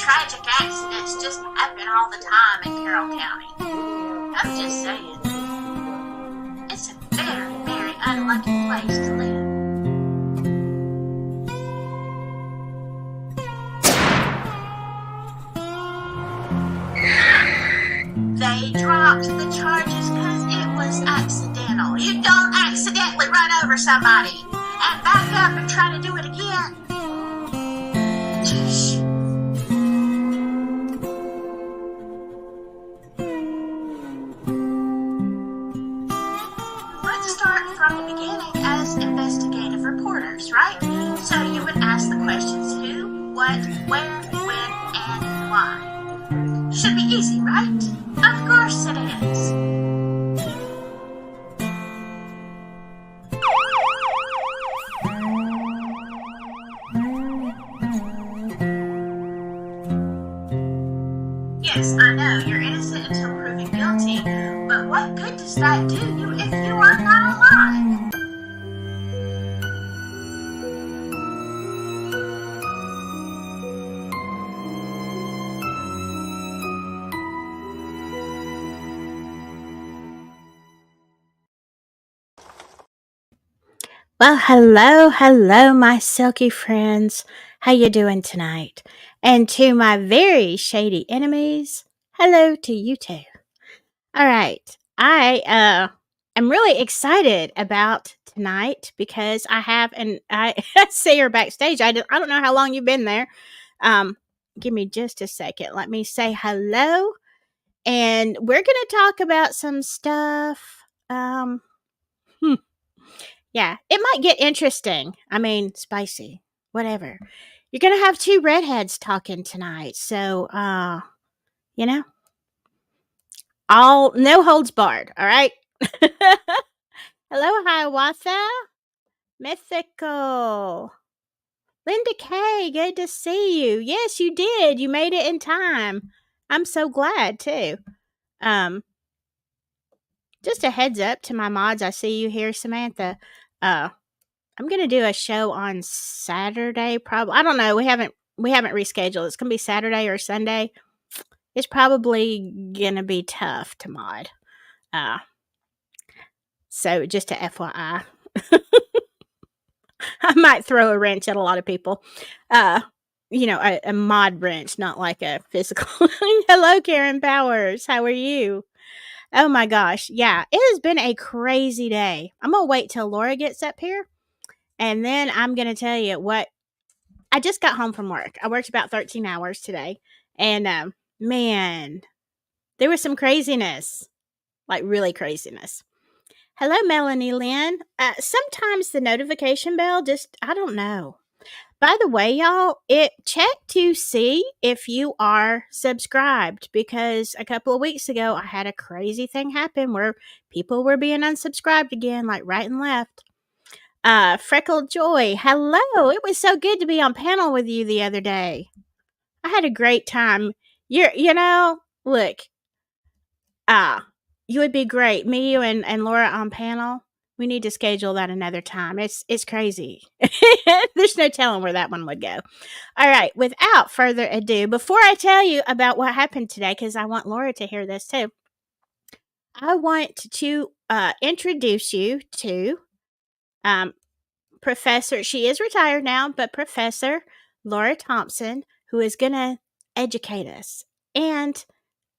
tragic accidents just happen all the time in Carroll County. I'm just saying. It's a very, very unlucky place to live. They dropped the charges because it was accidental. You don't accidentally run over somebody and back up and try to do it again. Shh. Let's start from the beginning as investigative reporters, right? So you would ask the questions who, what, where, when, and why. Should be easy, right? Of course it is. Yes, I know, you're innocent until proven guilty, but what good does that do you if you are not alive? Well, hello, my silky friends. How you doing tonight? And to my very shady enemies, hello to you too. All right, I am really excited about tonight because I have I see her backstage. I don't know how long you've been there. Give me just a second. Let me say hello, and we're gonna talk about some stuff. Yeah, it might get interesting. I mean, spicy, whatever. You're going to have two redheads talking tonight. So, you know, all no holds barred. All right. Hello, Hiawatha. Mythical. Linda K, good to see you. Yes, you did. You made it in time. I'm so glad too. Just a heads up to my mods. I see you here, Samantha. I'm gonna do a show on Saturday. Probably, I don't know. We haven't rescheduled. It's gonna be Saturday or Sunday. It's probably gonna be tough to mod. So just a FYI, I might throw a wrench at a lot of people. A mod wrench, not like a physical. Hello, Karen Powers. How are you? Oh my gosh, yeah, it has been a crazy day. I'm gonna wait till Laura gets up here. And then I'm going to tell you what, I just got home from work. I worked about 13 hours today. And man, there was some craziness, like really craziness. Hello, Melanie Lynn. Sometimes the notification bell just, I don't know. By the way, y'all, check to see if you are subscribed, because a couple of weeks ago, I had a crazy thing happen where people were being unsubscribed again, like right and left. Freckled Joy, hello. It was so good to be on panel with you the other day. I had a great time. Look, you would be great. Me, you, and Laura on panel. We need to schedule that another time. It's crazy. There's no telling where that one would go. All right, without further ado, before I tell you about what happened today, because I want Laura to hear this too, I want to introduce you to Professor, she is retired now, but Professor Laura Thompson, who is going to educate us. And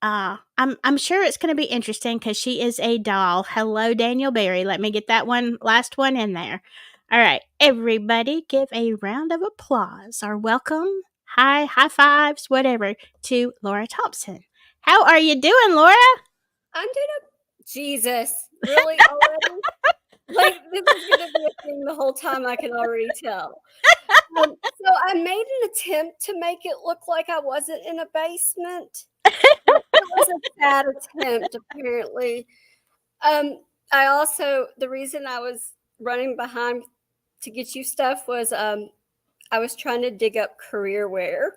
I'm sure it's going to be interesting because she is a doll. Hello, Daniel Berry. Let me get that last one in there. All right, everybody, give a round of applause or welcome, high fives, whatever, to Laura Thompson. How are you doing, Laura? I'm doing Jesus. Really? Already? Like, this is going to be a thing the whole time, I can already tell. So I made an attempt to make it look like I wasn't in a basement. It was a bad attempt, apparently. The reason I was running behind to get you stuff was I was trying to dig up career wear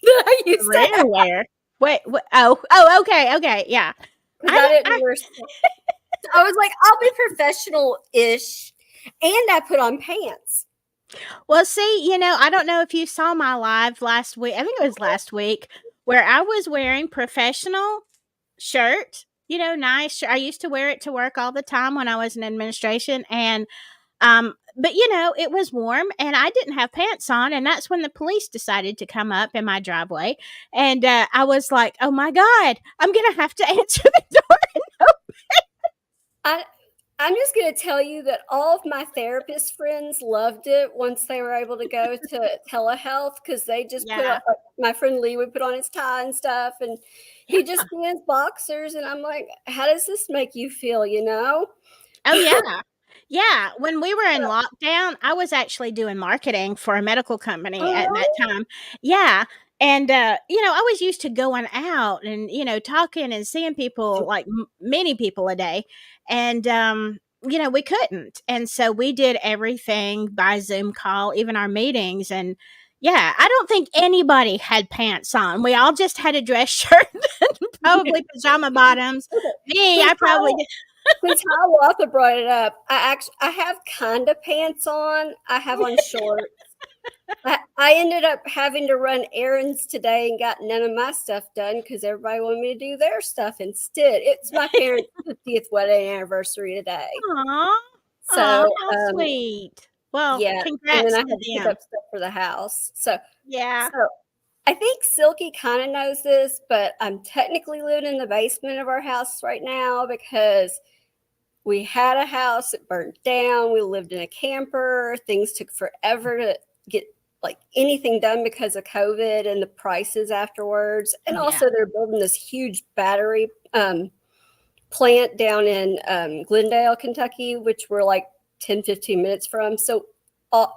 that I used to have. Career wear? Wait, oh, okay, yeah. I didn't wear stuff. I was like, I'll be professional-ish, and I put on pants. Well, see, I don't know if you saw my live last week. I think it was last week where I was wearing professional shirt, nice. I used to wear it to work all the time when I was in administration, and but it was warm and I didn't have pants on, and that's when the police decided to come up in my driveway, and I was like, "Oh my god, I'm gonna have to answer the door." I I'm just going to tell you that all of my therapist friends loved it once they were able to go to telehealth, because they just put Yeah, on, like, my friend Lee would put on his tie and stuff, and yeah. he just be in his boxers, and I'm like, how does this make you feel, you know? Oh, yeah. Yeah, when we were in lockdown, I was actually doing marketing for a medical company Oh, at that really? time. Yeah, and, I was used to going out and, talking and seeing people, like, m many people a day, and, we couldn't, and so we did everything by Zoom call, even our meetings, and yeah, I don't think anybody had pants on. We all just had a dress shirt and probably pajama bottoms. Okay. Me, Since I probably Hiawatha, since Hiawatha brought it up, I have kind of pants on. I have on shorts. I ended up having to run errands today and got none of my stuff done because everybody wanted me to do their stuff instead. It's my parents' 50th wedding anniversary today. Aw. Aw, So, how sweet. Well, yeah, and then congrats I to had to pick them. up stuff for the house. So, Yeah. so I think Silky kind of knows this, but I'm technically living in the basement of our house right now because we had a house that burnt down. We lived in a camper. Things took forever to get like anything done because of COVID and the prices afterwards. And Oh, yeah. also, they're building this huge battery plant down in Glendale, Kentucky, which we're like 10, 15 minutes from. So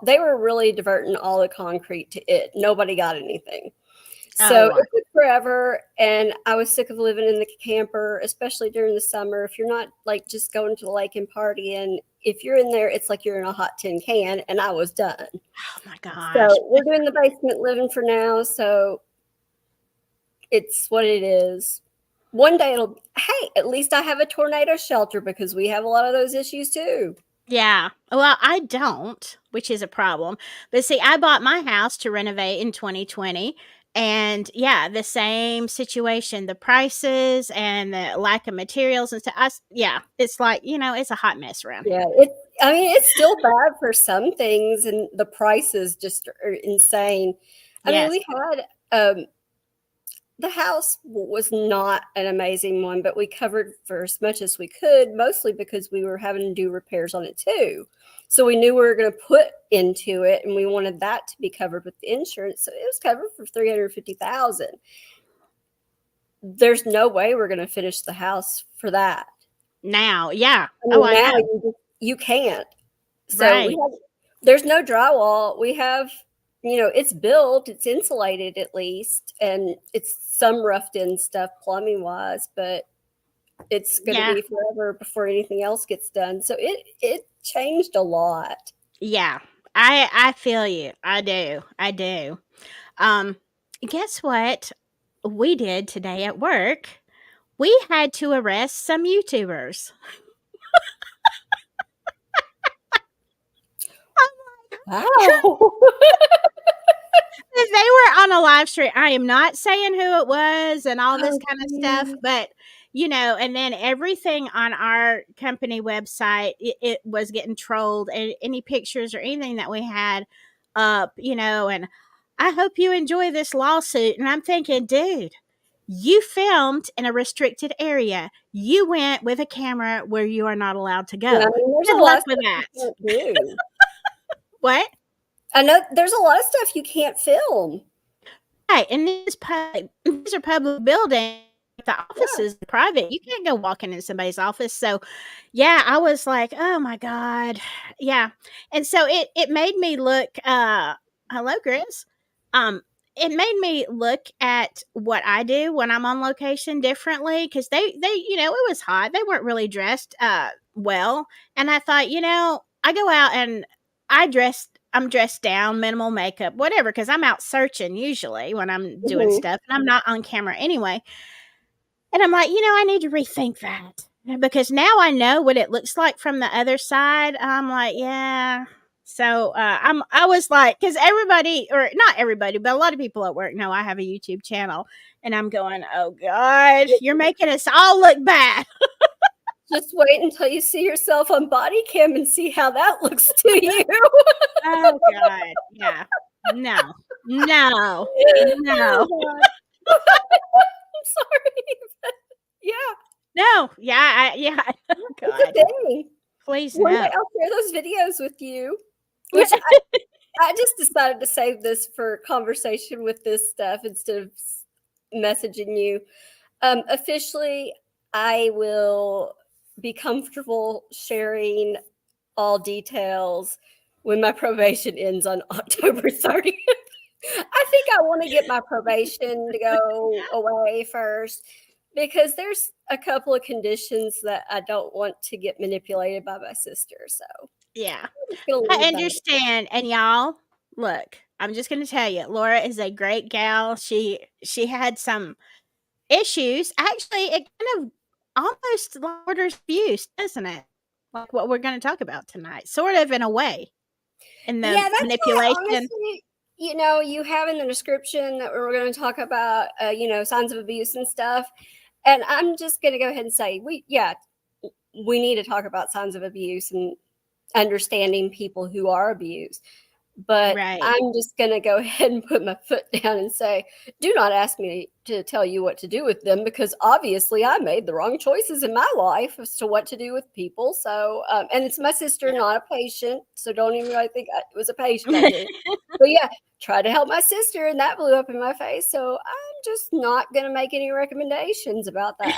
they were really diverting all the concrete to it. Nobody got anything. Oh, So wow. it took forever, and I was sick of living in the camper, especially during the summer. If you're not like just going to the lake and partying, if you're in there, it's like you're in a hot tin can, and I was done. Oh my gosh. So we're doing the basement living for now. So it's what it is. One day it'll, hey, at least I have a tornado shelter because we have a lot of those issues too. Yeah. Well, I don't, which is a problem. But see, I bought my house to renovate in 2020. And yeah, the same situation, the prices and the lack of materials and stuff. Yeah, it's like, it's a hot mess around here. Yeah, I mean, it's still bad for some things, and the prices just are insane. I mean, Yes. we had the house was not an amazing one, but we covered for as much as we could, mostly because we were having to do repairs on it too. So we knew we were going to put into it, and we wanted that to be covered with the insurance. So it was covered for $350,000. There's no way we're going to finish the house for that. Now, yeah. I mean, Oh, I now know. you can't. So Right. there's no drywall. We have, it's built, it's insulated at least, and it's some roughed in stuff plumbing wise, but it's going to Yeah. be forever before anything else gets done. So it changed a lot. Yeah. I feel you. I do. I do. Um, guess what we did today at work? We had to arrest some YouTubers. Wow. They were on a live stream. I am not saying who it was and all this Oh, kind of stuff, geez. but and then everything on our company website, it was getting trolled, and any pictures or anything that we had up, and I hope you enjoy this lawsuit. And I'm thinking, dude, you filmed in a restricted area. You went with a camera where you are not allowed to Yeah, I go. mean, there's a Good lot luck of with stuff that. you can't do. What? I know there's a lot of stuff you can't film. Right, and these are public buildings. The office is private. You can't go walking in somebody's office. So, yeah, I was like, "Oh my god." Yeah. And so it made me look hello, Chris. It made me look at what I do when I'm on location differently, cuz they, it was hot. They weren't really dressed well, and I thought, I go out and I'm dressed down, minimal makeup, whatever, because I'm out searching usually when I'm doing Mhm. stuff, and I'm not on camera anyway. And I'm like, I need to rethink that because now I know what it looks like from the other side. I'm like, yeah. So I was like, because everybody, or not everybody, but a lot of people at work know I have a YouTube channel, and I'm going, oh God, you're making us all look bad. Just wait until you see yourself on body cam and see how that looks to you. Oh God, yeah, no, no, no, Oh, God. I'm sorry. Yeah, no, yeah, yeah. Oh, it's God, a thing. please One no. day I'll share those videos with you, which I just decided to save this for conversation with this stuff instead of messaging you. Officially, I will be comfortable sharing all details when my probation ends on October 30th. I think I want to get my probation to go away first because there's a couple of conditions that I don't want to get manipulated by my sister. So Yeah, I'm just gonna I leave that. understand. And y'all, look, I'm just gonna tell you, Laura is a great gal. She had some issues. Actually, it kind of almost borders abuse, doesn't it? Like what we're going to talk about tonight, sort of in a way, in the Yeah, that's why manipulation. honestly, you have in the description that we're going to talk about, signs of abuse and stuff. And I'm just going to go ahead and say, we need to talk about signs of abuse and understanding people who are abused. But Right. I'm just going to go ahead and put my foot down and say, do not ask me to tell you what to do with them because obviously I made the wrong choices in my life as to what to do with people. So, and it's my sister, not a patient. So don't even really think it was a patient I did. But yeah, try to help my sister and that blew up in my face. So I'm just not going to make any recommendations about that.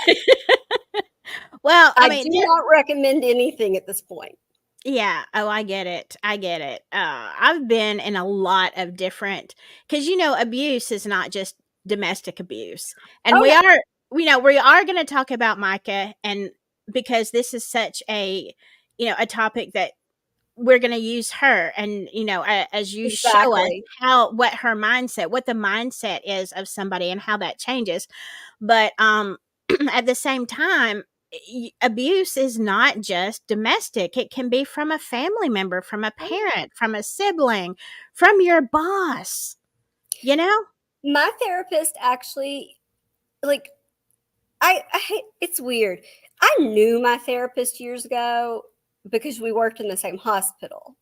Well, I I mean, do not recommend anything at this point. yeah. Oh, I get it. I get it. I've been in a lot of different, because abuse is not just domestic abuse, and Oh, no. we are going to talk about Micah, and because this is such a topic that we're going to use her, and as you show us Exactly. what her mindset, what the mindset is of somebody, and how that changes. But at the same time, abuse is not just domestic. It can be from a family member, from a parent, from a sibling, from your boss. My therapist actually, like, it's weird. I knew my therapist years ago because we worked in the same hospital.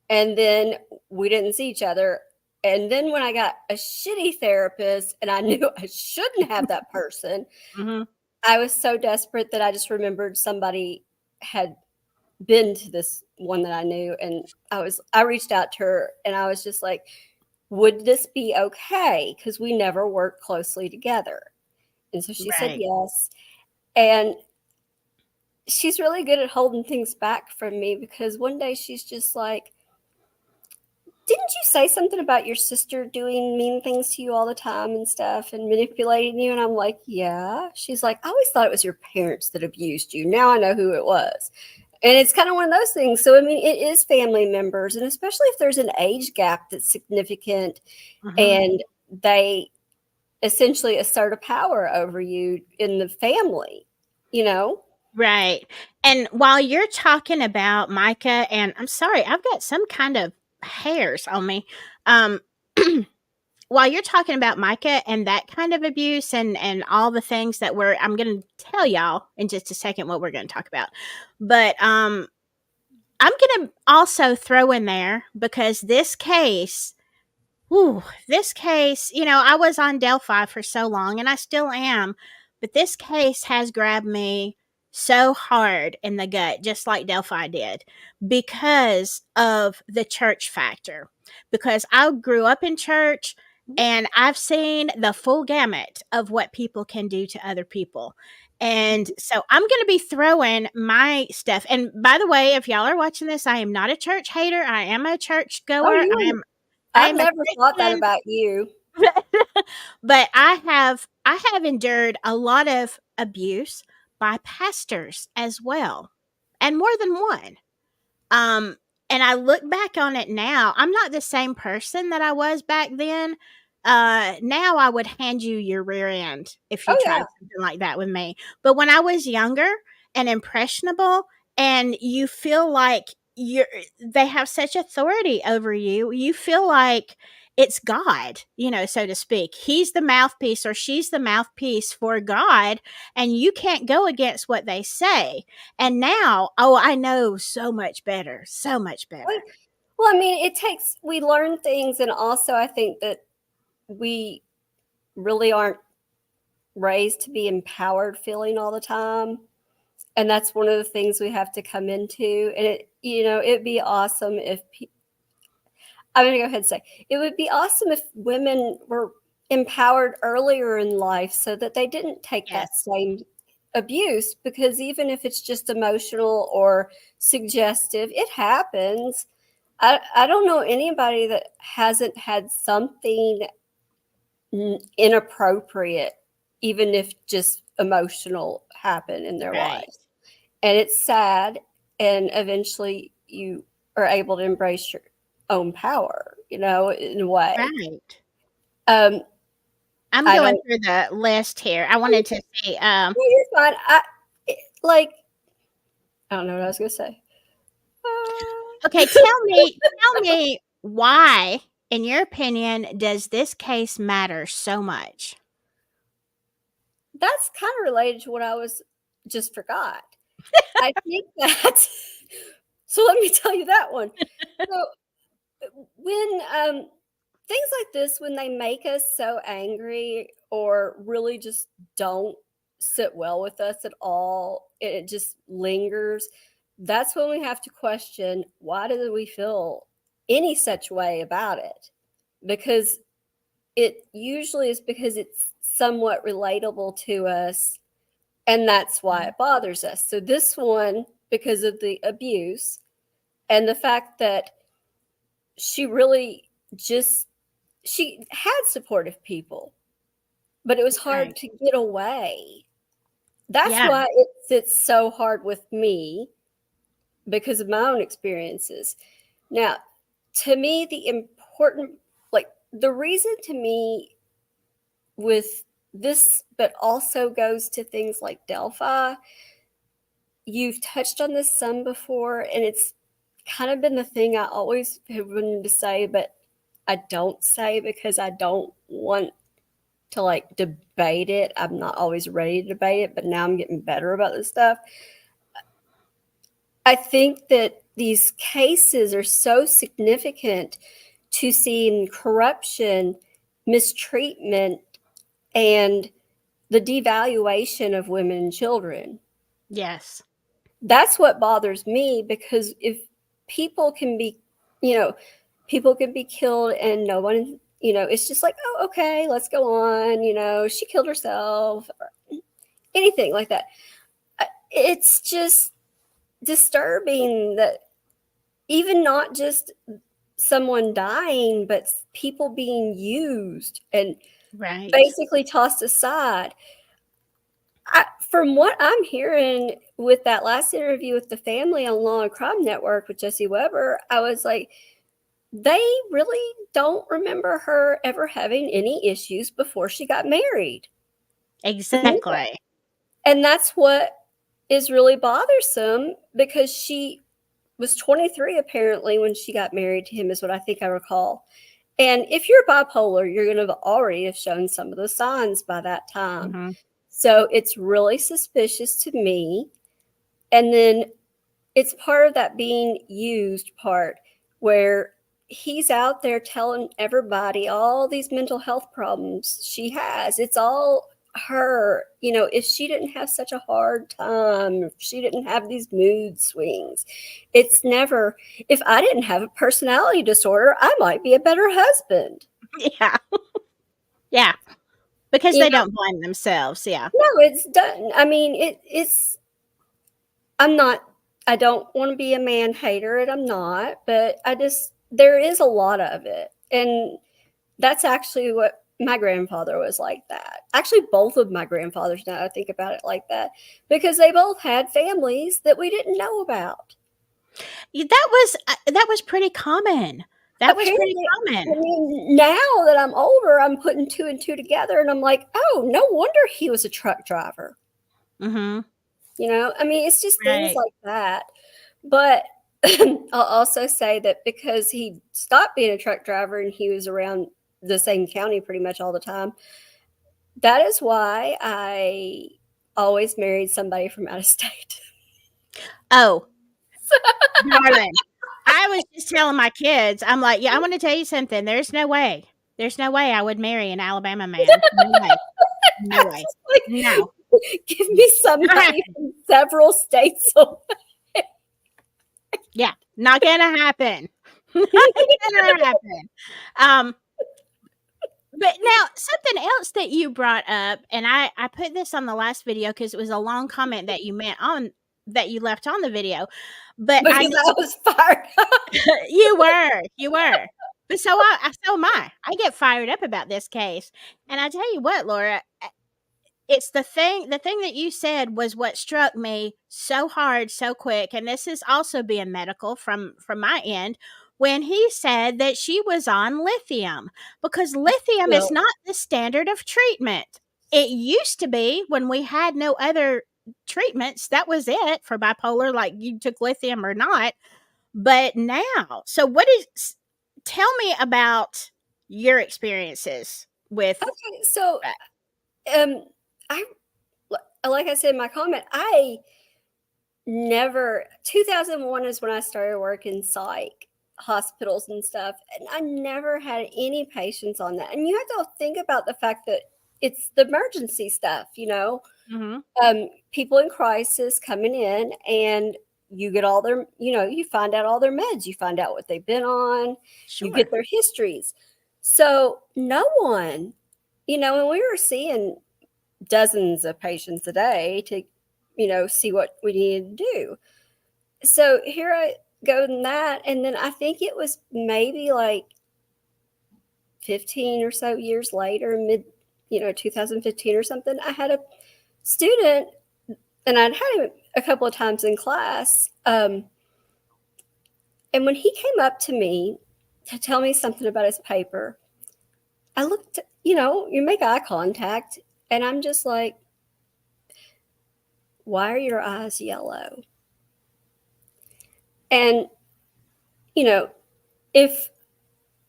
And then we didn't see each other. And then when I got a shitty therapist and I knew I shouldn't have that person, Mhm. I was so desperate that I just remembered somebody had been to this one that I knew. And I reached out to her and I was just like, would this be okay? Because we never worked closely together. And so she said Right. yes. And she's really good at holding things back from me because one day she's just like, didn't you say something about your sister doing mean things to you all the time and stuff and manipulating you? And I'm like, yeah. She's like, I always thought it was your parents that abused you. Now I know who it was. And it's kind of one of those things. So, I mean, it is family members. And especially if there's an age gap that's significant and they essentially assert a power over you in the family, Right. And while you're talking about Micah, and I'm sorry, I've got some kind of hairs on me. Um, while you're talking about Micah and that kind of abuse, and all the things that I'm going to tell y'all in just a second what we're going to talk about. But I'm going to also throw in there, because this case, I was on Delphi for so long, and I still am, but this case has grabbed me so hard in the gut, just like Delphi did, because of the church factor. Because I grew up in church, and I've seen the full gamut of what people can do to other people. And so I'm going to be throwing my stuff. And by the way, if y'all are watching this, I am not a church hater. I am a church goer. I I've am a never thought that Christian. about you. But I have endured a lot of abuse by pastors as well, and more than one. Um, and I look back on it now. I'm not the same person that I was back then. Now I would hand you your rear end if you Oh, tried yeah. something like that with me. But when I was younger and impressionable, and you feel like they have such authority over you. You feel like it's God, so to speak. He's the mouthpiece or she's the mouthpiece for God, and you can't go against what they say. And now, I know so much better, so much better. Well, I mean, we learn things, and also I think that we really aren't raised to be empowered feeling all the time. And that's one of the things we have to come into. And it'd be awesome if I'm going to go ahead and say it would be awesome if women were empowered earlier in life so that they didn't take that same abuse, because even if it's just emotional or suggestive, it happens. I don't know anybody that hasn't had something inappropriate, even if just emotional, happen in their lives. And it's sad. And eventually you are able to embrace your own power, in a way. Right. I'm going through the list here. I wanted to say, you're fine. I don't know what I was going to say. Okay, tell me why, in your opinion, does this case matter so much? That's kind of related to what I just forgot. I think that, so let me tell you that one. So when things like this, when they make us so angry or really just don't sit well with us at all, it just lingers. That's when we have to question, why do we feel any such way about it? Because it usually is because it's somewhat relatable to us, and that's why it bothers us. So this one, because of the abuse and the fact that she really she had supportive people, but it was hard to get away. That's why it sits so hard with me, because of my own experiences. Now, to me, the reason to me with this, but also goes to things like Delphi, you've touched on this some before, and it's kind of been the thing I always have wanted to say, but I don't say because I don't want to debate it. I'm not always ready to debate it, but now I'm getting better about this stuff. I think that these cases are so significant to seeing corruption, mistreatment, and the devaluation of women and children. Yes. That's what bothers me, because if people can be killed and no one, it's just like, oh, okay, let's go on. She killed herself, or anything like that. It's just disturbing that even not just someone dying, but people being used and basically tossed aside. From what I'm hearing with that last interview with the family on Law and Crime Network with Jesse Weber, I was like, they really don't remember her ever having any issues before she got married. Exactly. And that's what is really bothersome, because she was 23 apparently when she got married to him, is what I think I recall. And if you're bipolar, you're going to already have shown some of the signs by that time. Mm-hmm. So it's really suspicious to me. And then it's part of that being used part, where he's out there telling everybody all these mental health problems she has. It's all her. If she didn't have such a hard time, if she didn't have these mood swings, it's never, if I didn't have a personality disorder, I might be a better husband. Yeah. Yeah. Because they don't blame themselves. Yeah. No, it's done. I mean, I don't want to be a man hater, and I'm not, but there is a lot of it. And that's actually what my grandfather was like that. Actually, both of my grandfathers, now I think about it like that, because they both had families that we didn't know about. That was pretty common. That was pretty common. I mean, now that I'm older, I'm putting two and two together, and I'm like, oh, no wonder he was a truck driver. Mm-hmm. I mean, it's just things like that. But I'll also say that because he stopped being a truck driver and he was around the same county pretty much all the time, that is why I always married somebody from out of state. Oh, darling. I was just telling my kids, I'm like, yeah, I want to tell you something. There's no way. There's no way I would marry an Alabama man. No way. No way. Like, No. give me somebody from several states away. Yeah, not gonna happen. Not gonna happen. But now something else that you brought up, and I put this on the last video because it was a long comment that you left on the video. But Because I was fired up. you were. But so am I. I get fired up about this case, and I tell you what, Laura, it's the thing that you said was what struck me so hard, so quick, and this is also being medical from my end, when he said that she was on lithium, because lithium is not the standard of treatment. It used to be when we had no other treatments. That was it for bipolar, like you took lithium or not. But now, so tell me about your experiences with. Okay, so I, like I said in my comment, I never, 2001 is when I started working psych hospitals and stuff, and I never had any patients on that. And you have to think about the fact that it's the emergency stuff, people in crisis coming in, and you get all their, you find out all their meds, you find out what they've been on, you get their histories. So no one, and we were seeing dozens of patients a day to, see what we needed to do. So here I go in that. And then I think it was maybe like 15 or so years later, 2015 or something, I had a student, and I'd had him a couple of times in class. And when he came up to me to tell me something about his paper, I looked, you make eye contact, and I'm just like, why are your eyes yellow? And, if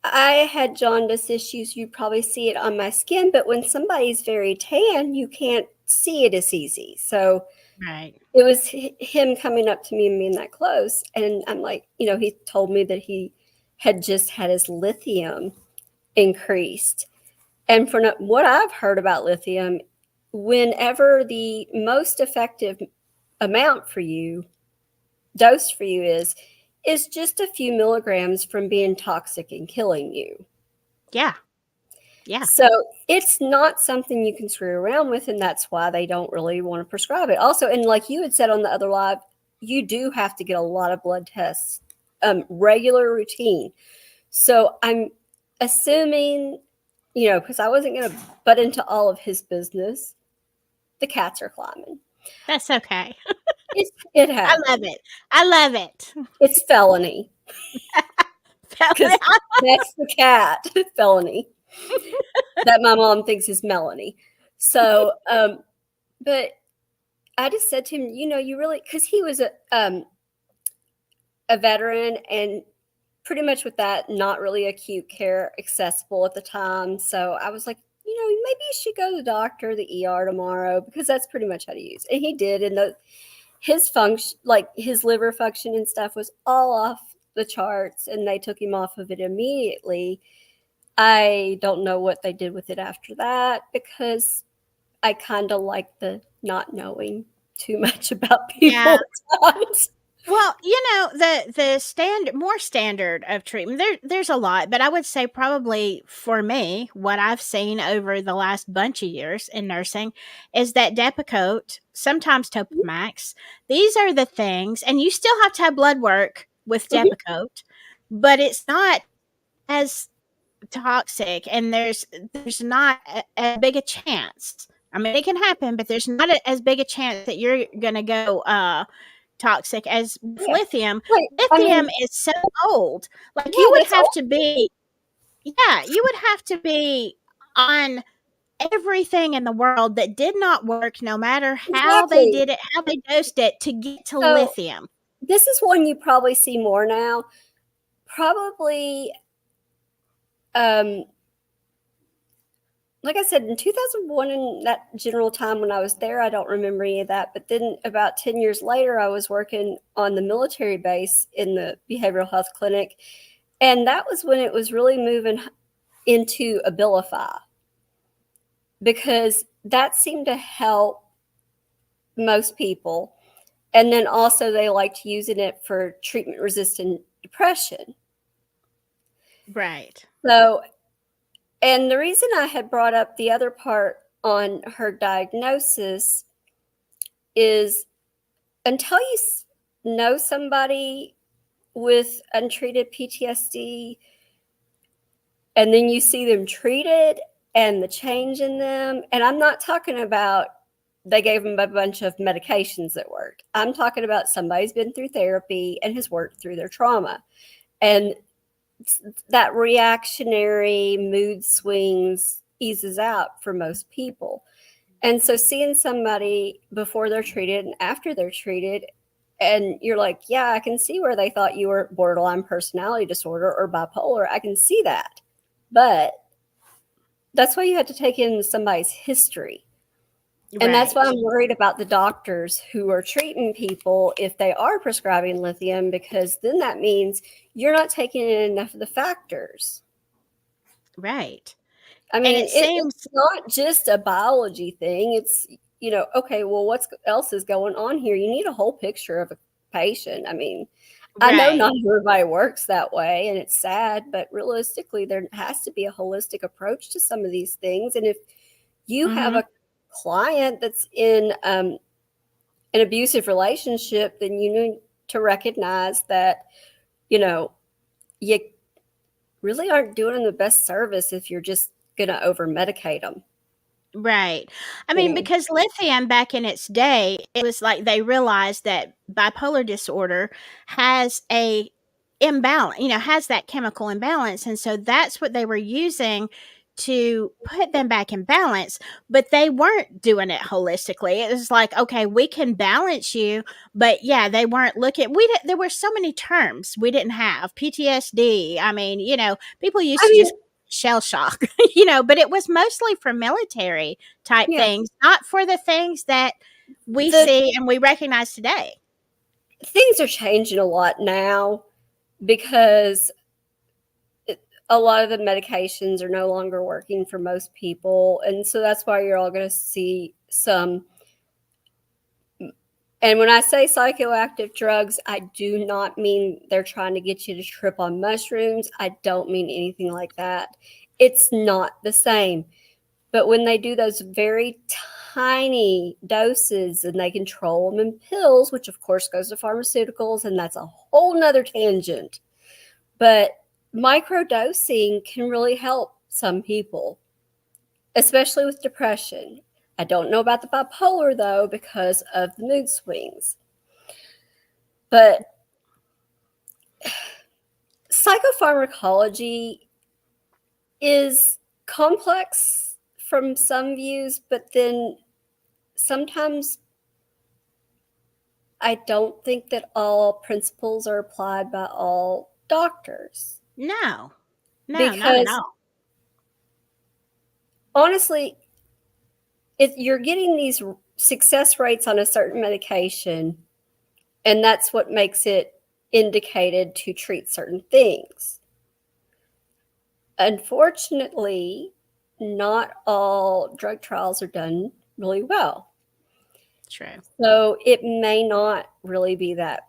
I had jaundice issues, you'd probably see it on my skin. But when somebody's very tan, you can't see it as easy. So right. It was him coming up to me and being that close. And I'm like, he told me that he had just had his lithium increased. And from what I've heard about lithium, whenever the most effective amount for you, dose for you is just a few milligrams from being toxic and killing you. Yeah. Yeah. So it's not something you can screw around with, and that's why they don't really want to prescribe it. Also, and like you had said on the other live, you do have to get a lot of blood tests, regular routine. So I'm assuming, because I wasn't going to butt into all of his business, the cats are climbing. That's okay. It happens. I love it. It's felony. Because that's the cat, felony. That my mom thinks is Melanie. So, but I just said to him, you really, because he was a veteran, and pretty much with that, not really acute care accessible at the time. So I was like, maybe you should go to the doctor, the ER tomorrow, because that's pretty much how to use. And he did. And his function, like his liver function and stuff, was all off the charts, and they took him off of it immediately. I don't know what they did with it after that, because I kind of like the not knowing too much about people at times. Well, the more standard of treatment, there's a lot, but I would say probably for me, what I've seen over the last bunch of years in nursing is that Depakote, sometimes Topamax, these are the things, and you still have to have blood work with Depakote, but it's not as toxic, and there's not as big a chance. I mean, it can happen, but there's not as big a chance that you're going to go toxic as lithium. Lithium is so old. Like you would have to be on everything in the world that did not work, no matter how they did it, how they dosed it, to get to lithium. this is one you probably see more now. Probably, like I said, in 2001, in that general time when I was there, I don't remember any of that. But then about 10 years later, I was working on the military base in the behavioral health clinic. And that was when it was really moving into Abilify, because that seemed to help most people. And then also they liked using it for treatment-resistant depression. Right. So, and the reason I had brought up the other part on her diagnosis is, until you know somebody with untreated PTSD and then you see them treated and the change in them, and I'm not talking about they gave them a bunch of medications that worked. I'm talking about somebody's been through therapy and has worked through their trauma. And that reactionary mood swings eases out for most people. And so seeing somebody before they're treated and after they're treated, and you're like, yeah, I can see where they thought you were borderline personality disorder or bipolar. I can see that. But that's why you have to take in somebody's history. And that's why I'm worried about the doctors who are treating people if they are prescribing lithium, because then that means you're not taking in enough of the factors. Right. I mean, seems it's not just a biology thing. It's, okay, well, what else is going on here? You need a whole picture of a patient. I mean, I know not everybody works that way, and it's sad, but realistically, there has to be a holistic approach to some of these things. And if you have a client that's in an abusive relationship, then you need to recognize that, you really aren't doing them the best service if you're just going to over medicate them. Right. I mean, because lithium back in its day, it was like they realized that bipolar disorder has a imbalance, has that chemical imbalance. And so that's what they were using to put them back in balance, but they weren't doing it holistically. It was like, okay, we can balance you, but yeah, they weren't looking. There were so many terms we didn't have. PTSD. I mean, people used to just shell shock, but it was mostly for military type things, not for the things that we see and we recognize today. Things are changing a lot now because a lot of the medications are no longer working for most people. And so that's why you're all going to see some. And when I say psychoactive drugs, I do not mean they're trying to get you to trip on mushrooms. I don't mean anything like that. It's not the same. But when they do those very tiny doses and they control them in pills, which of course goes to pharmaceuticals, and that's a whole nother tangent. But microdosing can really help some people, especially with depression. I don't know about the bipolar, though, because of the mood swings. But psychopharmacology is complex from some views, but then sometimes I don't think that all principles are applied by all doctors. No, because not at all. Honestly, if you're getting these success rates on a certain medication, and that's what makes it indicated to treat certain things. Unfortunately, not all drug trials are done really well. True. So it may not really be that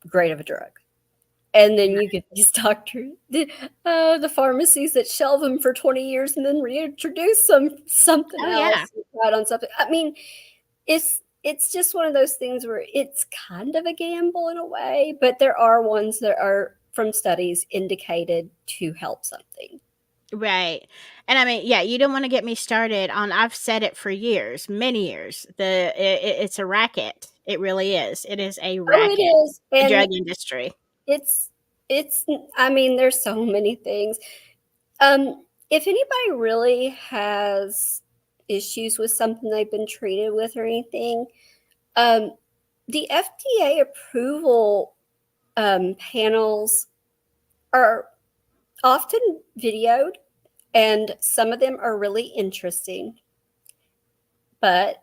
great of a drug. And then you get these doctors, the pharmacies that shelve them for 20 years and then reintroduce something else. Right on something. I mean, it's just one of those things where it's kind of a gamble in a way, but there are ones that are from studies indicated to help something. Right. And I mean, yeah, you don't want to get me started on, I've said it for years, many years. It's a racket. It really is. It is a racket. It is. The drug industry. It's I mean, there's so many things. If anybody really has issues with something they've been treated with or anything, the FDA approval panels are often videoed, and some of them are really interesting, but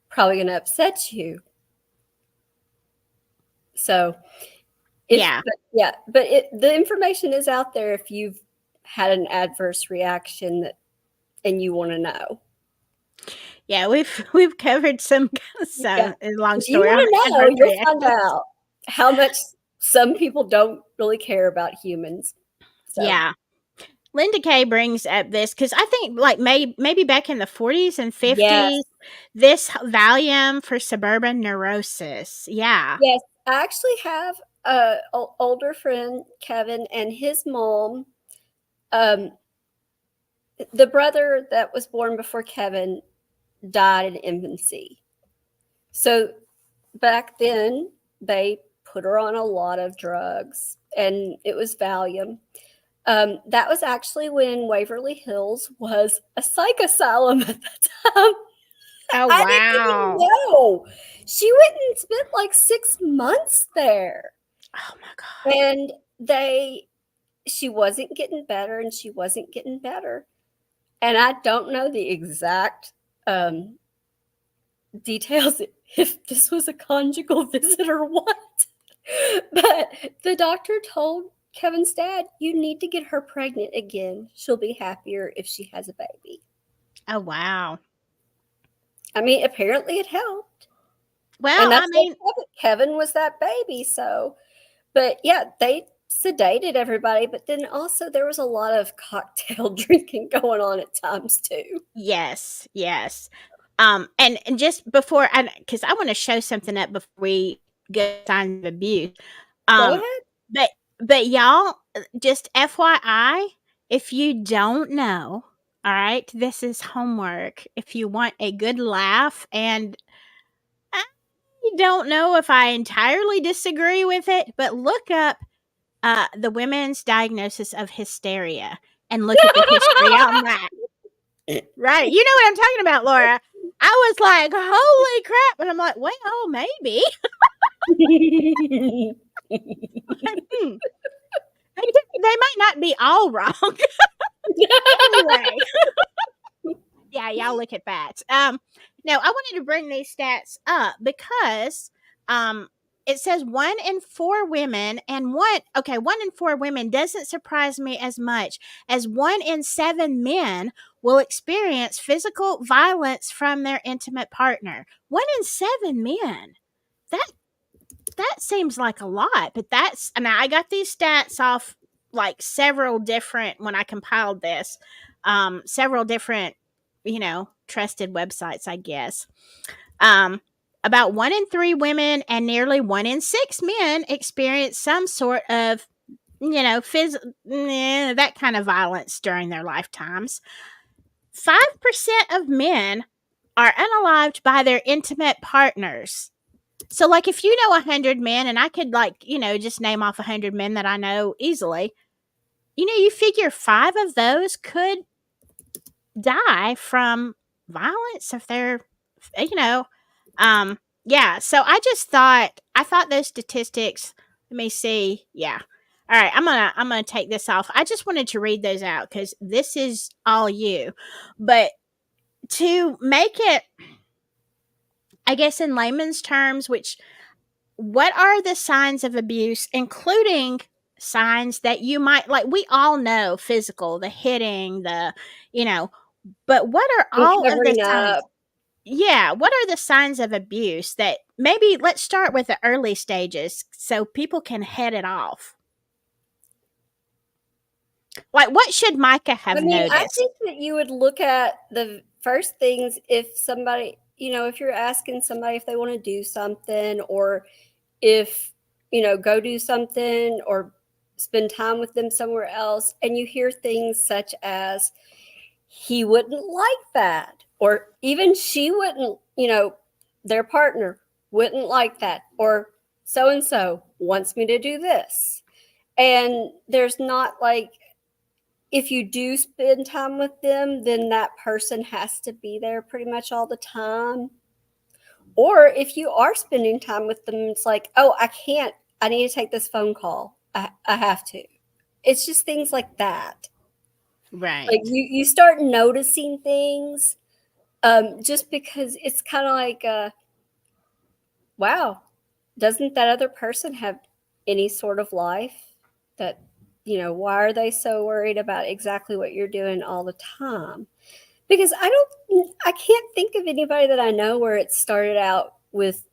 probably going to upset you. So, Yeah. but the information is out there if you've had an adverse reaction and you want to know. Yeah, we've covered some Yeah. long If you story on want to know, adverse you'll find reactions. out how much some people don't really care about humans. So, Yeah. Linda Kay brings up this because I think like maybe back in the 40s and 50s, yes. this Valium for suburban neurosis. Yeah. Yes, I actually have a older friend, Kevin, and his mom. The brother that was born before Kevin died in infancy. So back then, they put her on a lot of drugs, and it was Valium. That was actually when Waverly Hills was a psych asylum at the time. Oh, I didn't even wow. know. She went and spent like 6 months there. Oh my God. And she wasn't getting better, and she wasn't getting better. And I don't know the exact details if this was a conjugal visit or what. But the doctor told Kevin's dad, you need to get her pregnant again. She'll be happier if she has a baby. Oh, wow. I mean, apparently it helped. Well, And I that's mean, what Kevin was that baby. So, but yeah, they sedated everybody. But then also there was a lot of cocktail drinking going on at times too. yes, yes. And just before because I want to show something up before we get signs of abuse. Go Um, ahead. but y'all, just FYI, if you don't know, all right, this is homework. If you want a good laugh, and I don't know if I entirely disagree with it, but look up the women's diagnosis of hysteria and look at the history on that. Right. You know what I'm talking about, Laura. I was like, holy crap. And I'm like, well, maybe. Hmm. They might not be all wrong. Anyway. Yeah, y'all look at that. Now I wanted to bring these stats up because it says 1 in 4 women and 1 in 4 women doesn't surprise me as much as 1 in 7 men will experience physical violence from their intimate partner. 1 in 7 men. That seems like a lot, but and I got these stats off like several different when I compiled this, several different, trusted websites, I guess. About 1 in 3 women and nearly 1 in 6 men experience some sort of, that kind of violence during their lifetimes. 5% of men are unalived by their intimate partners. So, like, if you know 100 men, and I could, just name off 100 men that I know easily, you figure 5 of those could die from violence if they're, you know, yeah. So I thought those statistics. Let me see. Yeah. All right. I'm gonna take this off. I just wanted to read those out because this is all you, but to make it, I guess, in layman's terms, what are the signs of abuse, including signs that you might like? We all know physical, the hitting, but what are And all of the covering signs? up. Yeah, what are the signs of abuse that maybe let's start with the early stages so people can head it off? Like, what should Micah have I mean, I noticed? think that you would look at the first things if somebody, if you're asking somebody if they want to do something, or if, go do something or spend time with them somewhere else, and you hear things such as, he wouldn't like that, or even she wouldn't, their partner wouldn't like that, or so and so wants me to do this. And there's not like, if you do spend time with them, then that person has to be there pretty much all the time. Or if you are spending time with them, it's like, oh, I I need to take this phone call. I have to. It's just things like that. Right. Like you start noticing things just because it's kind of like, wow, doesn't that other person have any sort of life? That, why are they so worried about exactly what you're doing all the time? Because I can't think of anybody that I know where it started out with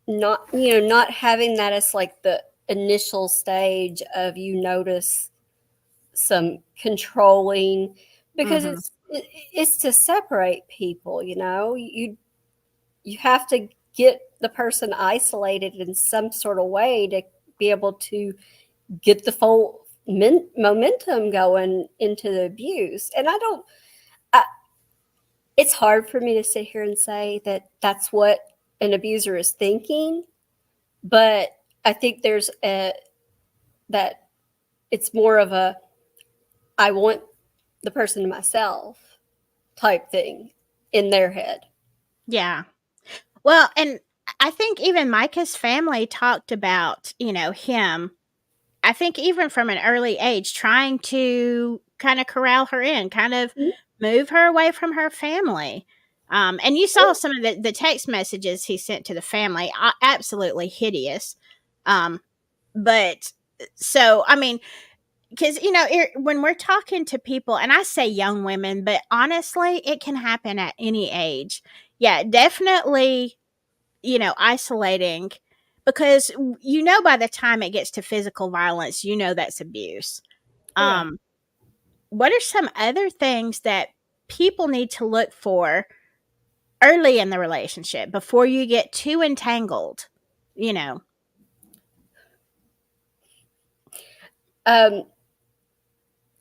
not having that as like the initial stage of you notice some controlling, because it's to separate people. You have to get the person isolated in some sort of way to be able to get the full momentum going into the abuse. And it's hard for me to sit here and say that that's what an abuser is thinking, but I think that it's more of a, I want the person to myself type thing in their head. Yeah. Well, and I think even Micah's family talked about, him, I think even from an early age, trying to kind of corral her in, kind of move her away from her family. And you saw some of the text messages he sent to the family, absolutely hideous. But so, I mean, because, when we're talking to people, and I say young women, but honestly, it can happen at any age. Yeah, definitely, isolating, because, by the time it gets to physical violence, that's abuse. Yeah. What are some other things that people need to look for early in the relationship before you get too entangled?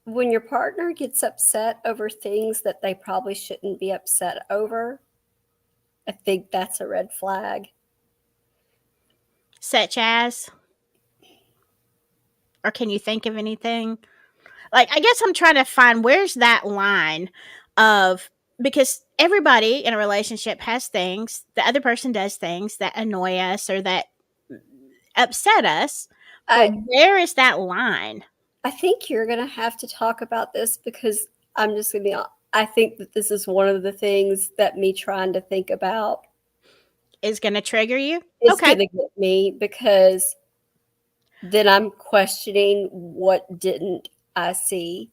When your partner gets upset over things that they probably shouldn't be upset over, I think that's a red flag. Such as? Or can you think of anything? Like, I guess I'm trying to find where's that line of, because everybody in a relationship has things, the other person does things that annoy us or that upset us, but where is that line? I think you're going to have to talk about this, because I'm just going to be honest. I think that this is one of the things that me trying to think about is going to trigger you. It's going to get me, because then I'm questioning, what didn't I see?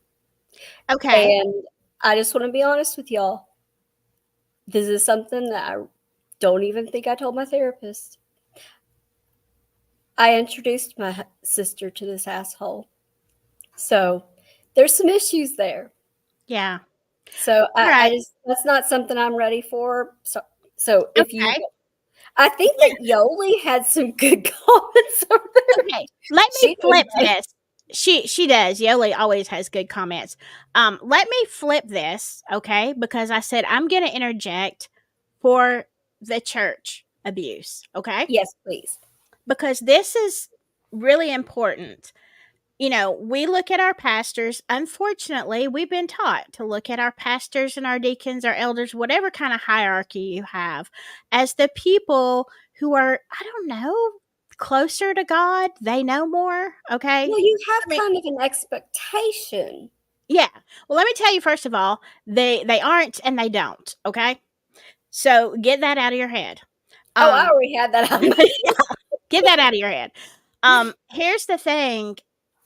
Okay. And I just want to be honest with y'all. This is something that I don't even think I told my therapist. I introduced my sister to this asshole. So there's some issues there. Yeah. So I just, that's not something I'm ready for. So if you, I think that Yoli had some good comments over there. Okay, let me flip this. She does. Yoli always has good comments. Let me flip this, okay? Because I said I'm going to interject for the church abuse, okay? Yes, please. Because this is really important. We look at our pastors. Unfortunately, we've been taught to look at our pastors and our deacons, our elders, whatever kind of hierarchy you have, as the people who are, I don't know, closer to God. They know more. Okay. Well, you have kind of an expectation. Yeah. Well, let me tell you, first of all, they aren't and they don't. Okay. So get that out of your head. I already had that out of my head. Get that out of your head. Here's the thing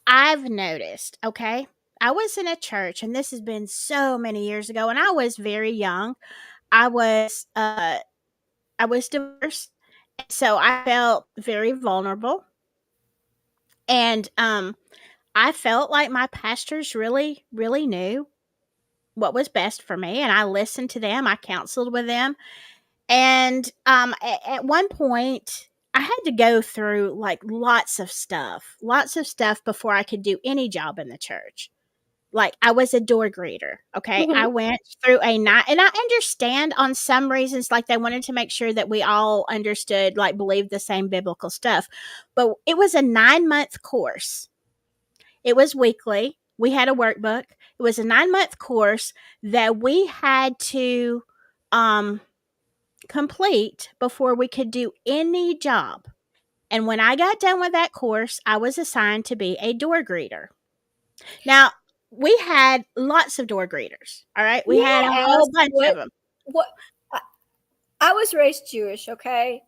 I've noticed. Okay. I was in a church, and this has been so many years ago, and I was very young. I was divorced, so I felt very vulnerable, and I felt like my pastors really, really knew what was best for me, and I listened to them. I counseled with them, and at one point, I had to go through like lots of stuff before I could do any job in the church. Like, I was a door greeter, okay? I went through a night, and I understand on some reasons, like, they wanted to make sure that we all understood, like, believed the same biblical stuff. But it was a 9-month course. It was weekly. We had a workbook. It was a 9-month course that we had to complete before we could do any job. And when I got done with that course, I was assigned to be a door greeter. Now, we had lots of door greeters. All right. We May had a I whole ask bunch of them. what I was raised Jewish, okay?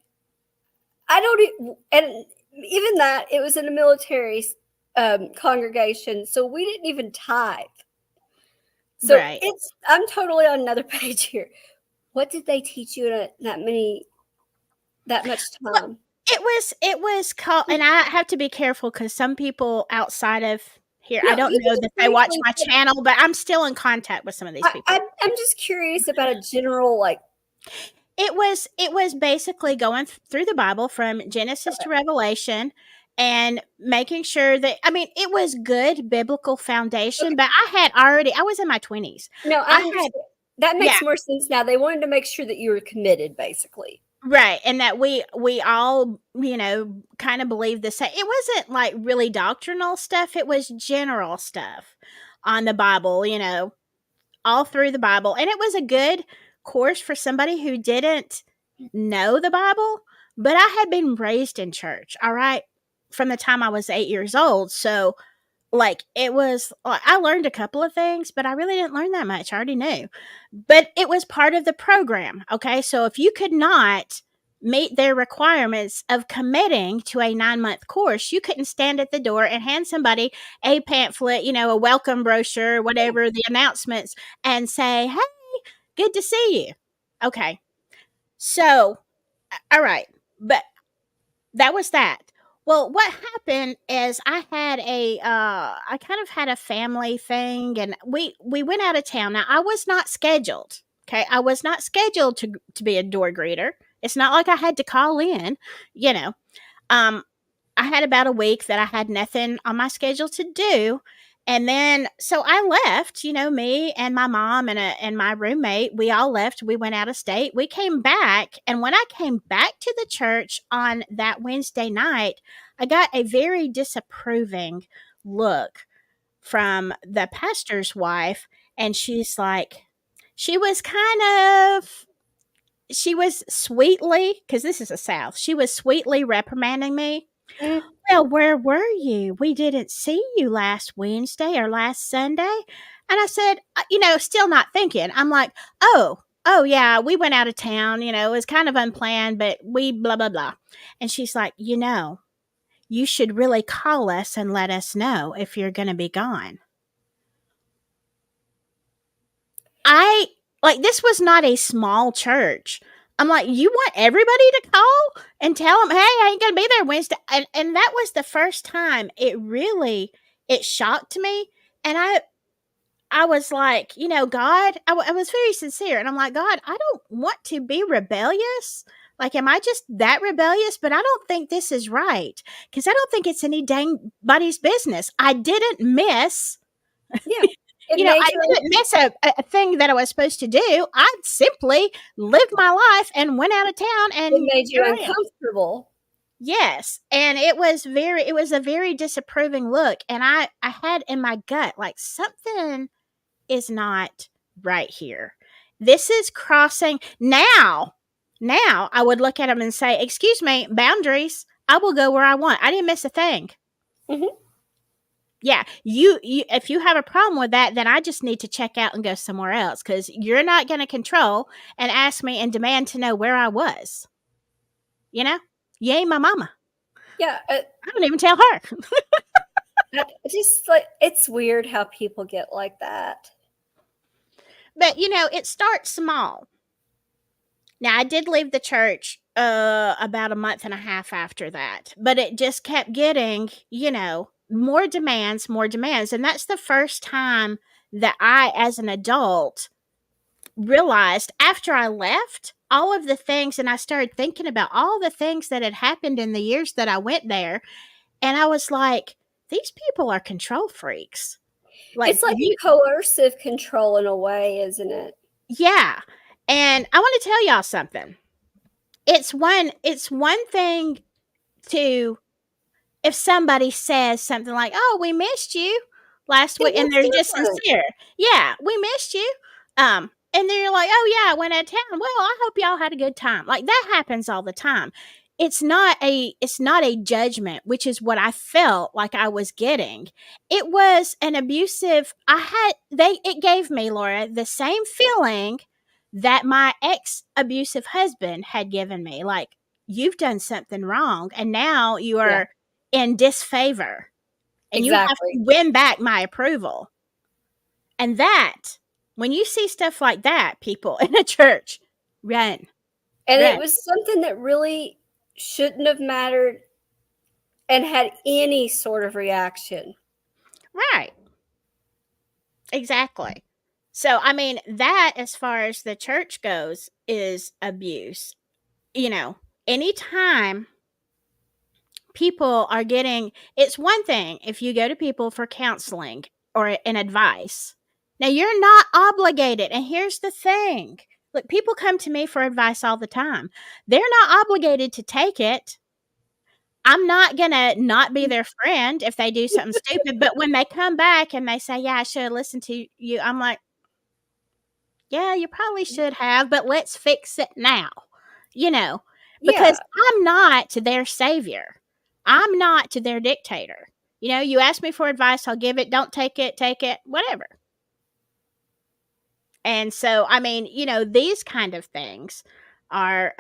I don't, and even that, it was in a military congregation, so we didn't even tithe. So Right. I'm totally on another page here. What did they teach you in that much time? It was called, and I have to be careful because some people outside of here, No, I don't you know can that they watch briefly my say- channel, but I'm still in contact with some of these people. I'm just curious about a general, like, It was basically going through the Bible from Genesis to Revelation and making sure that, I mean, it was good biblical foundation, but I was in my 20s. no, I I had understand. That Yeah. makes more sense now. They wanted to make sure that you were committed, basically. Right, and that we all, kind of believed the same. It wasn't like really doctrinal stuff, it was general stuff on the Bible, all through the Bible. And it was a good course for somebody who didn't know the Bible, but I had been raised in church, all right, from the time I was 8 years old. So like I learned a couple of things, but I really didn't learn that much. I already knew. But it was part of the program, okay? So if you could not meet their requirements of committing to a 9-month course, you couldn't stand at the door and hand somebody a pamphlet, a welcome brochure, whatever, the announcements, and say, "Hey, good to see you." Okay. So, all right. But that was that. Well, what happened is I kind of had a family thing, and we went out of town. Now, I was not scheduled. Okay, I was not scheduled to be a door greeter. It's not like I had to call in, you know. Um, I had about a week that I had nothing on my schedule to do. And then, so I left, me and my mom and my roommate, we all left. We went out of state. We came back. And when I came back to the church on that Wednesday night, I got a very disapproving look from the pastor's wife. And she's like, she was sweetly, because this is the South, she was sweetly reprimanding me. "Well, where were you? We didn't see you last Wednesday or last Sunday." And I said, still not thinking. I'm like, oh, yeah, we went out of town. It was kind of unplanned, but we blah, blah, blah. And she's like, you should really call us and let us know if you're going to be gone. This was not a small church. I'm like, you want everybody to call and tell them, "Hey, I ain't gonna be there Wednesday." And that was the first time it shocked me. And I was like, God, I was very sincere. And I'm like, God, I don't want to be rebellious. Like, am I just that rebellious? But I don't think this is right. Because I don't think it's any dang body's business. I didn't miss. Yeah. I didn't miss a thing that I was supposed to do. I simply lived my life and went out of town, and It made you here I am. uncomfortable. Yes, and it was a very disapproving look, and I had in my gut, like, something is not right here. This is crossing. Now I would look at him and say, "Excuse me, boundaries. I will go where I want. I didn't miss a thing." Mhm. Yeah, you if you have a problem with that, then I just need to check out and go somewhere else, because you're not going to control and ask me and demand to know where I was. You ain't my mama. Yeah. I don't even tell her. Just like, it's weird how people get like that. But it starts small. Now, I did leave the church about a month and a half after that, but it just kept getting, more demands, and that's the first time that I, as an adult, realized after I left all of the things, and I started thinking about all the things that had happened in the years that I went there, and I was like, these people are control freaks. It's like coercive control in a way, isn't it? Yeah. And I want to tell y'all something. It's one thing to, if somebody says something like, "Oh, we missed you last week," and they're just sincere. "Yeah, we missed you." And then you're like, "Oh yeah, I went out of town. Well, I hope y'all had a good time." Like, that happens all the time. it's not a judgment, which is what I felt like I was getting. It was an abusive. It gave me, Laura, the same feeling that my ex abusive husband had given me. Like, you've done something wrong, and now you Yeah. are in disfavor, and you have Exactly. to win back my approval. And that, when you see stuff like that, people in a church, run. And Run. it was something that really shouldn't have mattered and had any sort of reaction. Right. Exactly. So, I mean, that, as far as the church goes, is abuse. You know, anytime people are getting, it's one thing if you go to people for counseling or an advice. Now, you're not obligated. And here's the thing. Look, people come to me for advice all the time. They're not obligated to take it. I'm not going to not be their friend if they do something stupid. But when they come back and they say, yeah, I should have listened to you, I'm like, yeah, you probably should have, but let's fix it now, because Yeah. I'm not their savior. I'm not their dictator. You ask me for advice, I'll give it. Don't take it, whatever. And so, I mean, these kind of things are,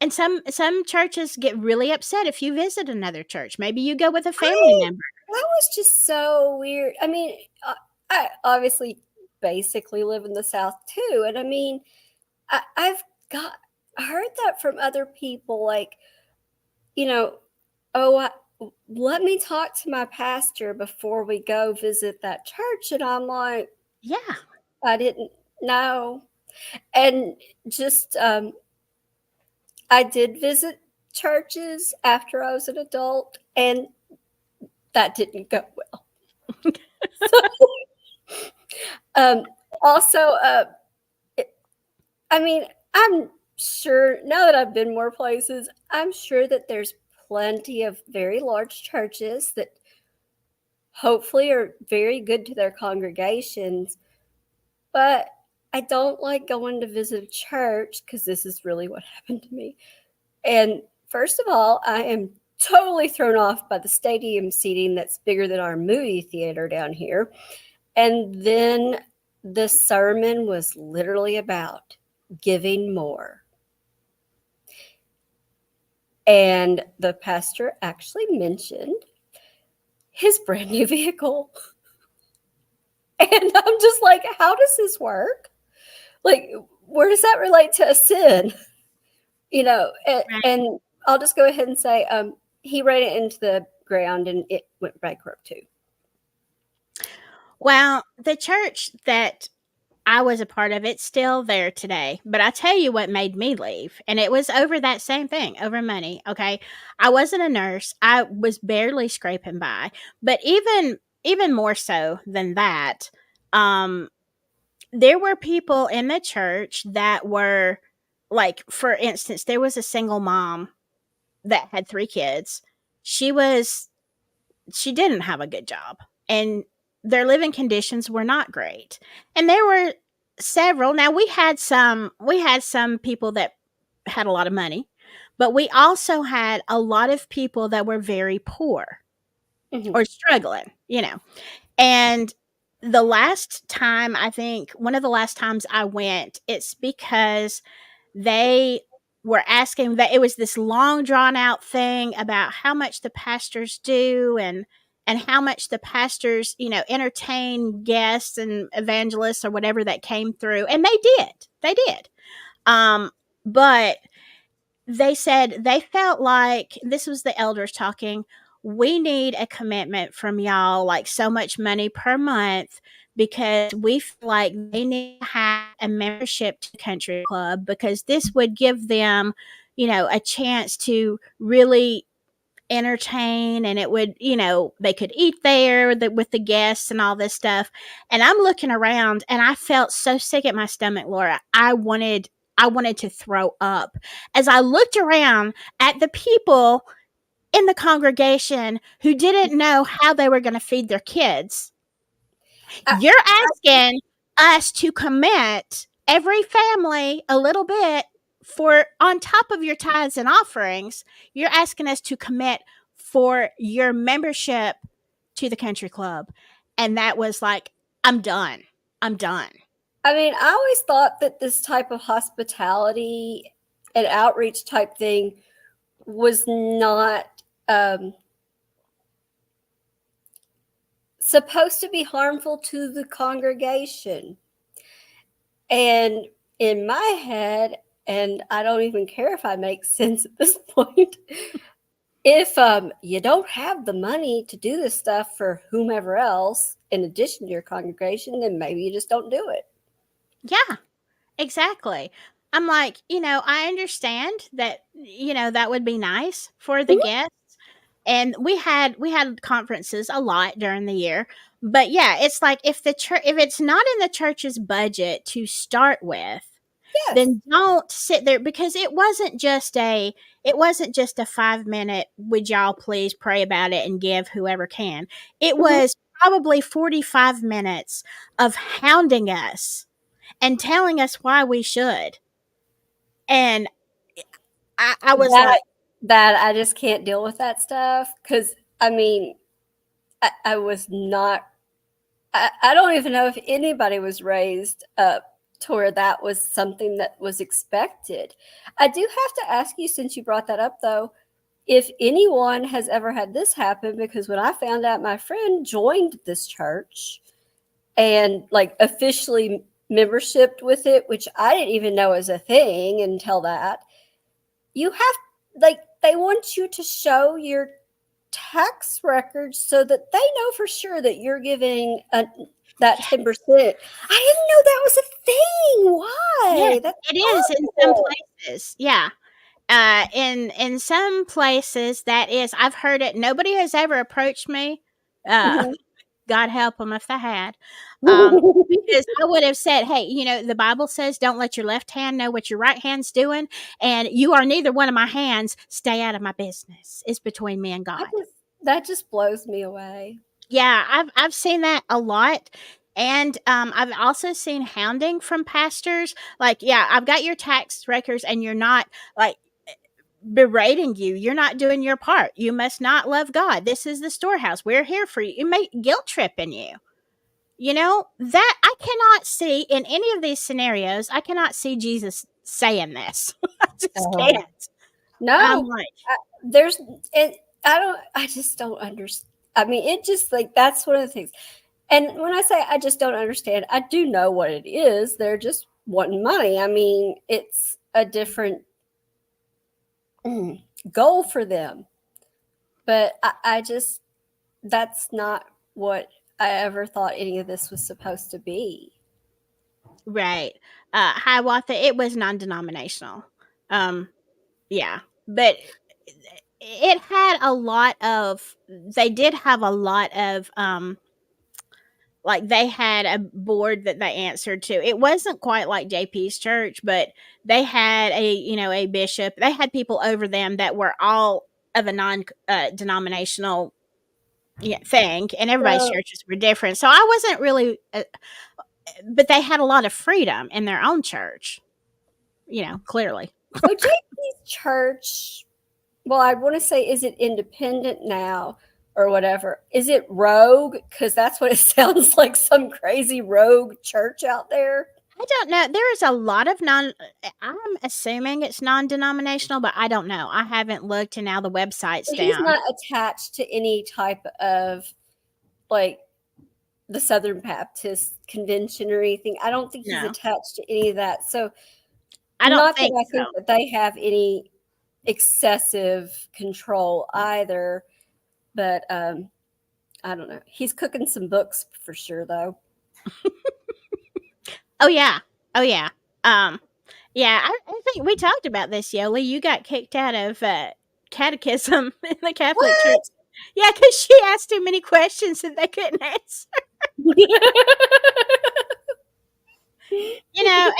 and some churches get really upset if you visit another church. Maybe you go with a family member. That was just so weird. I mean, I obviously basically live in the South too. And I mean, I've heard that from other people, like, oh, let me talk to my pastor before we go visit that church. And I'm like, Yeah. I didn't know. And just, I did visit churches after I was an adult, and that didn't go well. Also, I mean, I'm sure now that I've been more places, I'm sure that there's plenty of very large churches that hopefully are very good to their congregations. But I don't like going to visit a church because this is really what happened to me. And first of all, I am totally thrown off by the stadium seating that's bigger than our movie theater down here. And then the sermon was literally about giving more. And the pastor actually mentioned his brand new vehicle. And I'm just like, how does this work? Like, where does that relate to a sin? And I'll just go ahead and say, he ran it into the ground and it went bankrupt too. Well, the church that I was a part of, it's still there today. But I tell you what made me leave. And it was over that same thing, over money. Okay. I wasn't a nurse. I was barely scraping by. But even more so than that, there were people in the church that were, like, for instance, there was a single mom that had 3 kids. She didn't have a good job, and their living conditions were not great. And there were several. Now, we had some people that had a lot of money, but we also had a lot of people that were very poor or struggling, And the last time, I think one of the last times I went, it's because they were asking that it was this long drawn out thing about how much the pastors do and how much the pastors, entertain guests and evangelists or whatever that came through. And they did. But they said they felt like, this was the elders talking, we need a commitment from y'all, like so much money per month, because we feel like they need to have a membership to the country club, because this would give them, a chance to really entertain, and it would, they could eat there with the guests and all this stuff. And I'm looking around and I felt so sick at my stomach, Laura. I wanted to throw up as I looked around at the people in the congregation who didn't know how they were going to feed their kids. You're asking us to commit every family a little bit for on top of your tithes and offerings, you're asking us to commit for your membership to the country club. And that was like, I'm done. I'm done. I mean, I always thought that this type of hospitality and outreach type thing was not supposed to be harmful to the congregation. And in my head, and I don't even care if I make sense at this point, if you don't have the money to do this stuff for whomever else in addition to your congregation, then maybe you just don't do it. Yeah, exactly. I'm like, I understand that, that would be nice for the guests. And we had conferences a lot during the year. But yeah, it's like if it's not in the church's budget to start with, Yes. then don't sit there, because it wasn't just a 5-minute, would y'all please pray about it and give whoever can. It was probably 45 minutes of hounding us and telling us why we should. And I was like, that I just can't deal with that stuff, because I mean, I was not, I don't even know if anybody was raised up to where that was something that was expected. I do have to ask you, since you brought that up though, if anyone has ever had this happen, because when I found out my friend joined this church and like officially membershiped with it, which I didn't even know was a thing until that, you have, like, they want you to show your tax records so that they know for sure that you're giving that 10%. I didn't know that was a thing. Why? yes, That's it is in some horrible. places. Yeah. In some places that is, I've heard it. Nobody has ever approached me. God help them if they had. Because I would have said, hey, the Bible says don't let your left hand know what your right hand's doing. And you are neither one of my hands. Stay out of my business. It's between me and God. That just blows me away. Yeah, I've seen that a lot. And I've also seen hounding from pastors. Like, yeah, I've got your tax records and you're not, like, berating you. You're not doing your part. You must not love God. This is the storehouse. We're here for you. You make guilt tripping you. That I cannot see in any of these scenarios. I cannot see Jesus saying this. I just can't. No, I'm like, I just don't understand. I mean, it just, like, that's one of the things. And when I say I just don't understand, I do know what it is. They're just wanting money. I mean, it's a different goal for them. But I just, that's not what I ever thought any of this was supposed to be. right. Hiawatha, it was non-denominational. Yeah. But it had a lot of, they did have a lot of, like, they had a board that they answered to. It wasn't quite like JP's church, but they had a bishop. They had people over them that were all of a non-denominational thing, and everybody's churches were different. So I wasn't really, but they had a lot of freedom in their own church, clearly. So JP's church, well, I want to say, is it independent now or whatever? Is it rogue? Because that's what it sounds like, some crazy rogue church out there. I don't know. There is a lot of I'm assuming it's non-denominational, but I don't know. I haven't looked, and now the website's So down. he's not attached to any type of, like, the Southern Baptist Convention or anything. I don't think he's attached to any of that. So I don't not think that I think that they have any excessive control either. But I don't know. He's cooking some books for sure, though. Oh yeah. Yeah. I think we talked about this, Yoli. You got kicked out of catechism in the Catholic Church. Yeah, because she asked too many questions that they couldn't answer.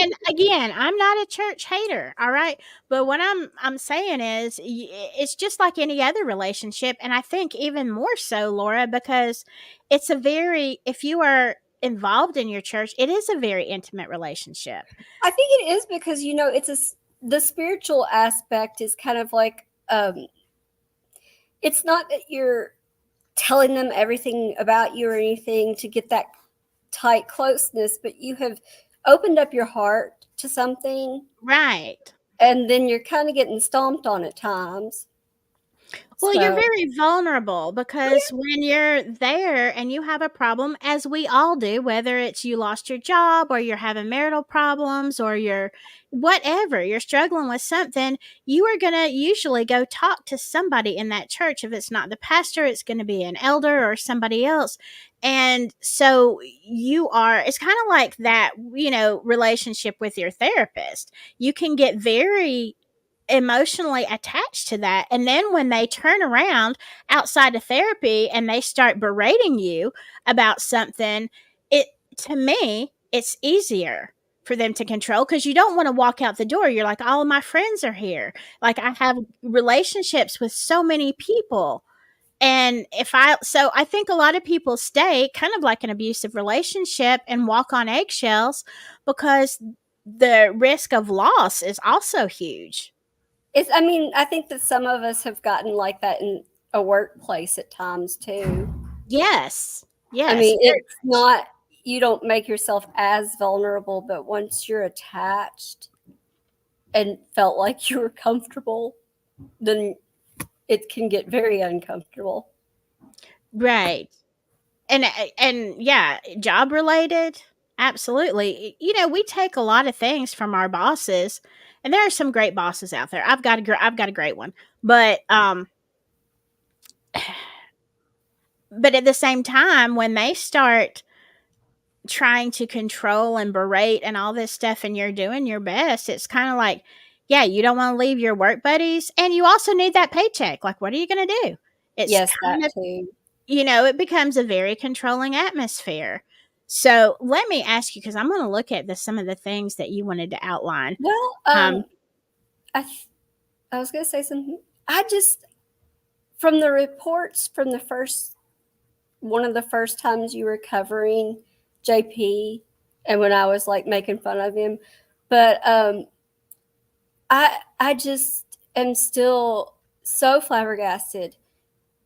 And again, I'm not a church hater, all right? But what I'm saying is, it's just like any other relationship, and I think even more so, Laura, because it's if you are involved in your church, it is a very intimate relationship. I think it is because, the spiritual aspect is kind of like, it's not that you're telling them everything about you or anything to get that tight closeness, but you have opened up your heart to something, Right. and then you're kind of getting stomped on at times. Well, you're So, very vulnerable because when you're there and you have a problem, as we all do, whether it's you lost your job or you're having marital problems or you're whatever, you're struggling with something, you are going to usually go talk to somebody in that church. If it's not the pastor, it's going to be an elder or somebody else. And so it's kind of like that, relationship with your therapist. You can get very emotionally attached to that. And then when they turn around outside of therapy and they start berating you about something, it to me, it's easier for them to control because you don't want to walk out the door. You're like, all of my friends are here. Like I have relationships with so many people. And so I think a lot of people stay kind of like an abusive relationship and walk on eggshells because the risk of loss is also huge. I think that some of us have gotten like that in a workplace at times too. Yes. I Yes. mean, it's not, you don't make yourself as vulnerable, but once you're attached and felt like you were comfortable, then it can get very uncomfortable. Right. And yeah, job related, absolutely. We take a lot of things from our bosses, and there are some great bosses out there. I've got a great one. But at the same time, when they start trying to control and berate and all this stuff and you're doing your best, it's kind of like, yeah, you don't want to leave your work buddies and you also need that paycheck. Like, what are you going to do? It's Yes, that kind of, too. it becomes a very controlling atmosphere. So let me ask you, because I'm going to look at some of the things that you wanted to outline. Well, Um, I was going to say something. From the reports from one of the first times you were covering JP, and when I was like making fun of him, but I just am still so flabbergasted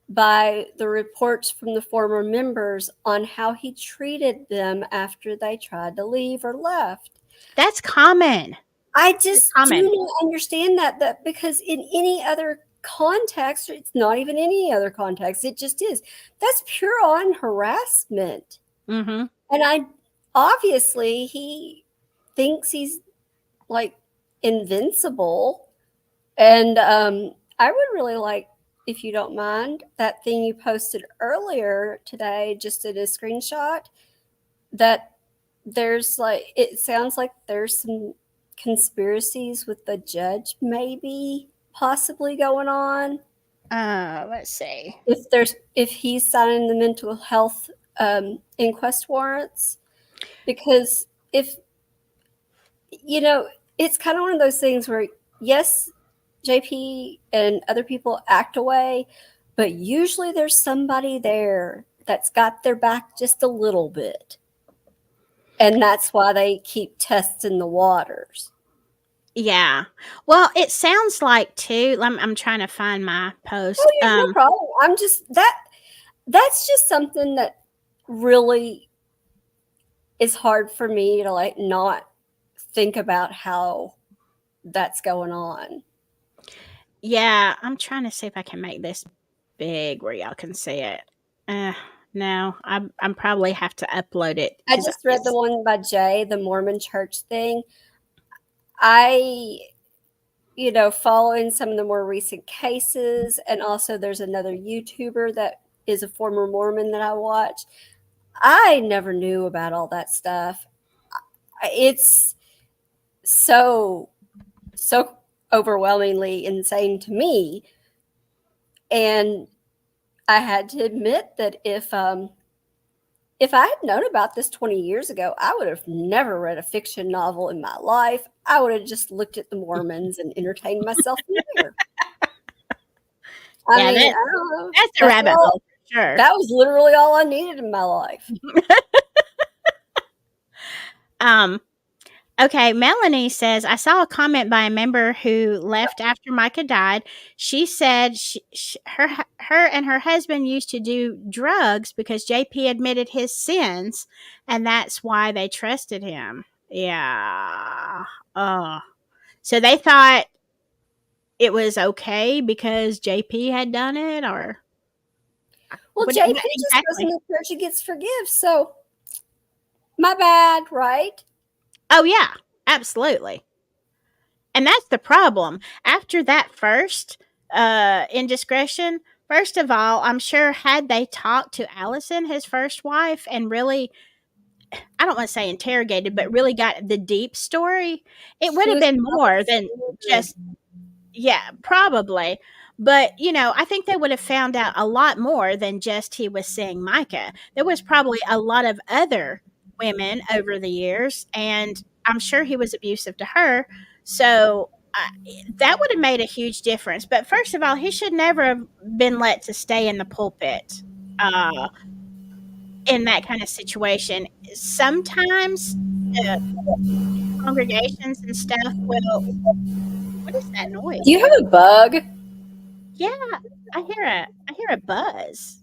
by the reports from the former members on how he treated them after they tried to leave or left. that's common. I just common. do not understand that because in any other context, it's not even any other context, it just is. That's pure on harassment. Mm-hmm. And obviously he thinks he's like invincible. And I would really like, if you don't mind, that thing you posted earlier today, just in a screenshot, that there's like, it sounds like there's some conspiracies with the judge maybe possibly going on. Let's see. If he's signing the mental health inquest warrants, because if it's kind of one of those things where, yes, JP and other people act away, but usually there's somebody there that's got their back just a little bit. And that's why they keep testing the waters. Yeah. Well, it sounds like too. I'm trying to find my post. Oh, yeah, no problem. I'm just that's just something that really is hard for me to like not think about how that's going on. Yeah, I'm trying to see if I can make this big where y'all can see it. No, I'm probably have to upload it. I just read the one by Jay, the Mormon church thing. I, following some of the more recent cases, and also there's another YouTuber that is a former Mormon that I watch. I never knew about all that stuff. It's so overwhelmingly insane to me. And I had to admit that if I had known about this 20 years ago, I would have never read a fiction novel in my life. I would have just looked at the Mormons and entertained myself there. I don't know. That's a rabbit hole, for sure. That was literally all I needed in my life. Okay, Melanie says, I saw a comment by a member who left after Micah died. She said her and her husband used to do drugs because JP admitted his sins, and that's why they trusted him. Yeah. Oh. So they thought it was okay because JP had done it, or Well, what JP just goes in exactly? the church and gets forgive. So my bad, right? Oh, yeah, absolutely. And that's the problem. After that first indiscretion, first of all, I'm sure had they talked to Allison, his first wife, and really, I don't want to say interrogated, but really got the deep story, it would She have was been more than just, yeah, probably. But, I think they would have found out a lot more than just he was seeing Micah. There was probably a lot of other women over the years, and I'm sure he was abusive to her. So that would have made a huge difference. But first of all, he should never have been let to stay in the pulpit uh, in that kind of situation. Sometimes uh, congregations and stuff will. What is that Do noise? you have a bug? And Yeah, I hear a buzz.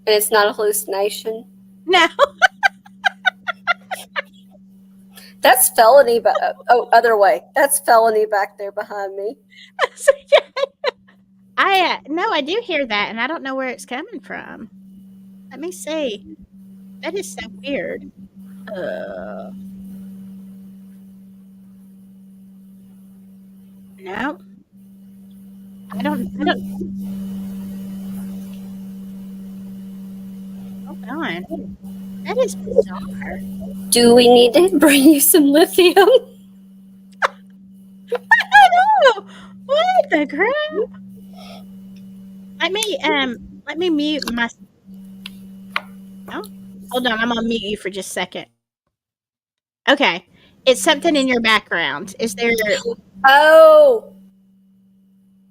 it's not a hallucination? No, That's felony. But other way. That's felony back there behind me. I do hear that, and I don't know where it's coming from. Let me see. That is so weird. Uh, no, I don't. Hold on. That is bizarre. Do we need to bring you some lithium? I know. What the crap? Let me mute my. Oh, hold on. I'm gonna mute you for just a second. Okay, it's something in your background. Is there? Oh,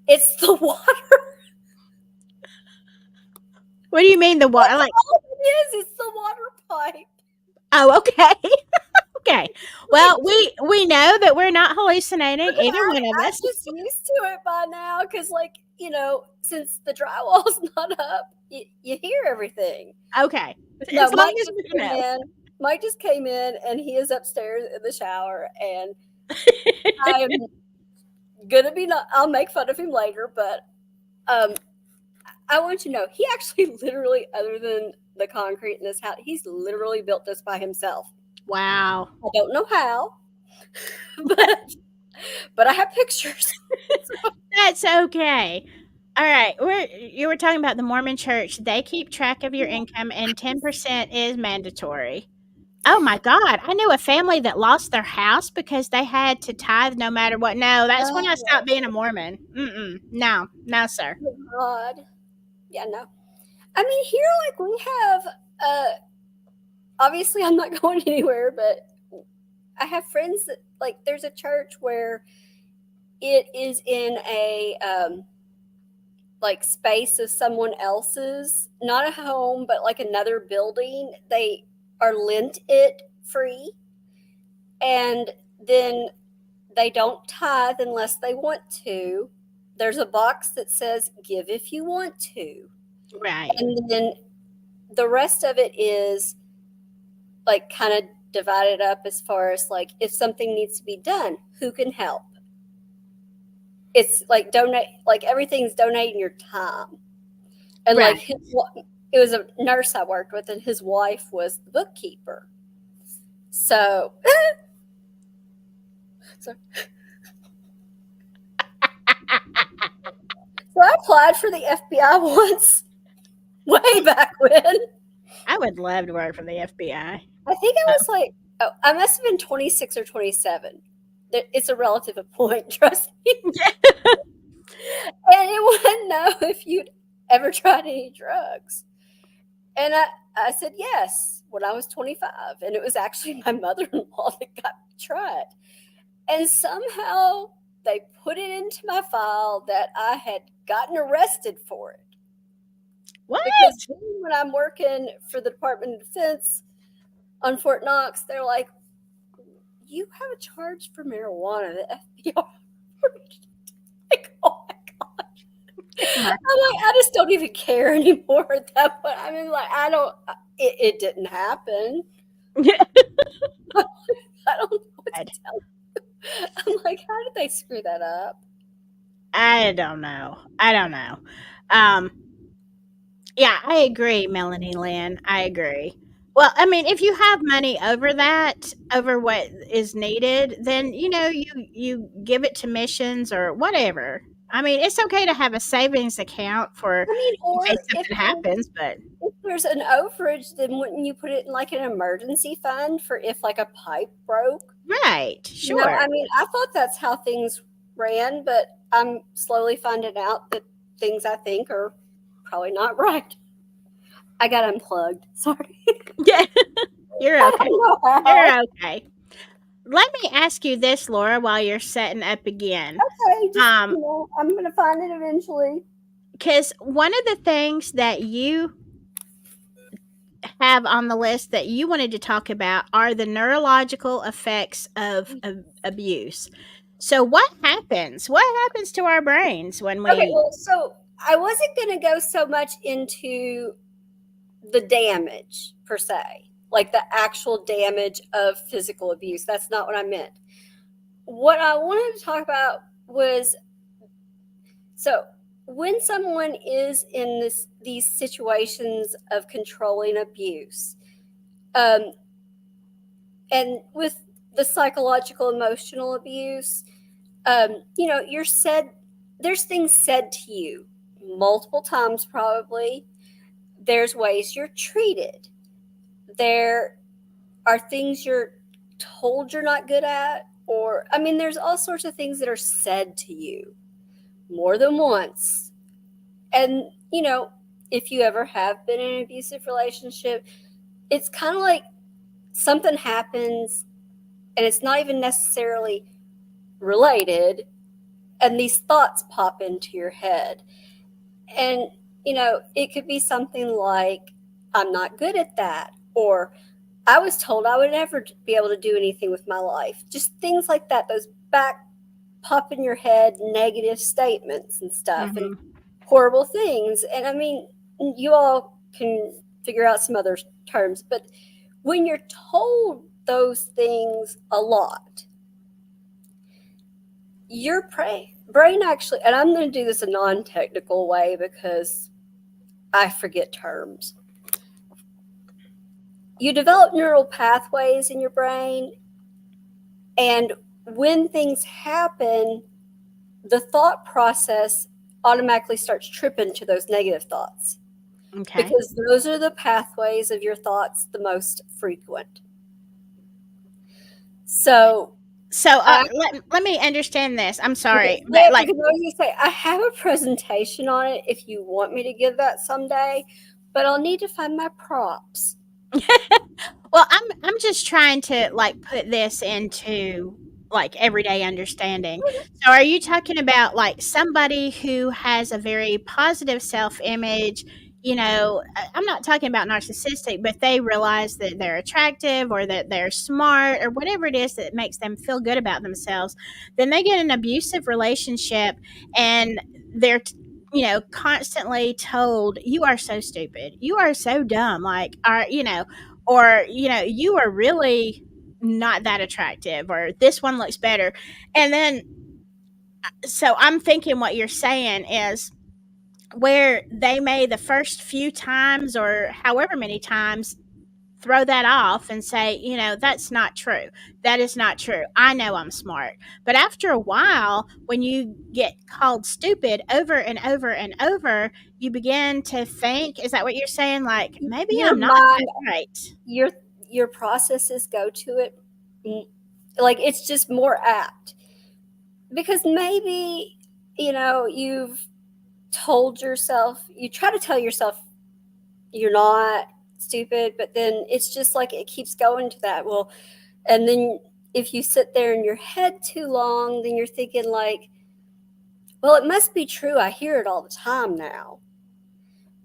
it's the water. What do you mean the water? Like, All it is, it's the water pipe. oh, okay, okay. Well, we know that we're not hallucinating, either one of I'm us. just used to it by now because, since the drywall's not up, you hear everying. Okay, No, as long as we came know. in. Mike just came in, and he is upstairs in the shower, and I'm gonna be not. I'll make fun of him later, but I want you to know he actually literally, other than the concrete in this house, he's literally built this by himself. Wow. I don't know how, but I have pictures. That's okay. All right. You were talking about the Mormon church. They keep track of your income, and 10% is mandatory. Oh my God. I knew a family that lost their house because they had to tithe no matter what. No, that's when I stopped being a Mormon. No, no, sir. Oh God, yeah, no. I mean, here, like, we have. Obviously, I'm not going anywhere, but I have friends that, like, there's a church where it is in a like space of someone else's, not a home, but like another building. They are lent it free, and then they don't tithe unless they want to. There's a box that says give if you want to. Right. And then the rest of it is like kind of divided up as far as like if something needs to be done, who can help? It's like donate, like everything's donating your time. And Right. like it was a nurse I worked with, and his wife was the bookkeeper. So, so I applied for the FBI once, way back when. I would love to work for the FBI. I think I was like, I must have been 26 or 27. It's a relative point, trust me. And it wouldn't know if you'd ever tried any drugs. And I said yes when I was 25. And it was actually my mother-in-law that got me tried. And somehow they put it into my file that I had gotten arrested for it. What? Because when I'm working for the Department of Defense on Fort Knox, they're like, you have a charge for marijuana. The FBI. Like, oh my gosh. I'm like, I just don't even care anymore at that point. I mean, like, I don't, it didn't happen. I don't know what to tell you. I'm like, how did they screw that up? I don't know. Yeah, I agree, Melanie Lynn. I agree. Well, I mean, if you have money over that, over what is needed, then you give it to missions or whatever. I mean, it's okay to have a savings account for I mean, in or case something happens, but if there's an overage, then wouldn't you put it in like an emergency fund for if like a pipe broke? right, No, sure. I mean, I thought that's how things ran, but I'm slowly finding out that things I think are probably not right. I got unplugged. Sorry. Yeah, you're I okay. don't know how. You're okay. Let me ask you this, Laura, while you're setting up again. Okay, just, I'm going to find it eventually. Because one of the things that you have on the list that you wanted to talk about are the neurological effects of abuse. So, what happens? What happens to our brains when we. Okay, well, so I wasn't going to go so much into the damage per se, like the actual damage of physical abuse. That's not what I meant. What I wanted to talk about was, so when someone is in these situations of controlling abuse, and with the psychological emotional abuse, there's things said to you multiple times probably. There's ways you're treated. There are things you're told you're not good at, or I mean, there's all sorts of things that are said to you more than once. And, if you ever have been in an abusive relationship, it's kind of like something happens and it's not even necessarily related, and these thoughts pop into your head. And, it could be something like, I'm not good at that, or I was told I would never be able to do anything with my life. Just things like that, those back pop in your head negative statements and stuff, and horrible things. And I mean, you all can figure out some other terms, but when you're told those things a lot, your brain actually, and I'm going to do this a non-technical way because I forget terms. You develop neural pathways in your brain, and when things happen, the thought process automatically starts tripping to those negative thoughts. Okay. Because those are the pathways of your thoughts the most frequent. So let me understand this. I'm sorry. Okay, But like, you say, I have a presentation on it if you want me to give that someday, but I'll need to find my props. well, I'm just trying to like put this into like everyday understanding. So are you talking about like somebody who has a very positive self-image? I'm not talking about narcissistic, but they realize that they're attractive or that they're smart or whatever it is that makes them feel good about themselves. Then they get an abusive relationship and they're constantly told, you are so stupid, you are so dumb, like, you are really not that attractive, or this one looks better. And then, so I'm thinking what you're saying is where they may the first few times or however many times throw that off and say, that's not true. That is not true. I know I'm smart. But after a while, when you get called stupid over and over and over, you begin to think, is that what you're saying? Like, maybe Your I'm not mind, that right. your processes go to it. Like, it's just more apt. Because maybe, you've told yourself, you try to tell yourself you're not stupid, but then it's just like it keeps going to that. Well, and then if you sit there in your head too long, then you're thinking like, well, it must be true. I hear it all the time now.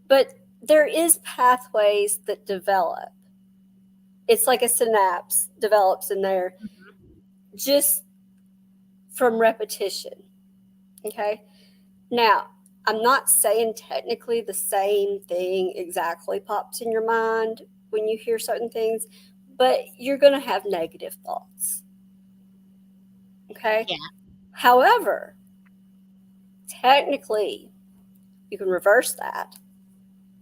But there is pathways that develop. It's like a synapse develops in there. just from repetition. Okay. Now, I'm not saying technically the same thing exactly pops in your mind when you hear certain things, but you're going to have negative thoughts. Okay. Yeah. However, technically, you can reverse that,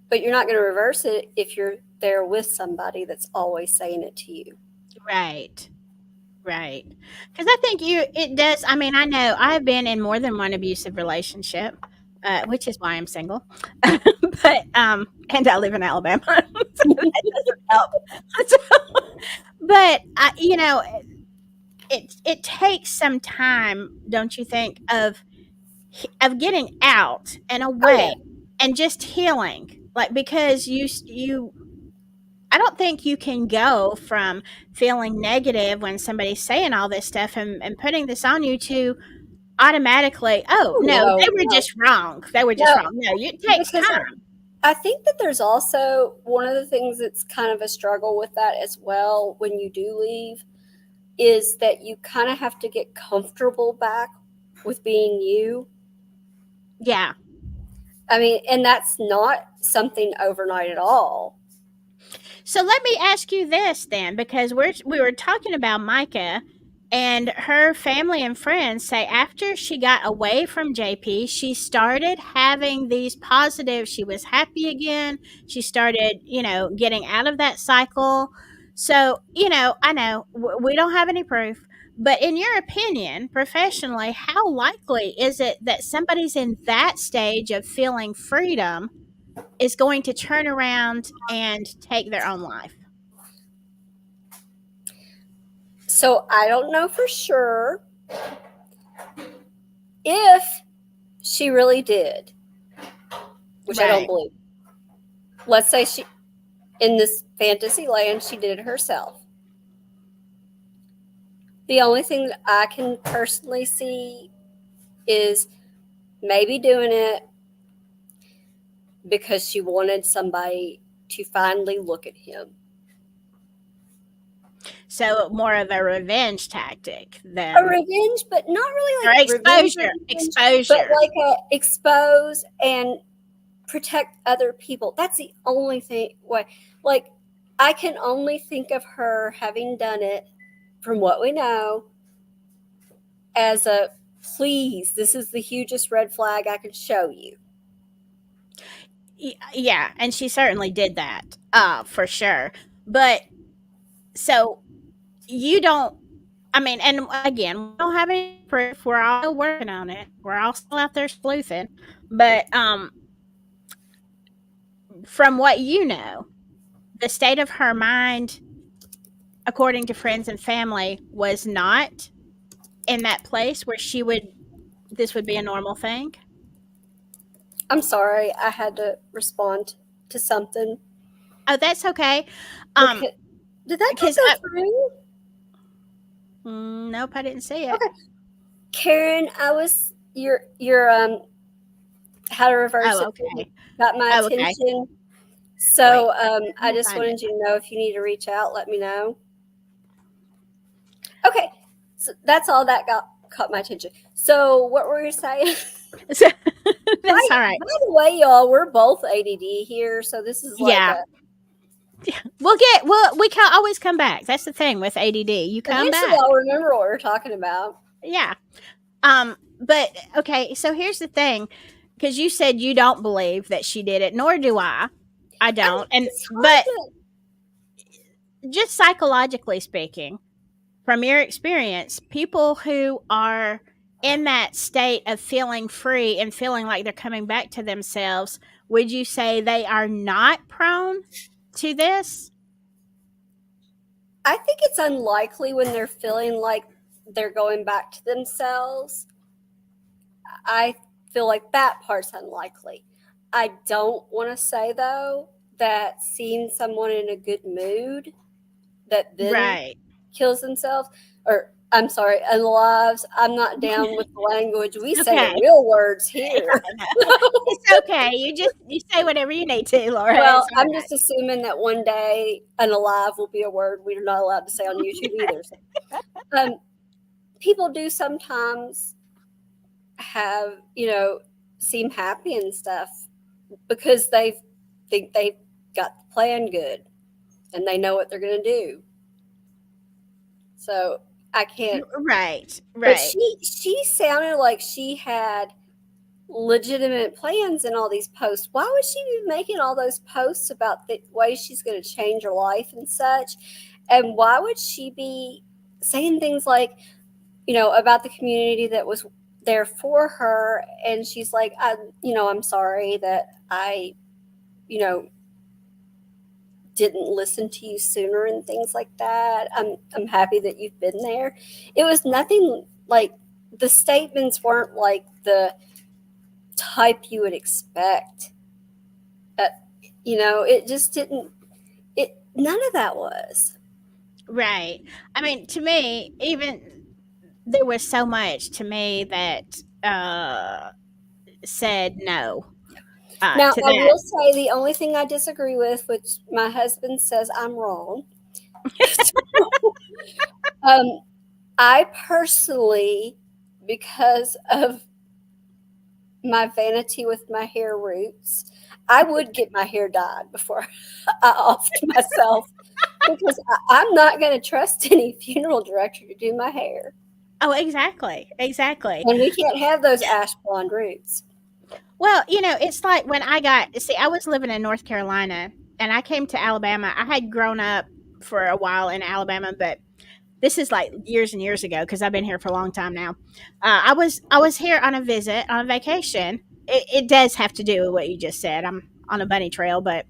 but you're not going to reverse it if you're there with somebody that's always saying it to you. Right. Right. Because I think it does. I mean, I know I've been in more than one abusive relationship, which is why I'm single. But, and I live in Alabama. So that doesn't help. So, but, it takes some time, don't you think, of getting out and Oh, away yeah. and just healing. Like, because I don't think you can go from feeling negative when somebody's saying all this stuff and putting this on you to automatically, oh, Oh, no, they no, were no. just wrong. They were just No, wrong. No, it takes because time. I think that there's also one of the things that's kind of a struggle with that as well when you do leave is that you kind of have to get comfortable back with being you. Yeah. I mean, and that's not something overnight at all. So let me ask you this then, because we were talking about Micah, and her family and friends say after she got away from JP, she started having these positive. She was happy again. She started, getting out of that cycle. So, I know we don't have any proof, but in your opinion, professionally, how likely is it that somebody's in that stage of feeling freedom is going to turn around and take their own life? So I don't know for sure if she really did, which I don't Right. believe. Let's say she, in this fantasy land, she did it herself. The only thing that I can personally see is maybe doing it because she wanted somebody to finally look at him. So more of a revenge tactic A than revenge, but not really or like revenge, exposure. but Exposure. like expose and protect other people. That's the only thing. Like I can only think of her having done it, from what we know, as a please. This is the hugest red flag I can show you. Yeah, and she certainly did that. For sure. But so you don't. I mean, and again, we don't have any proof. We're all still working on it. We're all still out there sleuthing. But from what you know, the state of her mind, according to friends and family, was not in that place where this would be a normal thing. I'm sorry, I had to respond to something. Oh, that's okay. Did that because go through? Nope, I didn't see it. Okay, Karen, I was your how to reverse Oh, it okay. got my Oh, okay. attention. So Wait, I just wanted you to know, if you need to reach out, let me know. Okay, so that's all that caught my attention. So what were you saying? That's all right. By the way, y'all, we're both ADD here, so this is like Yeah. We can always come back. That's the thing with ADD. You come eventually back. I'll remember what we're talking about. Yeah. But okay, so here's the thing, because you said you don't believe that she did it, nor do I. I don't. But just psychologically speaking, from your experience, people who are in that state of feeling free and feeling like they're coming back to themselves, would you say they are not prone to this? I think it's unlikely when they're feeling like they're going back to themselves. I feel like that part's unlikely. I don't want to say, though, that seeing someone in a good mood that then kills themselves, or I'm sorry, unlives. I'm not down with the language. We say the real words here. It's okay. You say whatever you need to, Laura. Well, I'm just assuming that one day unalive will be a word we're not allowed to say on YouTube either. So. people do sometimes have, seem happy and stuff because they think they've got the plan good and they know what they're going to do. So I can't. Right. But she sounded like she had legitimate plans in all these posts. Why would she be making all those posts about the way she's going to change her life and such? And why would she be saying things like, about the community that was there for her? And she's like, I'm sorry that I, didn't listen to you sooner and things like that. I'm happy that you've been there. It was nothing like, the statements weren't like the type you would expect. It just didn't. None of that was. Right. I mean, to me, even there was so much to me that said no Now, to I that. will say the only thing I disagree with, which my husband says I'm wrong. I personally, because of my vanity with my hair roots, I would get my hair dyed before I offed myself, because I'm not going to trust any funeral director to do my hair. Oh, exactly. Exactly. And we can't have those ash blonde roots. Well, it's like when I was living in North Carolina and I came to Alabama. I had grown up for a while in Alabama, but this is like years and years ago because I've been here for a long time now. I was here on a visit, on a vacation. It does have to do with what you just said. I'm on a bunny trail, but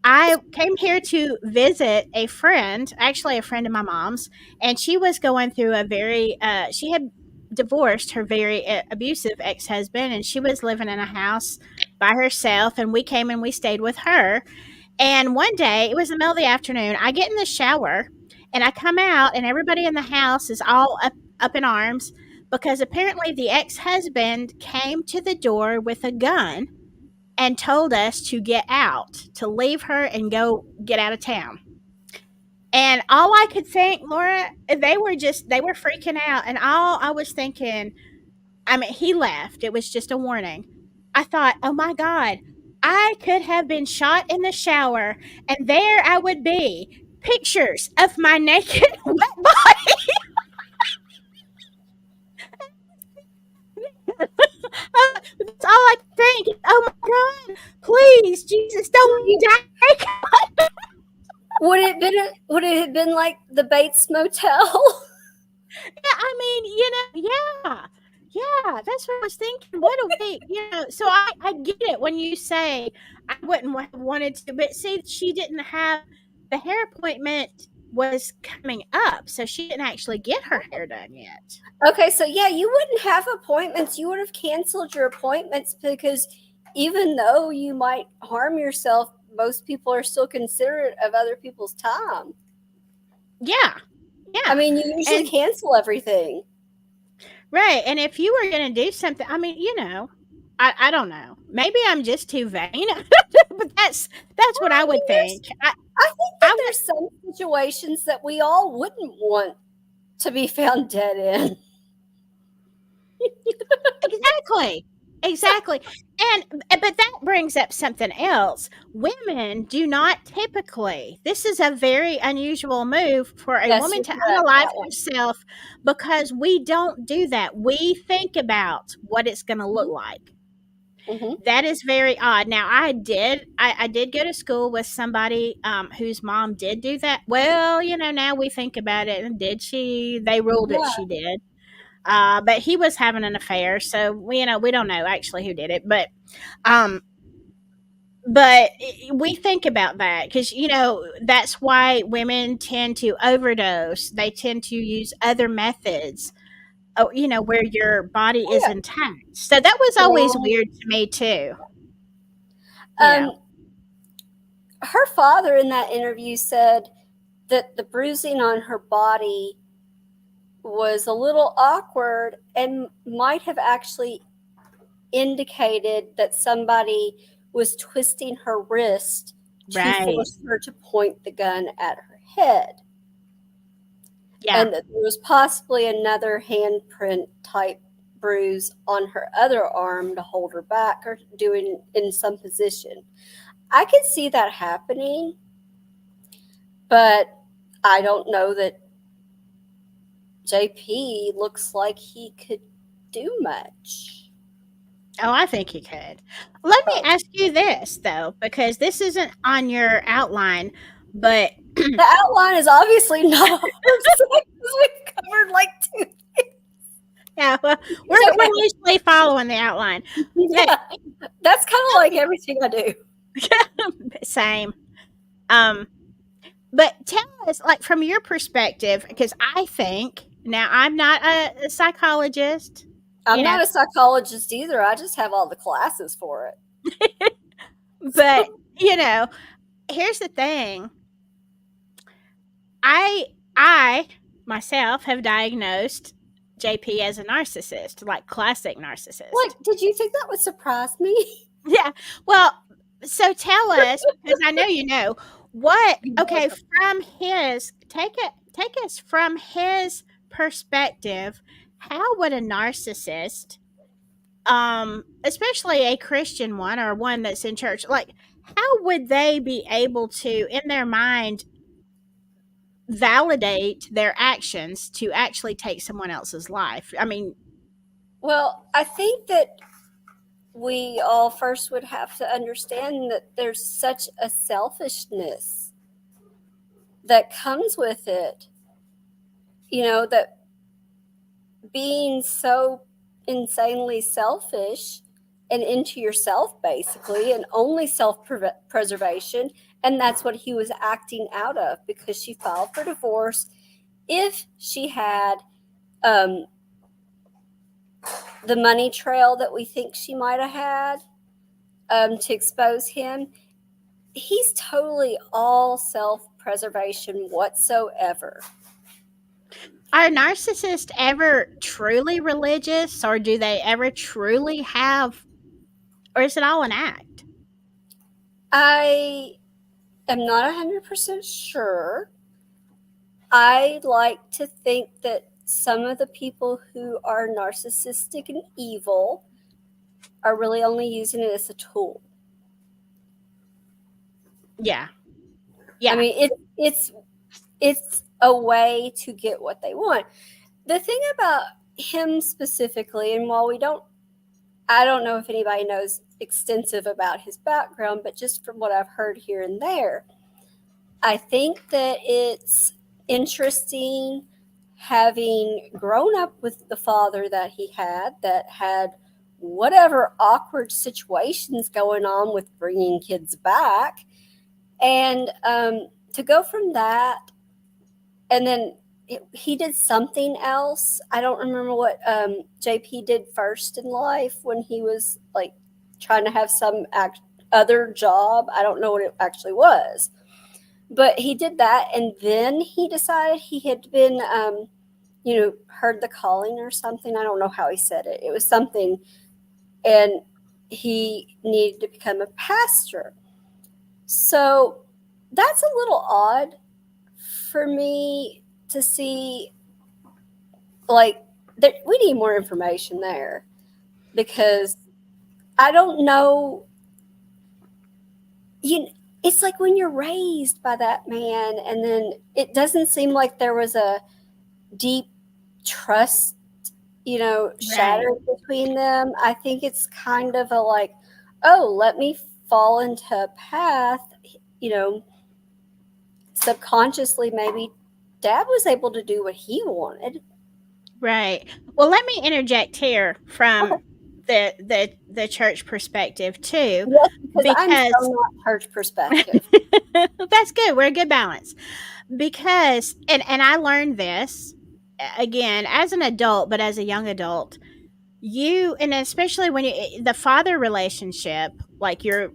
I came here to visit a friend, actually a friend of my mom's, and she was going through she had divorced her very abusive ex husband, and she was living in a house by herself. And we came and we stayed with her. And one day, it was the middle of the afternoon, I get in the shower and I come out, and everybody in the house is all up in arms because apparently the ex husband came to the door with a gun and told us to get out, to leave her and go get out of town. And all I could think, Laura, they were freaking out. And all I was thinking, I mean, he left. It was just a warning. I thought, oh my God, I could have been shot in the shower and there I would be. Pictures of my naked wet body. That's all I could think. Oh my God, please, Jesus, don't die. Would it have been like the Bates Motel? Yeah, I mean, yeah, that's what I was thinking. What a way, So I get it when you say I wouldn't have wanted to, but see, she didn't have the hair appointment was coming up, so she didn't actually get her hair done yet. Okay, so yeah, you wouldn't have appointments. You would have canceled your appointments because even though you might harm yourself, most people are still considerate of other people's time. Yeah. I mean, you usually cancel everything. Right. And if you were going to do something, I mean, I don't know. Maybe I'm just too vain, but that's what I would think. I think that there's some situations that we all wouldn't want to be found dead in. Exactly. But that brings up something else. Women do not typically. This is a very unusual move for a woman to unalive herself because we don't do that. We think about what it's going to look like. Mm-hmm. That is very odd. Now, I did go to school with somebody whose mom did do that. Well, now we think about it. And did she? They ruled it she did. But he was having an affair, so we don't know actually who did it, but we think about that because that's why women tend to overdose. They tend to use other methods, where your body is intact. So that was always weird to me too. Her father in that interview said that the bruising on her body was a little awkward and might have actually indicated that somebody was twisting her wrist to force her to point the gun at her head. Yeah. and that there was possibly another handprint type bruise on her other arm to hold her back or doing in some position. I could see that happening, but I don't know that JP looks like he could do much. Oh, I think he could. Let me Oh. ask you this, though, because this isn't on your outline, but The outline is obviously not our sex. We've covered like two. yeah, well, we're usually following the outline. Yeah, that's kind of like everything I do. Same. But tell us, like, from your perspective, because I think now I'm not a psychologist. I'm not a psychologist either. I just have all the classes for it. But here's the thing. I myself have diagnosed JP as a narcissist, like classic narcissist. Like, did you think that would surprise me? Yeah. Well, so tell us, because I know you know, okay, from his take us from his perspective, how would a narcissist, especially a Christian one or one that's in church, like how would they be able to, in their mind, validate their actions to actually take someone else's life? I mean, well, I think that we all first would have to understand that there's such a selfishness that comes with it. That being so insanely selfish and into yourself, basically, and only self-preservation. And that's what he was acting out of, because she filed for divorce. If she had the money trail that we think she might have had to expose him, he's totally all self-preservation whatsoever. Are narcissists ever truly religious, or do they ever truly have, or is it all an act? I am not 100% sure. I like to think that some of the people who are narcissistic and evil are really only using it as a tool. Yeah. I mean, it's a way to get what they want. The thing about him specifically, and while I don't know if anybody knows extensive about his background, but just from what I've heard here and there, I think that it's interesting having grown up with the father that he had, that had whatever awkward situations going on with bringing kids back, and to go from that, and then he did something else. I don't remember what JP did first in life when he was like trying to have some other job. I don't know what it actually was, but he did that, and then he decided he had been, heard the calling or something. I don't know how he said it. It was something, and he needed to become a pastor. So that's a little odd for me to see. Like, we need more information there, because I don't know. It's like when you're raised by that man, and then it doesn't seem like there was a deep trust, shattered between them. I think it's kind of a like, oh, let me fall into a path, subconsciously maybe Dad was able to do what he wanted. Right. Well, let me interject here from the church perspective too. Yes, because I'm so not church perspective. That's good. We're a good balance. Because and I learned this again as an adult, but as a young adult, and especially when the father relationship, like your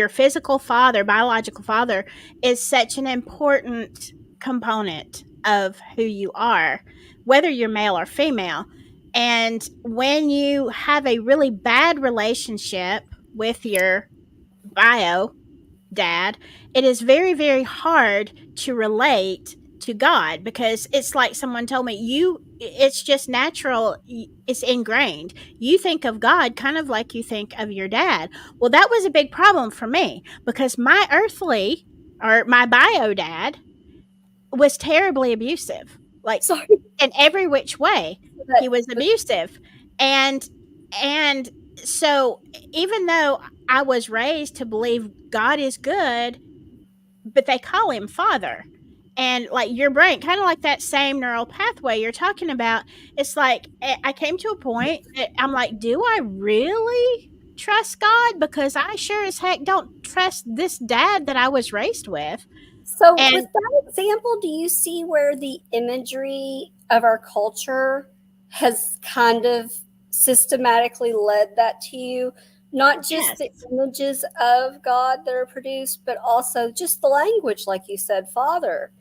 physical father, biological father, is such an important component of who you are, whether you're male or female. And when you have a really bad relationship with your bio dad, it is very, very hard to relate to God, because it's like someone told me, it's just natural, it's ingrained. You think of God kind of like you think of your dad. Well, that was a big problem for me, because my earthly, or my bio dad, was terribly abusive, like Sorry. in every which way. He was But abusive. And and so, even though I was raised to believe God is good, but they call him father, and like your brain, kind of like that same neural pathway you're talking about, it's like I came to a point that I'm like, do I really trust God? Because I sure as heck don't trust this dad that I was raised with. so, with And that example, do you see where the imagery of our culture has kind of systematically led that to you? Not just yes, the images of God that are produced, but also just the language, like you said, Father.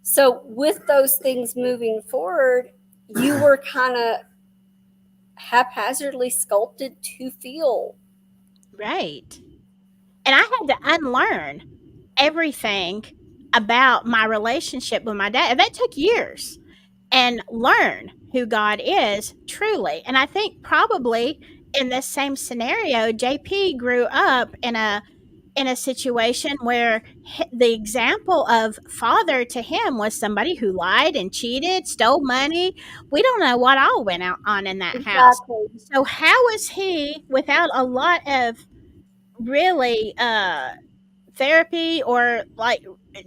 So, with those things moving forward, you were kind of haphazardly sculpted to feel. right. And I had to unlearn everything about my relationship with my dad. And that took years, and learn who God is truly. And I think probably in this same scenario, JP grew up in a situation where the example of father to him was somebody who lied and cheated, stole money. We don't know what all went on in that house. Exactly. So how is he, without a lot of really therapy, or like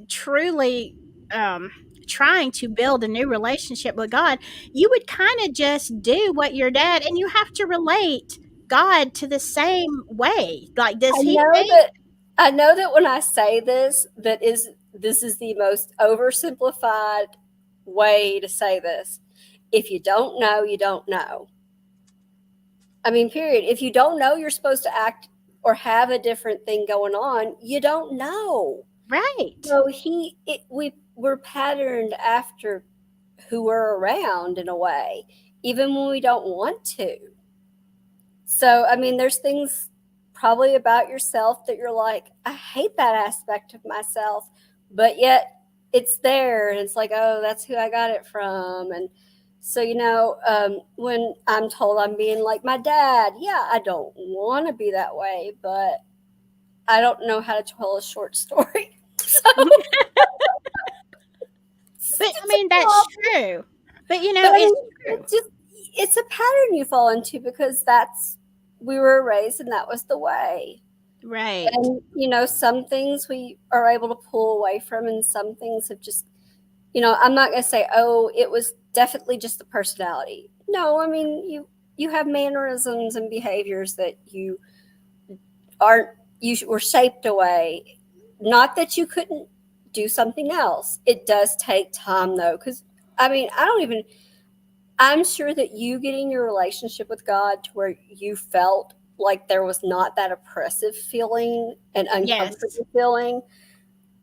truly um trying to build a new relationship with God, you would kind of just do what your dad, and you have to relate God to the same way. Like, I does he know think? that I know that when I say this, this is the most oversimplified way to say this. If you don't know, you don't know. I mean, period. If you don't know you're supposed to act or have a different thing going on, you don't know. Right. So we're patterned after who we're around in a way, even when we don't want to. So, I mean, there's things probably about yourself that you're like, I hate that aspect of myself, but yet it's there. And it's like, oh, that's who I got it from. And so, when I'm told I'm being like my dad, yeah, I don't want to be that way, but I don't know how to tell a short story. So, But I it's a mean, that's problem. true. But But I it's mean, true. it's a pattern you fall into because that's we were raised and that was the way. Right. And some things we are able to pull away from, and some things have just, I'm not going to say, oh, it was definitely just the personality. No, I mean, you have mannerisms and behaviors that aren't you were shaped away. Not that you couldn't do something else. It does take time though, because I mean, I'm sure that you getting your relationship with God to where you felt like there was not that oppressive feeling and Yes. uncomfortable feeling,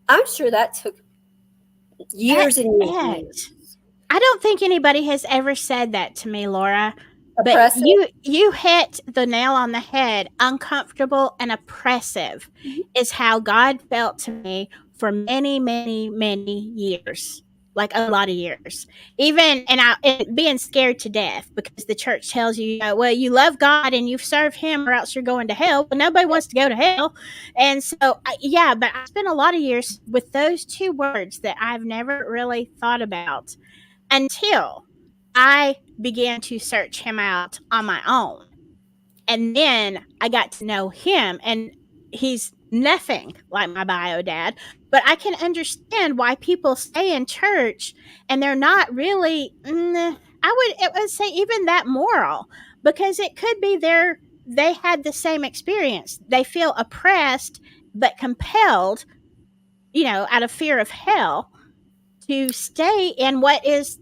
I'm sure that took At, years and years and at years. I don't think anybody has ever said that to me, Laura. But Oppressive. you hit the nail on the head. Uncomfortable and oppressive is how God felt to me for many, many, many years. Like a lot of years. Even and being scared to death, because the church tells you, well, you love God and you serve him or else you're going to hell. But nobody wants to go to hell. And so yeah, but I spent a lot of years with those two words that I've never really thought about until I began to search him out on my own. And then I got to know him, and he's nothing like my bio dad, but I can understand why people stay in church and they're not really, I would say even that moral, because it could be they had the same experience. They feel oppressed but compelled, out of fear of hell, to stay in what is,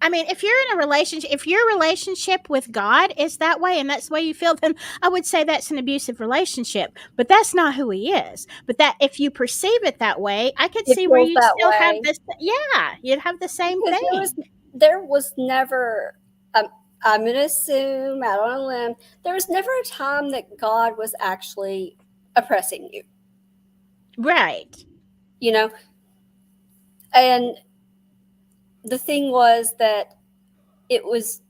I mean, if you're in a relationship, if your relationship with God is that way and that's the way you feel, then I would say that's an abusive relationship. But that's not who he is. But that if you perceive it that way, I could It see where feels you that still have way this. Yeah, you'd have the same because thing. there was never. I'm going to assume out on a limb. There was never a time that God was actually oppressing you. Right. You know, and the thing was that it was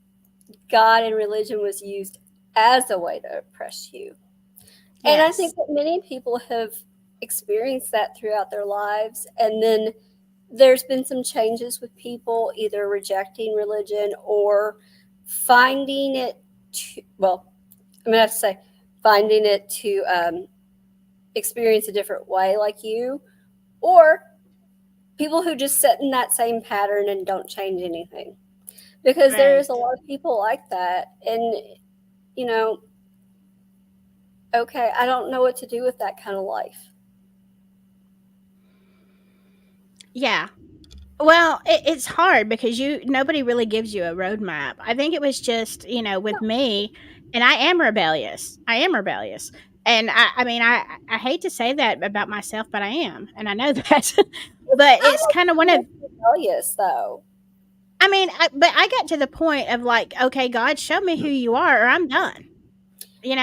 God and religion was used as a way to oppress you. And I think that many people have experienced that throughout their lives. And then there's been some changes with people either rejecting religion or finding it to, well, I'm going to have to say, finding it to experience a different way like you, or people who just sit in that same pattern and don't change anything. Because there is a lot of people like that. And, you know, okay, I don't know what to do with that kind of life. Yeah. Well, it's hard because nobody really gives you a roadmap. I think it was just, with me, and I am rebellious. And I mean, I hate to say that about myself, but I am, and I know that. But it's kind of one of rebellious, though. I mean, but I got to the point of like, okay, God, show me who you are, or I'm done. And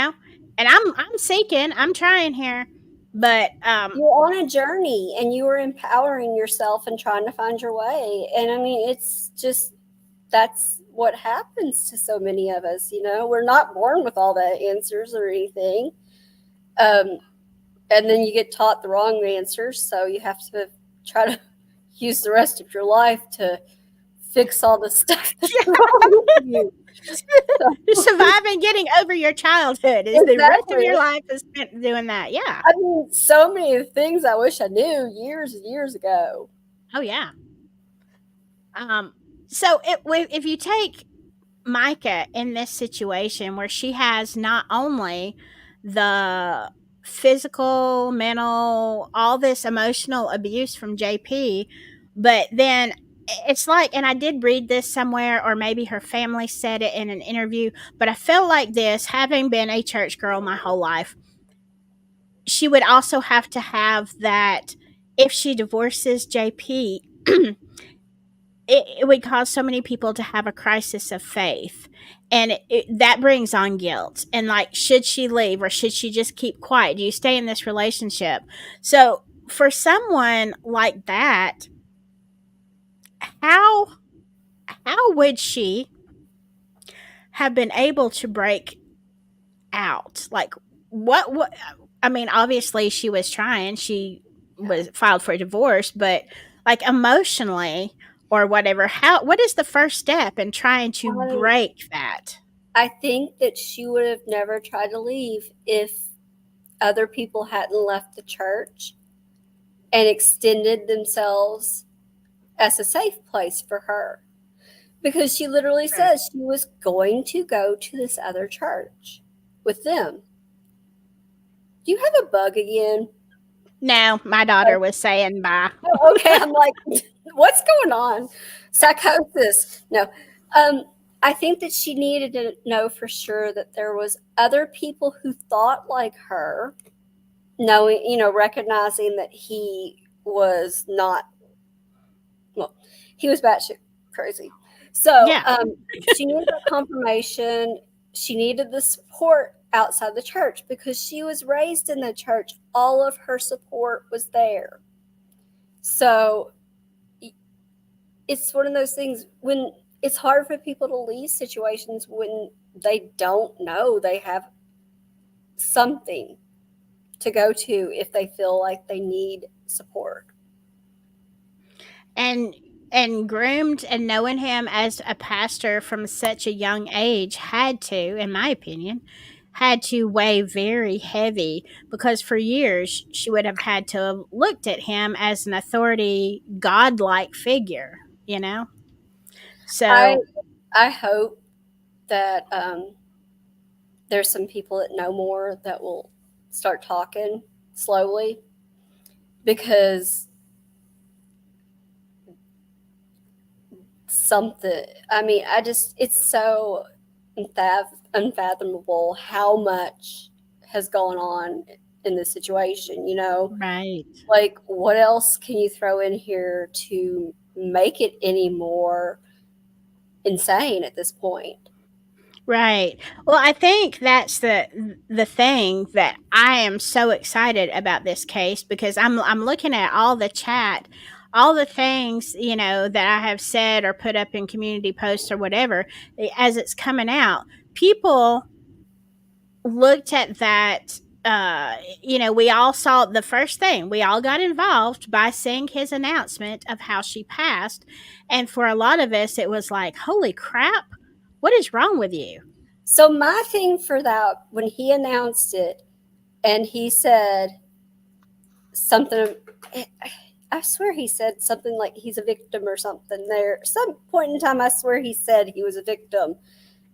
I'm seeking, I'm trying here, but you're on a journey and you are empowering yourself and trying to find your way. And I mean, it's just that's what happens to so many of us. We're not born with all the answers or anything. And then you get taught the wrong answers, so you have to try to use the rest of your life to fix all the stuff that's wrong with you. Surviving getting over your childhood is the rest of your life is spent doing that. Yeah. I mean, so many things I wish I knew years and years ago. Oh, yeah. So if you take Mica in this situation where she has not only the physical, mental, all this emotional abuse from JP, but then it's like, and I did read this somewhere, or maybe her family said it in an interview, but I felt like this, having been a church girl my whole life, she would also have to have that if she divorces JP, it would cause so many people to have a crisis of faith. And that brings on guilt. And like, should she leave or should she just keep quiet? Do you stay in this relationship? So for someone like that, how would she have been able to break out? Like, what I mean, obviously she was trying. She was filed for divorce, but like emotionally or whatever, what is the first step in trying to break that? I think that she would have never tried to leave if other people hadn't left the church and extended themselves as a safe place for her. Because she literally says she was going to go to this other church with them. Do you have a bug again? No, my daughter was saying bye. Oh, okay, I'm like, what's going on? Psychosis. No. I think that she needed to know for sure that there was other people who thought like her, knowing, recognizing that he was not, well, he was batshit crazy. So she needed that confirmation. She needed the support outside the church because she was raised in the church. All of her support was there. So it's one of those things when it's hard for people to leave situations when they don't know they have something to go to if they feel like they need support. And groomed and knowing him as a pastor from such a young age had to, in my opinion, had to weigh very heavy, because for years she would have had to have looked at him as an authority, godlike figure, So I hope that there's some people that know more that will start talking slowly, because it's so unfathomable how much has gone on in this situation, Right. Like, what else can you throw in here to make it any more insane at this point? Right. Well, I think that's the thing that I am so excited about this case, because I'm looking at all the chat all the things, that I have said or put up in community posts or whatever, as it's coming out, people looked at that. We all saw the first thing. We all got involved by seeing his announcement of how she passed. And for a lot of us, it was like, holy crap, what is wrong with you? So my thing for that, when he announced it and he said something, I swear he said something like he's a victim or something there. Some point in time, I swear he said he was a victim.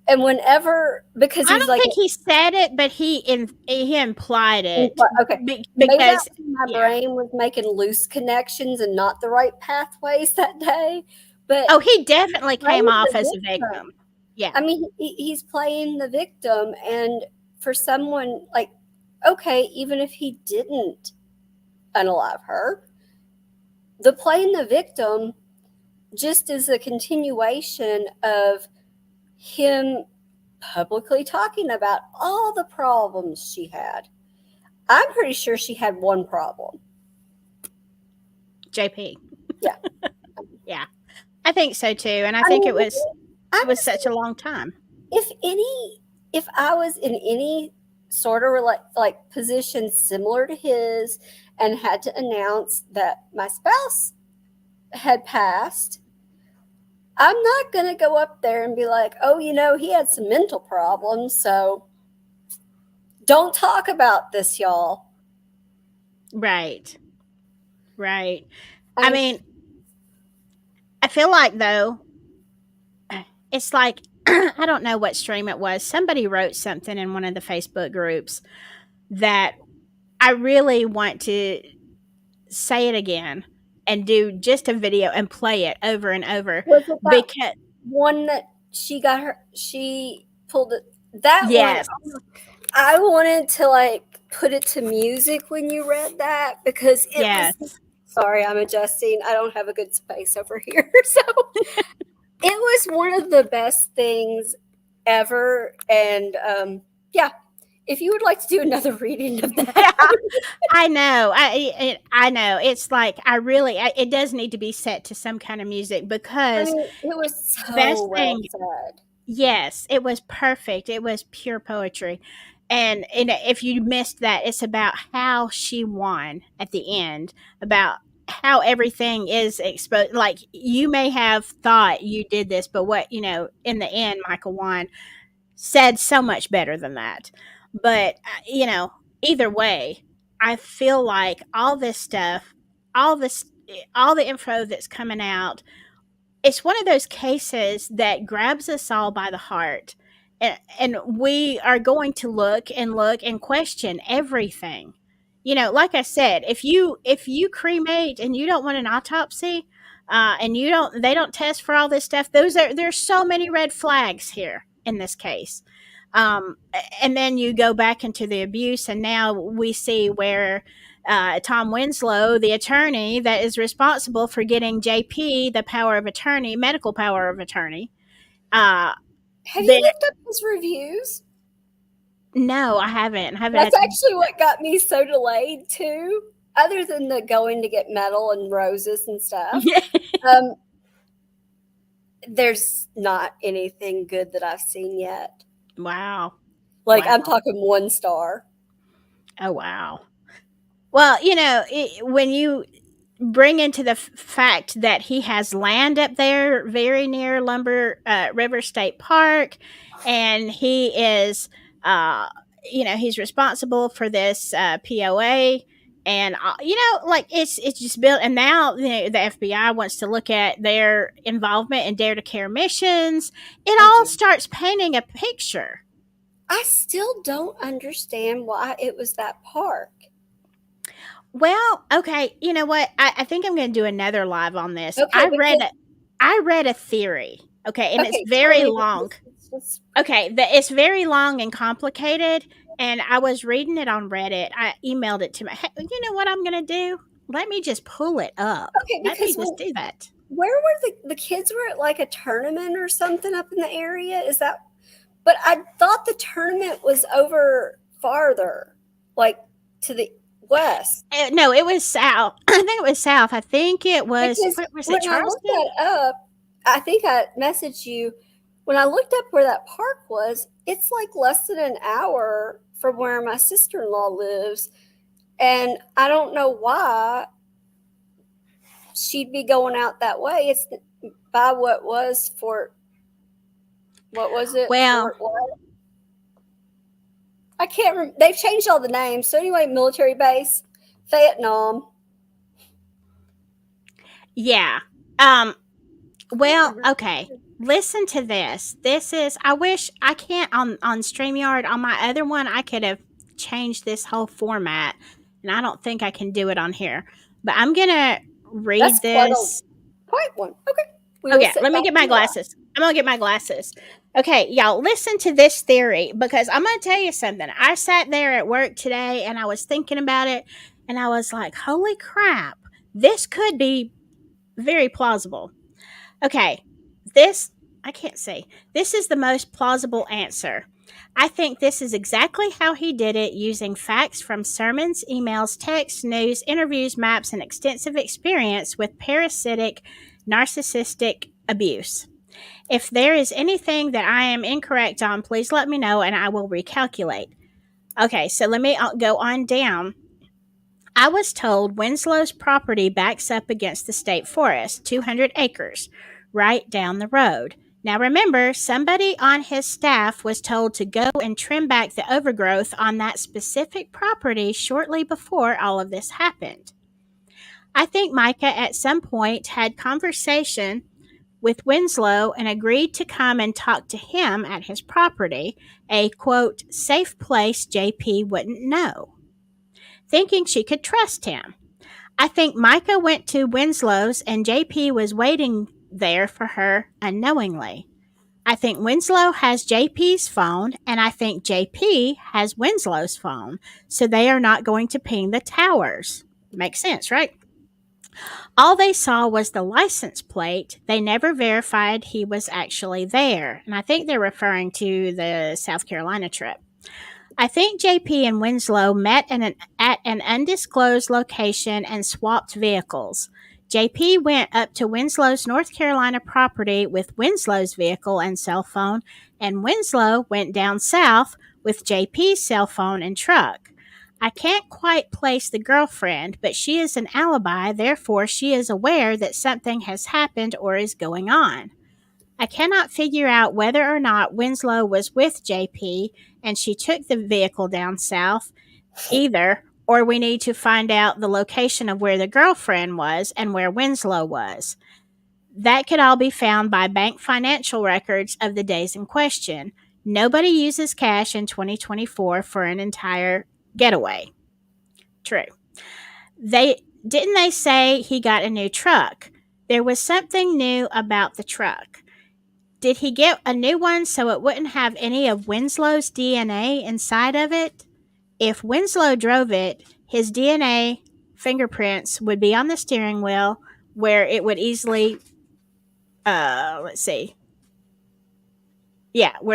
And whenever, because I he's don't like, think he said it, but he implied it. okay, Because maybe my brain was making loose connections and not the right pathways that day. But he definitely came off as a victim. Yeah, I mean, he's playing the victim, and for someone like, okay, even if he didn't unalive her, the playing the victim just is a continuation of him publicly talking about all the problems she had. I'm pretty sure she had one problem. JP. Yeah. Yeah. I think so too. And I think it was such a long time. If I was in any sort of like position similar to his and had to announce that my spouse had passed, I'm not going to go up there and be like, oh, he had some mental problems, so don't talk about this, y'all. Right. I mean, I feel like, though, it's like, I don't know what stream it was. Somebody wrote something in one of the Facebook groups that I really want to say it again and do just a video and play it over and over. Was it that because one that she pulled it? That yes. one, I wanted to put it to music when you read that, because it was, sorry, I'm adjusting. I don't have a good space over here. So it was one of the best things ever. And yeah, if you would like to do another reading of that. I know. I know. It's like, it does need to be set to some kind of music, because it was so well said. Yes, it was perfect. It was pure poetry. And if you missed that, it's about how she won at the end, about how everything is exposed. Like, you may have thought you did this, but what, in the end, Michael won, said so much better than that. But, either way, I feel like all this stuff, all the info that's coming out, it's one of those cases that grabs us all by the heart. And we are going to look and question everything. Like I said, if you cremate and you don't want an autopsy, and they don't test for all this stuff, there's so many red flags here in this case. And then you go back into the abuse, and now we see where Tom Winslow, the attorney that is responsible for getting JP the power of attorney, medical power of attorney. Have you looked up his reviews? No, I haven't. That's actually what got me so delayed too. Other than the going to get metal and roses and stuff, there's not anything good that I've seen yet. Wow. I'm talking 1 star. Oh, wow. Well, when you bring into the fact that he has land up there very near River State Park, and he is, he's responsible for this POA, and it's just built. And now the FBI wants to look at their involvement in Dare to Care missions. It all starts painting a picture. I still don't understand why it was that park. Well, okay, you know what? I think I'm going to do another live on this. Okay, I read a theory. Okay, and it's very long. Okay, it's very long and complicated, and I was reading it on Reddit. I emailed it to my. Hey, you know what I'm going to do? Let me just pull it up. Okay, let me just do that. Where were the kids were at a tournament or something up in the area? Is that? But I thought the tournament was over farther, to west? No, it was south. I think it was south. I think it was. Because What was when it? I looked Charleston? that up, I think I messaged you. When I looked up where that park was, it's like less than an hour from where my sister-in-law lives. And I don't know why she'd be going out that way. It's by what was Fort. What was it? Well, Fort what? I can't remember. They've changed all the names. So anyway, military base, Vietnam. yeah. Well, okay. Listen to this. This is. I wish I can't on StreamYard. On my other one, I could have changed this whole format, and I don't think I can do it on here. But I'm gonna read That's this. quite one. Okay. Okay, let me get my glasses. I'm gonna get my glasses. Okay, y'all, listen to this theory because I'm gonna tell you something. I sat there at work today and I was thinking about it, and I was like, "Holy crap! This could be very plausible." Okay, I can't say. This is the most plausible answer. I think this is exactly how he did it using facts from sermons, emails, texts, news, interviews, maps, and extensive experience with parasitic, narcissistic abuse. If there is anything that I am incorrect on, please let me know and I will recalculate. Okay, so let me go on down. I was told Winslow's property backs up against the state forest, 200 acres, right down the road. Now remember, somebody on his staff was told to go and trim back the overgrowth on that specific property shortly before all of this happened. I think Mica at some point had conversation with Winslow and agreed to come and talk to him at his property, a quote, safe place JP wouldn't know, thinking she could trust him. I think Mica went to Winslow's and JP was waiting there for her unknowingly. I think Winslow has JP's phone, and I think JP has Winslow's phone, so they are not going to ping the towers. Makes sense, right? All they saw was the license plate. They never verified he was actually there, and I think they're referring to the South Carolina trip. I think JP and Winslow met at an undisclosed location and swapped vehicles. JP went up to Winslow's North Carolina property with Winslow's vehicle and cell phone, and Winslow went down south with JP's cell phone and truck. I can't quite place the girlfriend, but she is an alibi, therefore she is aware that something has happened or is going on. I cannot figure out whether or not Winslow was with JP and she took the vehicle down south either, or we need to find out the location of where the girlfriend was and where Winslow was. That could all be found by bank financial records of the days in question. Nobody uses cash in 2024 for an entire getaway. True. Didn't they say he got a new truck? There was something new about the truck. Did he get a new one so it wouldn't have any of Winslow's DNA inside of it? If Winslow drove it, his DNA fingerprints would be on the steering wheel where it would easily, where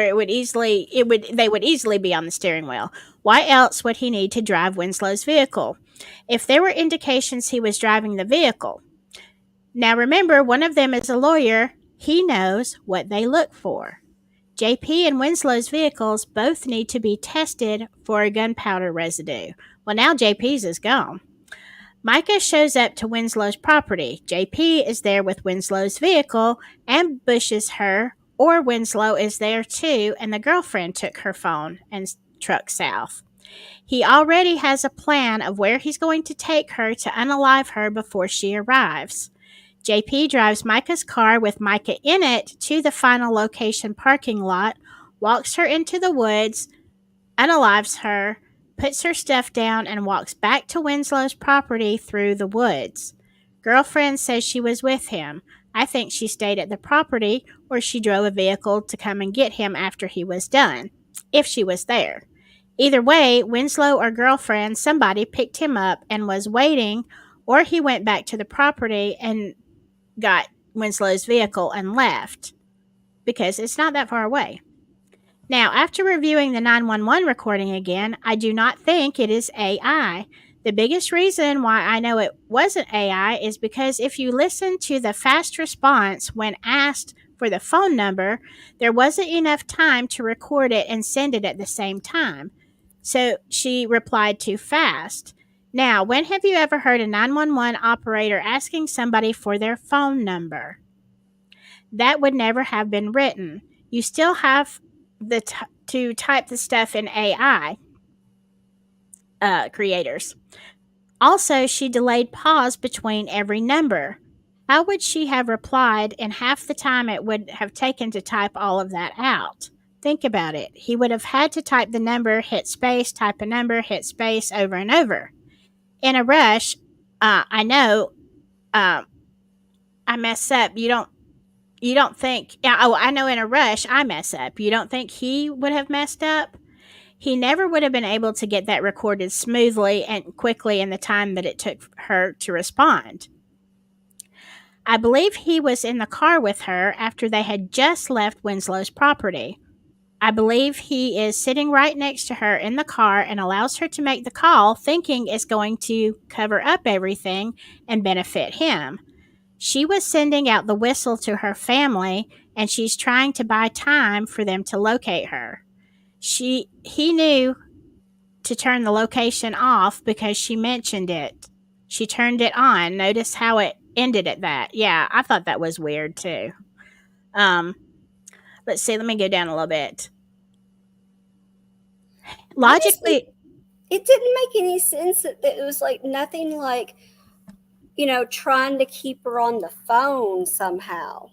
it would easily, they would easily be on the steering wheel. Why else would he need to drive Winslow's vehicle? If there were indications he was driving the vehicle. Now remember, one of them is a lawyer. He knows what they look for. JP and Winslow's vehicles both need to be tested for gunpowder residue. Well, now JP's is gone. Mica shows up to Winslow's property. JP is there with Winslow's vehicle, ambushes her, or Winslow is there too, and the girlfriend took her phone and truck south. He already has a plan of where he's going to take her to unalive her before she arrives. JP drives Mica's car with Mica in it to the final location parking lot, walks her into the woods, unalives her, puts her stuff down, and walks back to Winslow's property through the woods. Girlfriend says she was with him. I think she stayed at the property, or she drove a vehicle to come and get him after he was done, if she was there. Either way, Winslow or girlfriend, somebody picked him up and was waiting, or he went back to the property and got Winslow's vehicle and left, because it's not that far away. Now, after reviewing the 911 recording again, I do not think it is AI. The biggest reason why I know it wasn't AI is because if you listen to the fast response when asked for the phone number, there wasn't enough time to record it and send it at the same time. So she replied too fast. Now, when have you ever heard a 911 operator asking somebody for their phone number? That would never have been written. You still have to type the stuff in AI creators. Also, she delayed pause between every number. How would she have replied in half the time it would have taken to type all of that out? Think about it. He would have had to type the number, hit space, type a number, hit space over and over. In a rush, I know I mess up. You don't think, oh, I know in a rush I mess up. You don't think he would have messed up? He never would have been able to get that recorded smoothly and quickly in the time that it took her to respond. I believe he was in the car with her after they had just left Winslow's property. I believe he is sitting right next to her in the car and allows her to make the call, thinking it's going to cover up everything and benefit him. She was sending out the whistle to her family, and she's trying to buy time for them to locate her. He knew to turn the location off because she mentioned it. She turned it on. Notice how it ended at that. Yeah, I thought that was weird too. Let's see. Let me go down a little bit. Logically, Honestly, it didn't make any sense that it was like nothing like, trying to keep her on the phone somehow.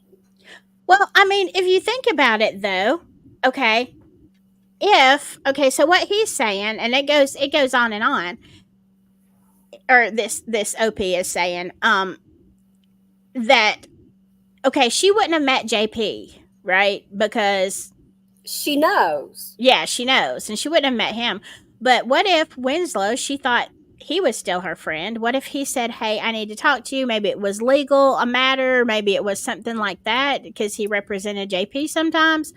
well, I mean, if you think about it though, okay, so what he's saying, and it goes on and on, or this OP is saying, that okay, she wouldn't have met JP, right? Because She knows. yeah, she knows, and she wouldn't have met him. But what if Winslow, she thought he was still her friend? What if he said, "Hey, I need to talk to you"? Maybe it was legal, a matter. Maybe it was something like that because he represented JP sometimes.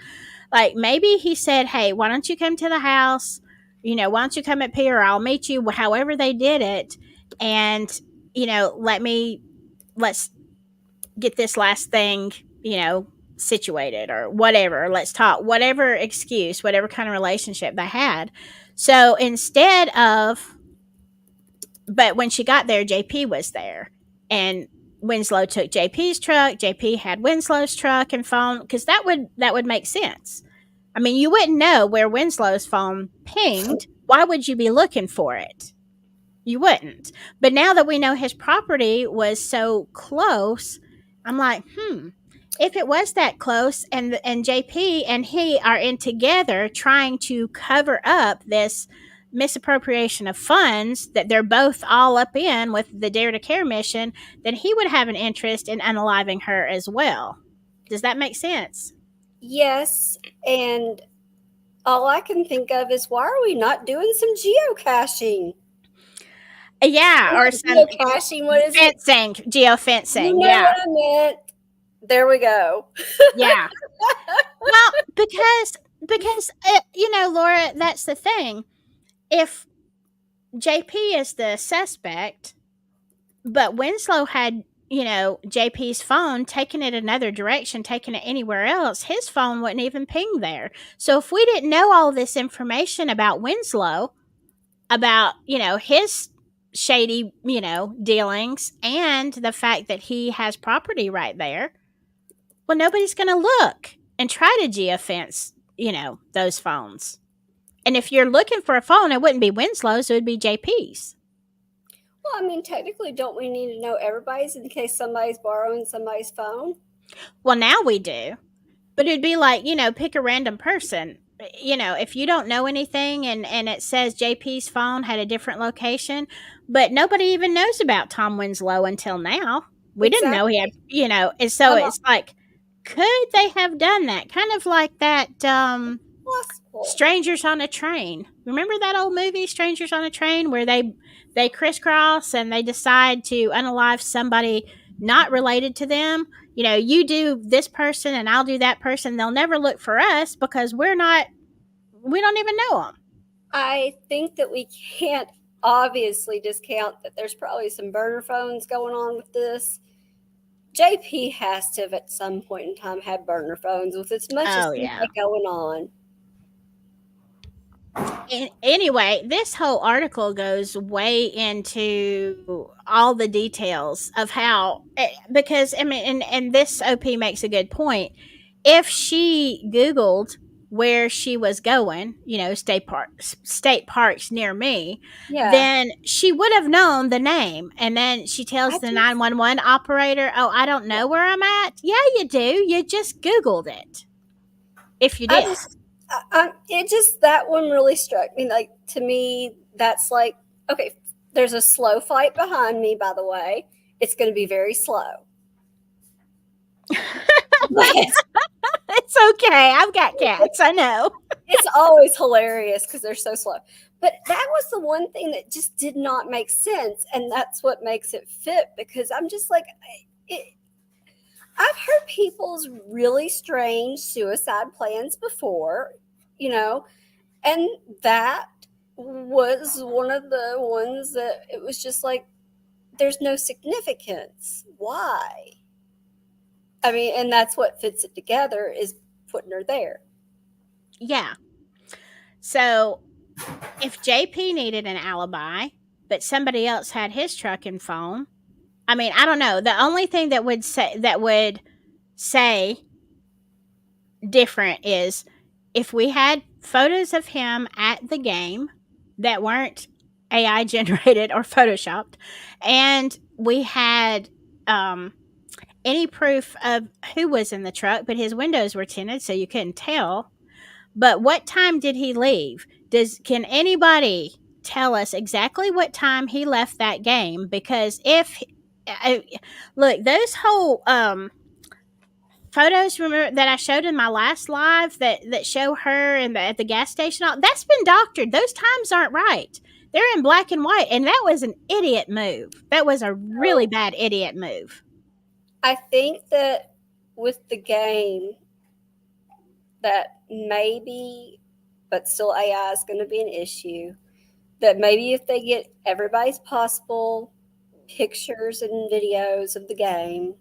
Like maybe he said, "Hey, why don't you come to the house? Why don't you come at P or I'll meet you." However they did it, and let's get this last thing, situated or whatever. Let's talk, whatever excuse, whatever kind of relationship they had. So but when she got there, JP was there, and Winslow took JP's truck. JP had Winslow's truck and phone, because that would make sense. I mean, you wouldn't know where Winslow's phone pinged. Why would you be looking for it? You wouldn't. But now that we know his property was so close, I'm like, if it was that close and JP and he are in together trying to cover up this misappropriation of funds that they're both all up in with the Dare to Care mission, then he would have an interest in unaliving her as well. Does that make sense? Yes, and all I can think of is, why are we not doing some geocaching? Yeah, or some geocaching. What is fencing, geofencing. You know yeah, what I meant. There we go. yeah. Well, because Laura, that's the thing. If JP is the suspect, but Winslow had JP's phone, taking it another direction, taking it anywhere else, his phone wouldn't even ping there. So if we didn't know all this information about Winslow, about his shady dealings, and the fact that he has property right there, well, nobody's going to look and try to geofence those phones. And if you're looking for a phone, it wouldn't be Winslow's, it would be JP's. Well, I mean, technically, don't we need to know everybody's in case somebody's borrowing somebody's phone? Well, now we do. But it'd be like, pick a random person. If you don't know anything and it says JP's phone had a different location, but nobody even knows about Tom Winslow until now. We didn't know he had, and so it's like, could they have done that? Kind of like that Strangers on a Train. Remember that old movie, Strangers on a Train, where they crisscross and they decide to unalive somebody not related to them? You do this person and I'll do that person. They'll never look for us because we don't even know them. I think that we can't obviously discount that there's probably some burner phones going on with this. JP has to have at some point in time had burner phones with as much as Oh, he yeah. had going on. Anyway, this whole article goes way into all the details of how, because I mean, and this OP makes a good point. If she Googled where she was going, state parks near me, Yeah. then she would have known the name. And then she tells the 911 operator, "Oh, I don't know where I'm at." Yeah, you do. You just Googled it. If you did. That one really struck me. Like, to me, that's like, okay, there's a slow fight behind me, by the way. It's going to be very slow. It's okay. I've got cats. I know. It's always hilarious because they're so slow. But that was the one thing that just did not make sense. And that's what makes it fit, because I'm just like, I've heard people's really strange suicide plans before, and that was one of the ones that it was just like, there's no significance. Why? I mean, and that's what fits it together, is putting her there. Yeah. So if JP needed an alibi, but somebody else had his truck and phone, I mean, I don't know. The only thing that would say different is if we had photos of him at the game that weren't AI generated or photoshopped, and we had any proof of who was in the truck, but his windows were tinted so you couldn't tell. But what time did he leave? Can anybody tell us exactly what time he left that game? Because look, those whole photos, remember, that I showed in my last live that show her at the gas station, that's been doctored. Those times aren't right. They're in black and white, and that was an idiot move. That was a really bad idiot move. I think that with the game, that maybe, but still AI is going to be an issue, that maybe if they get everybody's possible pictures and videos of the game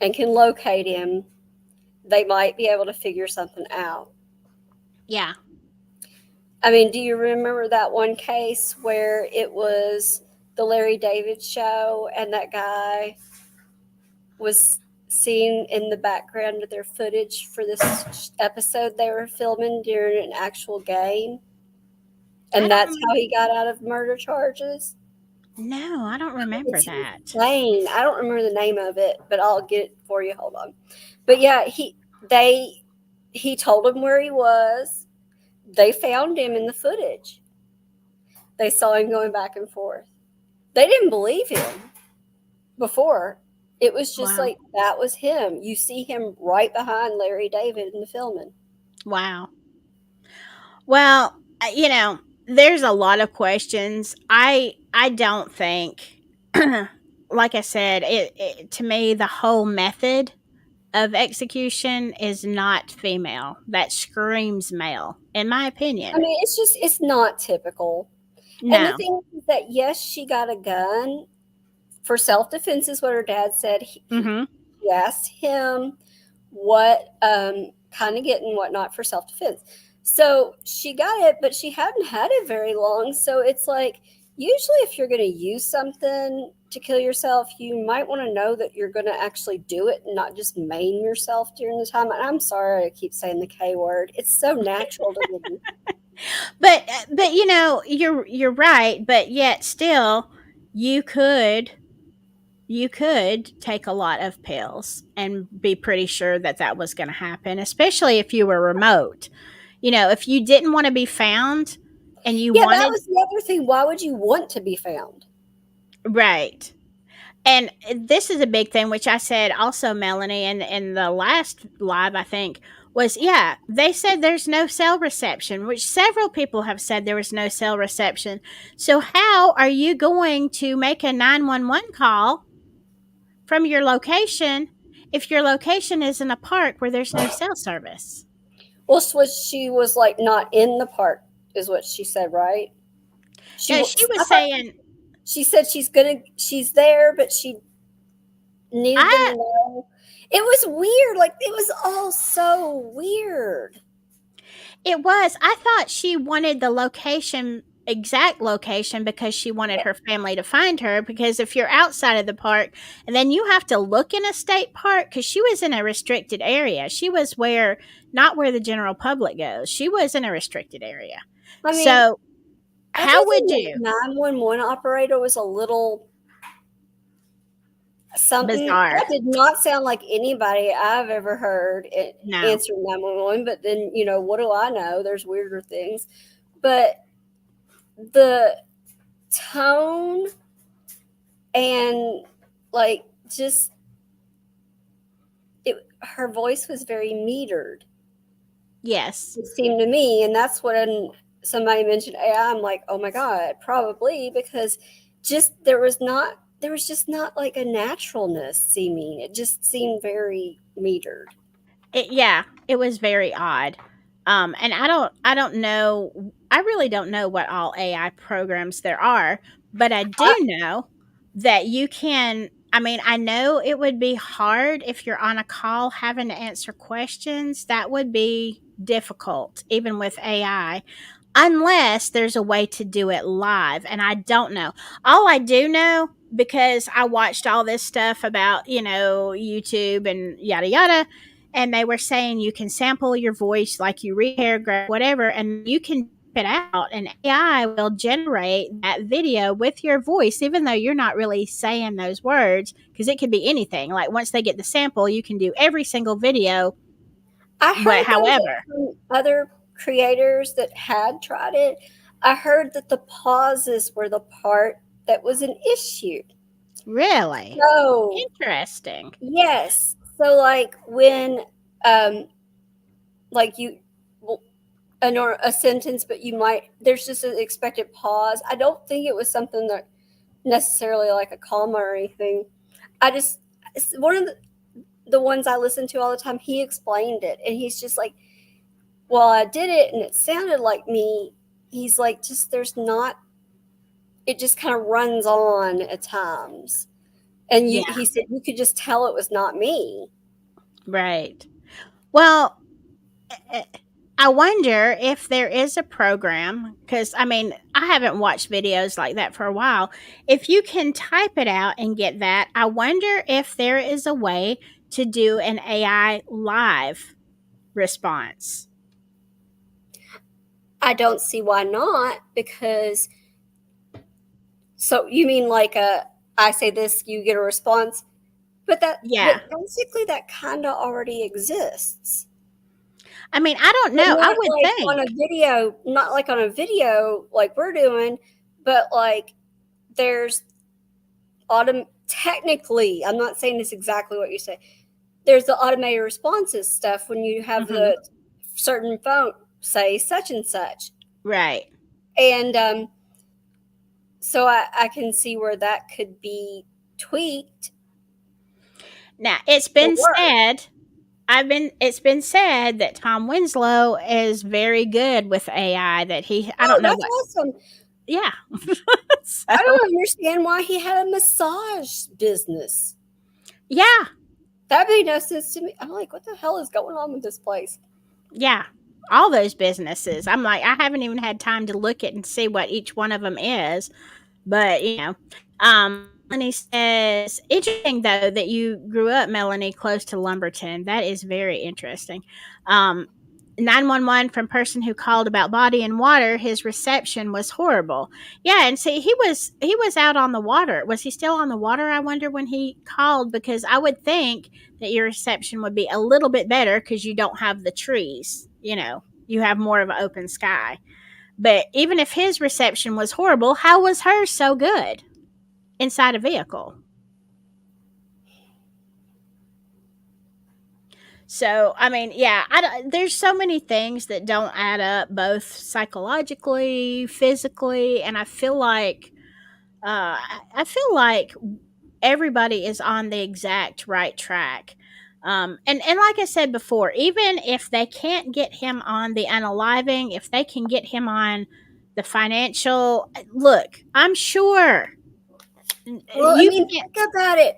and can locate him, they might be able to figure something out. Yeah. I mean, do you remember that one case where it was the Larry David show and that guy was seen in the background of their footage for this episode they were filming during an actual game? And that's how he got out of murder charges? No, I don't remember that. Insane. I don't remember the name of it, but I'll get it for you. Hold on. But yeah, he told him where he was. They found him in the footage. They saw him going back and forth. They didn't believe him before. It was just like, that was him. You see him right behind Larry David in the filming. Wow. Well, there's a lot of questions. I don't think, like I said, it to me, the whole method of execution is not female. That screams male, in my opinion. I mean, it's not typical. No. And the thing is that, yes, she got a gun for self-defense, is what her dad said. He asked him what kind of get and whatnot for self-defense. So she got it, but she hadn't had it very long. So it's like, usually if you're going to use something to kill yourself, you might want to know that you're going to actually do it and not just maim yourself during the time. And I'm sorry I keep saying the K word. It's so natural to me. But you're right. But yet still, you could take a lot of pills and be pretty sure that was going to happen, especially if you were remote. If you didn't want to be found and you wanted... that was the other thing. Why would you want to be found? Right. And this is a big thing, which I said also, Melanie, in the last live, I think, was, they said there's no cell reception, which several people have said there was no cell reception. So how are you going to make a 911 call from your location if your location is in a park where there's no cell service? Well, she was like not in the park, is what she said, right? No, she I was thought saying she said she's there, but she needed them I to know. It was weird. Like, it was all so weird. it was. I thought she wanted the location, exact location, because she wanted her family to find her, because if you're outside of the park and then you have to look in a state park, cuz she was in a restricted area. She was where not where the general public goes. She was in a restricted area. I mean, So, other how than would the you 911 operator was a little something, that bizarre? did not sound like anybody I've ever heard No. answering 911. But then, what do I know? There's weirder things. But the tone and, like, just her voice was very metered, Yes. it seemed to me. And that's when somebody mentioned AI, I'm like, oh my God, probably, because there was just not like a naturalness seeming. It just seemed very metered. Yeah, it was very odd. And I don't know. I really don't know what all AI programs there are, but I do know that you can. I mean, I know it would be hard if you're on a call having to answer questions. That would be difficult, even with AI, unless there's a way to do it live. And I don't know. All I do know, because I watched all this stuff about, YouTube and yada yada, and they were saying you can sample your voice, like you read paragraph, whatever, and you can type it out, and AI will generate that video with your voice, even though you're not really saying those words, because it could be anything. Like, once they get the sample, you can do every single video, I but heard though that however, from other creators that had tried it, I heard that the pauses were the part that was an issue. really So, interesting. yes. So, like, when, like, you, well, a sentence, but there's just an expected pause. I don't think it was something that necessarily like a comma or anything. It's one of the ones I listen to all the time, he explained it, and he's just like, well, I did it and it sounded like me. He's like, it just kind of runs on at times. And Yeah, he said you could just tell it was not me. right. Well, eh, I wonder if there is a program, because I mean, I haven't watched videos like that for a while. If you can type it out and get that, I wonder if there is a way to do an AI live response. I don't see why not, because, so you mean like I say this, you get a response, but Yeah. basically that kind of already exists. I mean, I don't But know. I not would like think. on a video, not like on a video like we're doing, but like there's technically, I'm not saying this exactly what you say. There's the automated responses stuff when you have Mhm. the certain phone say such and such. Right. And so I can see where that could be tweaked. Now, it's been said it's been said that Tom Winslow is very good with AI, that I Oh, don't know that's what. awesome. Yeah. I So, don't understand why he had a massage business. yeah. That made no sense to me. I'm like, what the hell is going on with this place? Yeah. All those businesses. I'm like, I haven't even had time to look at and see what each one of them is. But, Melanie says, interesting though that you grew up, Melanie, close to Lumberton. That is very interesting. 911 from person who called about body and water. His reception was horrible. Yeah, and see, he was out on the water. Was he still on the water? I wonder when he called, because I would think that your reception would be a little bit better because you don't have the trees. You have more of an open sky. But even if his reception was horrible, how was hers so good inside a vehicle? So, I mean, yeah, there's so many things that don't add up, both psychologically, physically, and I feel like everybody is on the exact right track. And like I said before, even if they can't get him on the unaliving, if they can get him on the financial look. I'm sure Well, I you mean, can't. think about it.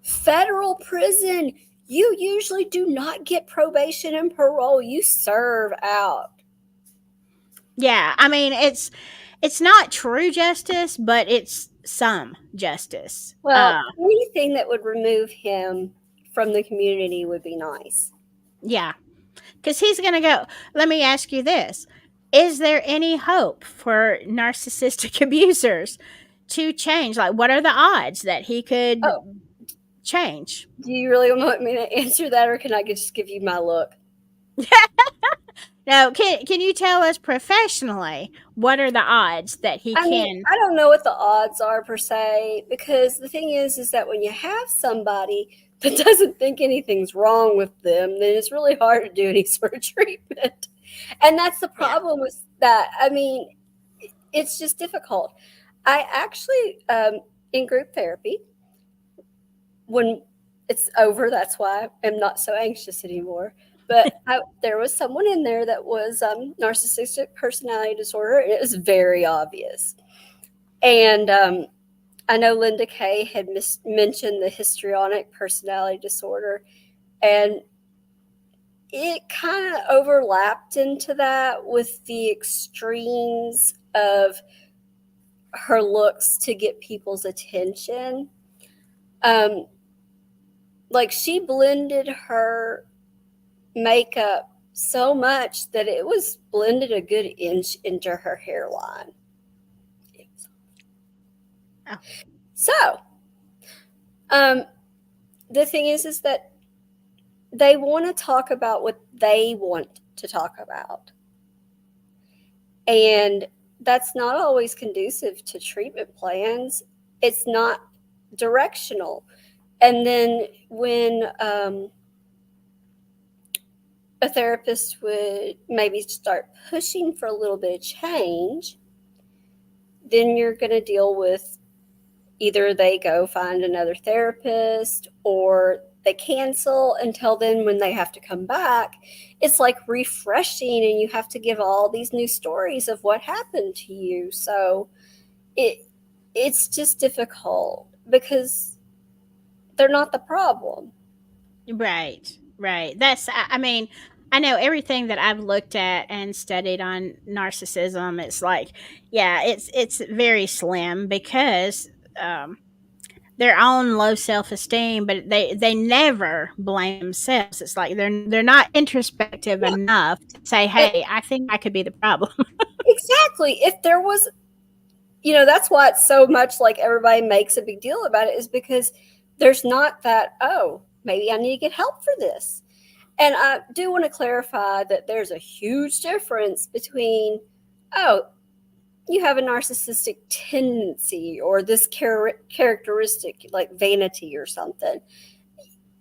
Federal prison, you usually do not get probation and parole. You serve out. Yeah, I mean it's not true justice, but it's some justice. Well, anything that would remove him from the community would be nice. Yeah, because he's gonna go. Let me ask you this: is there any hope for narcissistic abusers to change? Like, what are the odds that he could Oh, change? do you really want me to answer that, or can I just give you my look? Now, can you tell us professionally what are the odds that he I mean, can? I don't know what the odds are per se, because the thing is that when you have somebody that doesn't think anything's wrong with them, then it's really hard to do any sort of treatment. And that's the Yeah. problem with that. I mean, it's just difficult. I actually, in group therapy, when it's over, that's why I'm not so anxious anymore. But there was someone in there that was narcissistic personality disorder, and it was very obvious. And I know Linda Kay had mentioned the histrionic personality disorder, and it kind of overlapped into that with the extremes of her looks to get people's attention. Like, she blended her makeup so much that it was blended a good inch into her hairline. Oh. So, the thing is that they want to talk about what they want to talk about. And that's not always conducive to treatment plans. It's not directional. And then when a therapist would maybe start pushing for a little bit of change, then you're going to deal with either they go find another therapist or they cancel until then when they have to come back. It's like refreshing, and you have to give all these new stories of what happened to you. So it's just difficult because they're not the problem. Right. That's, I mean, I know everything that I've looked at and studied on narcissism. It's like, yeah, it's very slim because their own low self esteem, but they never blame themselves. It's like they're not introspective Yeah. enough to say, "Hey, I think I could be the problem." Exactly. If there was, that's why it's so much like everybody makes a big deal about it, is because there's not that, oh, maybe I need to get help for this. And I do want to clarify that there's a huge difference between, oh, you have a narcissistic tendency or this characteristic like vanity or something.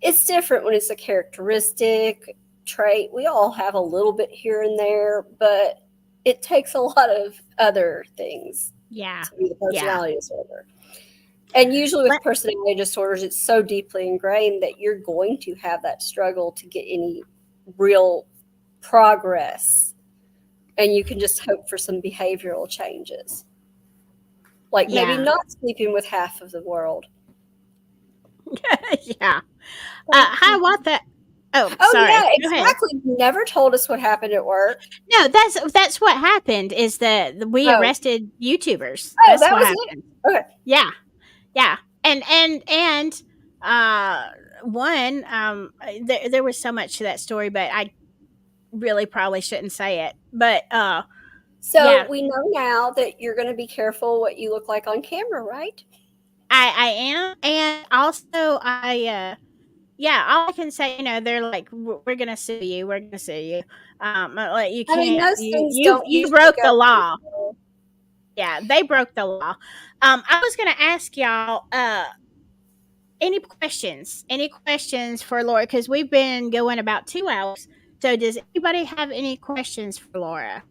It's different when it's a characteristic trait. We all have a little bit here and there, but it takes a lot of other things Yeah. to be the personality disorder. And usually with Let- personality disorders, it's so deeply ingrained that you're going to have that struggle to get any real progress. And you can just hope for some behavioral changes. Like maybe Yeah. not sleeping with half of the world. Yeah. Hi, what that? Oh, Oh, sorry. yeah, Go ahead. exactly. You never told us what happened at work. No, that's what happened. Is that we Oh. arrested YouTubers. Oh, That's that what was happened. it? Okay. Yeah, and one there was so much to that story, but I really probably shouldn't say it. But So yeah, we know now that you're going to be careful what you look like on camera, right? I am, and also yeah, all I can say, they're like, we're gonna sue you, we're gonna sue you. Like you I mean, can't, those things don't you usually broke go the law. through. Yeah, they broke the law. I was gonna ask y'all, any questions for Laura? Because we've been going about 2 hours. So does anybody have any questions for Laura?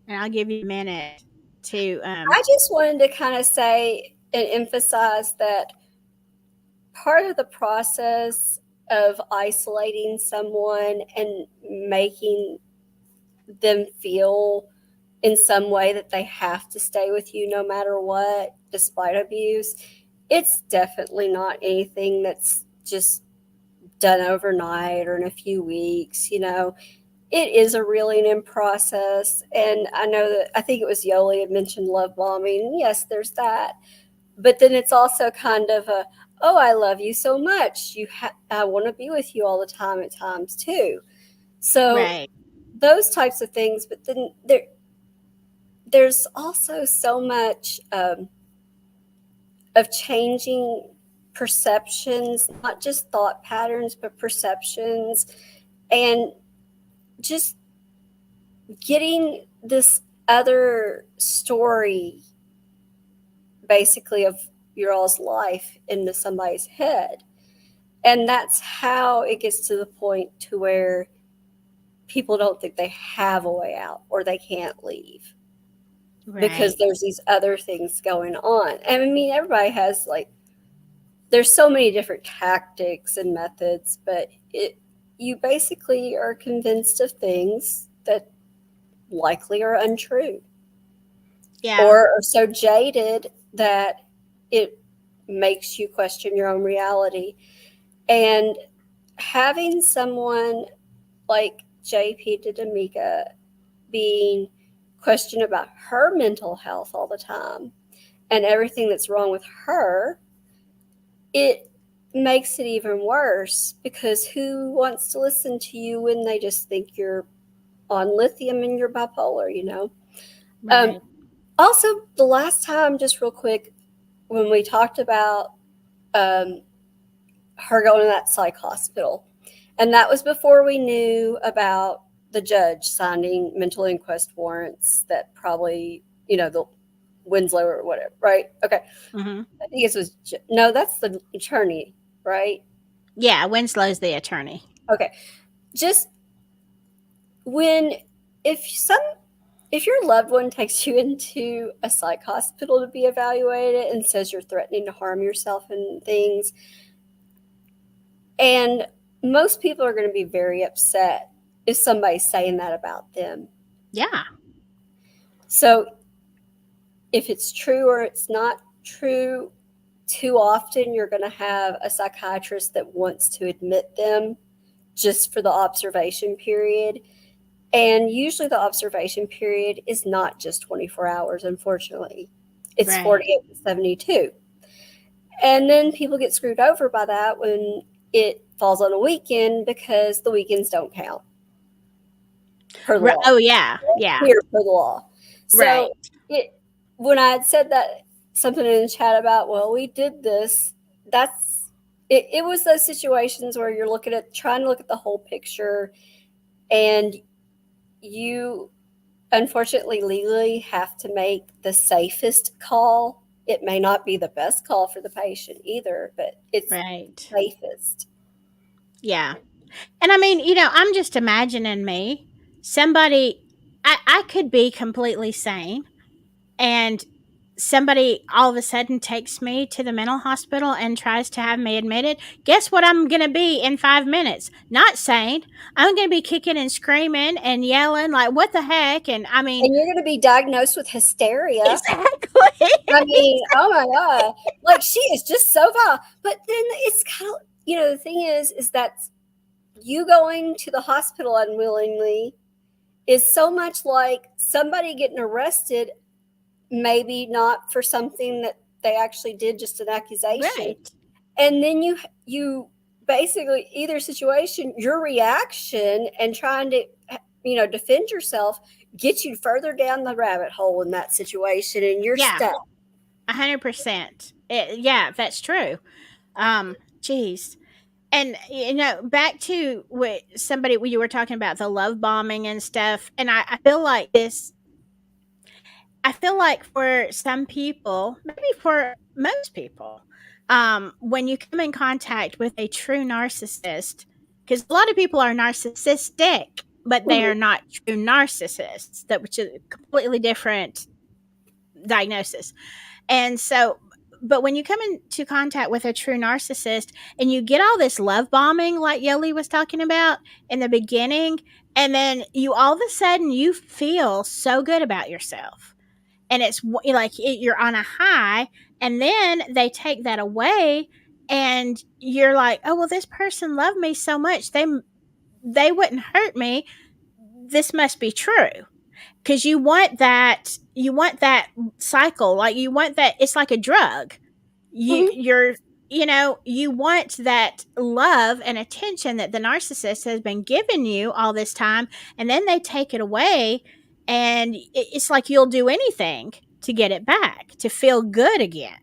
And I'll give you a minute to. I just wanted to kind of say and emphasize that part of the process of isolating someone and making them feel in some way that they have to stay with you no matter what, despite abuse, it's definitely not anything that's just done overnight or in a few weeks. It is a reeling in process. And I know that I think it was Yoli had mentioned love bombing. Yes, there's that. But then it's also kind of a, oh, I love you so much. I want to be with you all the time at times too. So Right. those types of things. But then there's also so much of changing perceptions, not just thought patterns, but perceptions, and just getting this other story basically of your all's life into somebody's head. And that's how it gets to the point to where people don't think they have a way out or they can't leave because Right. there's these other things going on. And I mean, everybody has there's so many different tactics and methods, but you basically are convinced of things that likely are untrue. Yeah. Or are so jaded that it makes you question your own reality. And having someone like JP did to Mica being questioned about her mental health all the time and everything that's wrong with her, it makes it even worse because who wants to listen to you when they just think you're on lithium and you're bipolar? Right. Also, the last time, just real quick, when we talked about her going to that psych hospital, and that was before we knew about the judge signing mental inquest warrants that probably, the Winslow or whatever, right? Okay. Mm-hmm. I think it was, no, that's the attorney, right? Yeah, Winslow's the attorney. Okay. Just if your loved one takes you into a psych hospital to be evaluated and says you're threatening to harm yourself and things, and most people are going to be very upset if somebody's saying that about them. Yeah. So if it's true or it's not true, too often you're going to have a psychiatrist that wants to admit them just for the observation period. And usually the observation period is not just 24 hours, unfortunately. It's Right. 48 to 72. And then people get screwed over by that when it falls on a weekend because the weekends don't count per the law. Oh, yeah. Yeah. Here per the law. Right. So when I had said that, something in the chat about, well, we did this, it was those situations where you're trying to look at the whole picture, and you unfortunately legally have to make the safest call. It may not be the best call for the patient either, but it's Right. safest. Yeah. And I mean, I'm just imagining me, somebody, I could be completely sane, and somebody all of a sudden takes me to the mental hospital and tries to have me admitted. Guess what I'm going to be in 5 minutes? Not sane. I'm going to be kicking and screaming and yelling like, what the heck? And I mean, And you're going to be diagnosed with hysteria. exactly. I mean, oh my God. Like, she is just so vile. But then it's kind of, the thing is that you going to the hospital unwillingly is so much like somebody getting arrested, maybe not for something that they actually did, just an accusation. Right. And then you basically, either situation, your reaction and trying to, defend yourself gets you further down the rabbit hole in that situation, and you're stuck. 100%. Yeah, that's true. Geez. And back to what you were talking about, the love bombing and stuff. And I feel like for some people, maybe for most people, when you come in contact with a true narcissist, because a lot of people are narcissistic, but they are not true narcissists, which is a completely different diagnosis. And so, but when you come into contact with a true narcissist and you get all this love bombing, like Yoli was talking about in the beginning, and then you all of a sudden you feel so good about yourself. And it's like you're on a high, and then they take that away, and you're like, oh, well, this person loved me so much. They wouldn't hurt me. This must be true. Because you want that cycle, like you want that. It's like a drug. You're you want that love and attention that the narcissist has been giving you all this time, and then they take it away, and it's like you'll do anything to get it back, to feel good again.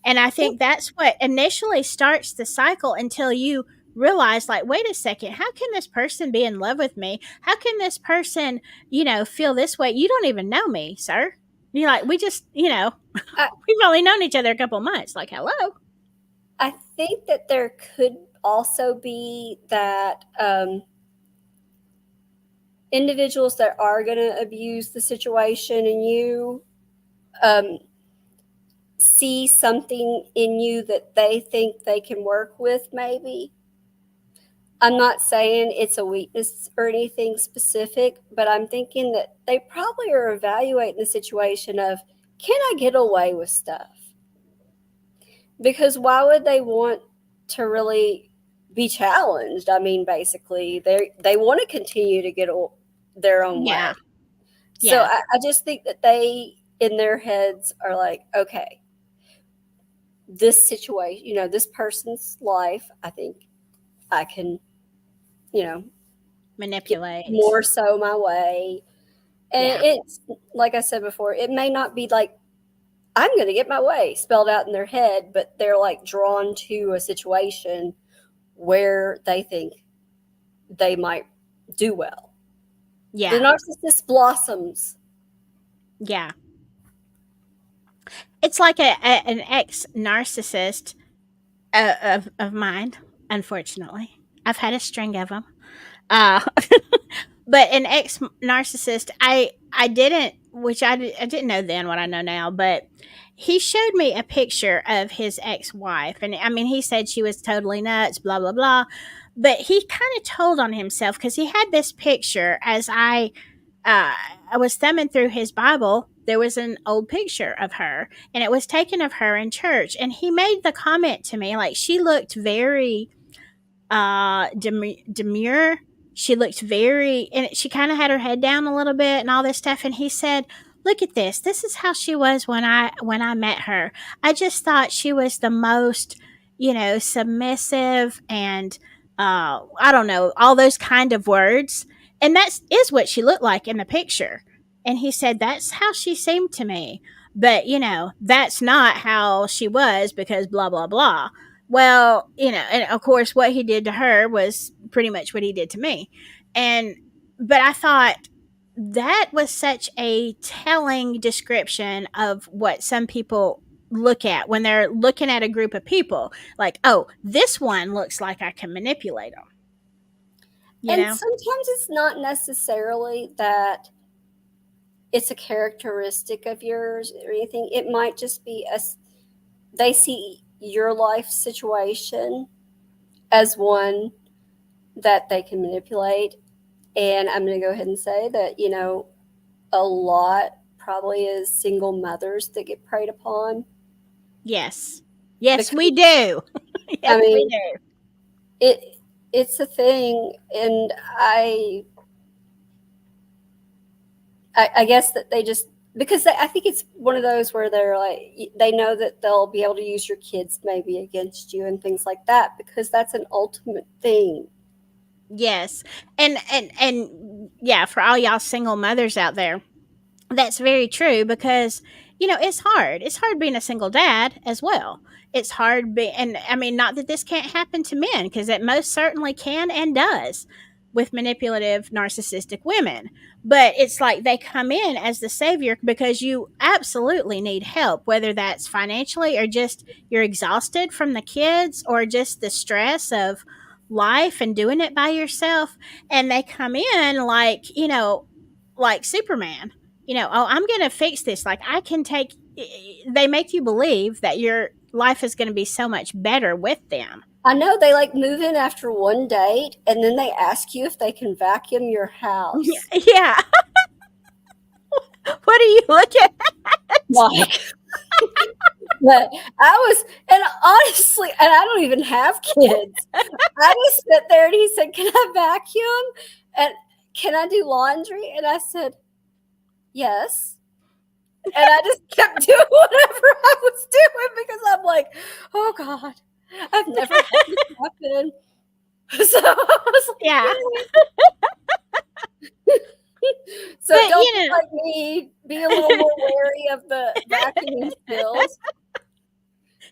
And I think that's what initially starts the cycle, until you realize, like, wait a second, how can this person be in love with me? How can this person, feel this way? You don't even know me, sir. You're like, we just, we've only known each other a couple months. Like, hello. I think that there could also be that individuals that are going to abuse the situation, and you see something in you that they think they can work with, maybe. I'm not saying it's a weakness or anything specific, but I'm thinking that they probably are evaluating the situation of, can I get away with stuff? Because why would they want to really be challenged? I mean, basically, they want to continue to get their own way. So I just think that they, in their heads, are like, okay, this situation, this person's life, I think I can, manipulate more so my way. And it's, like I said before, it may not be like, I'm going to get my way spelled out in their head, but they're like drawn to a situation where they think they might do well. Yeah. The narcissist blossoms. Yeah. It's like an ex-narcissist of mine, unfortunately. I've had a string of them. But an ex-narcissist, I didn't know then what I know now, but he showed me a picture of his ex-wife. And I mean, he said she was totally nuts, blah, blah, blah. But he kind of told on himself, because he had this picture as I was thumbing through his Bible. There was an old picture of her, and it was taken of her in church. And he made the comment to me, like, she looked very demure. She looked very, and she kind of had her head down a little bit and all this stuff. And he said, look at this. This is how she was when I met her. I just thought she was the most, submissive and, I don't know, all those kind of words. And that is what she looked like in the picture. And he said, that's how she seemed to me. But, that's not how she was, because blah, blah, blah. Well, and of course what he did to her was pretty much what he did to me. But I thought that was such a telling description of what some people look at when they're looking at a group of people. Like, oh, this one looks like I can manipulate them. Sometimes it's not necessarily that it's a characteristic of yours or anything. It might just be they see your life situation as one that they can manipulate. And I'm going to go ahead and say that, a lot probably is single mothers that get preyed upon. Yes. Yes, we do. Yes, we do. It's a thing. And I guess that they just, because I think it's one of those where they're like, they know that they'll be able to use your kids maybe against you and things like that, because that's an ultimate thing. Yes. And yeah, for all y'all single mothers out there, that's very true, because, it's hard. It's hard being a single dad as well. It's hard and I mean, not that this can't happen to men, because it most certainly can and does with manipulative, narcissistic women. But it's like they come in as the savior because you absolutely need help, whether that's financially or just you're exhausted from the kids or just the stress of life and doing it by yourself. And they come in like, like Superman. Oh, I'm going to fix this. Like, I can take they make you believe that your life is going to be so much better with them. I know they like move in after one date and then they ask you if they can vacuum your house. Yeah. What are you looking at? Like, but I was, and honestly, and I don't even have kids. I just sit there and he said, "Can I vacuum? And can I do laundry?" And I said, "Yes." And I just kept doing whatever I was doing because I'm like, "Oh God, I've never had this happen." So I was like, Yeah. So But, don't you be know- like me. Be a little more wary of the vacuuming skills.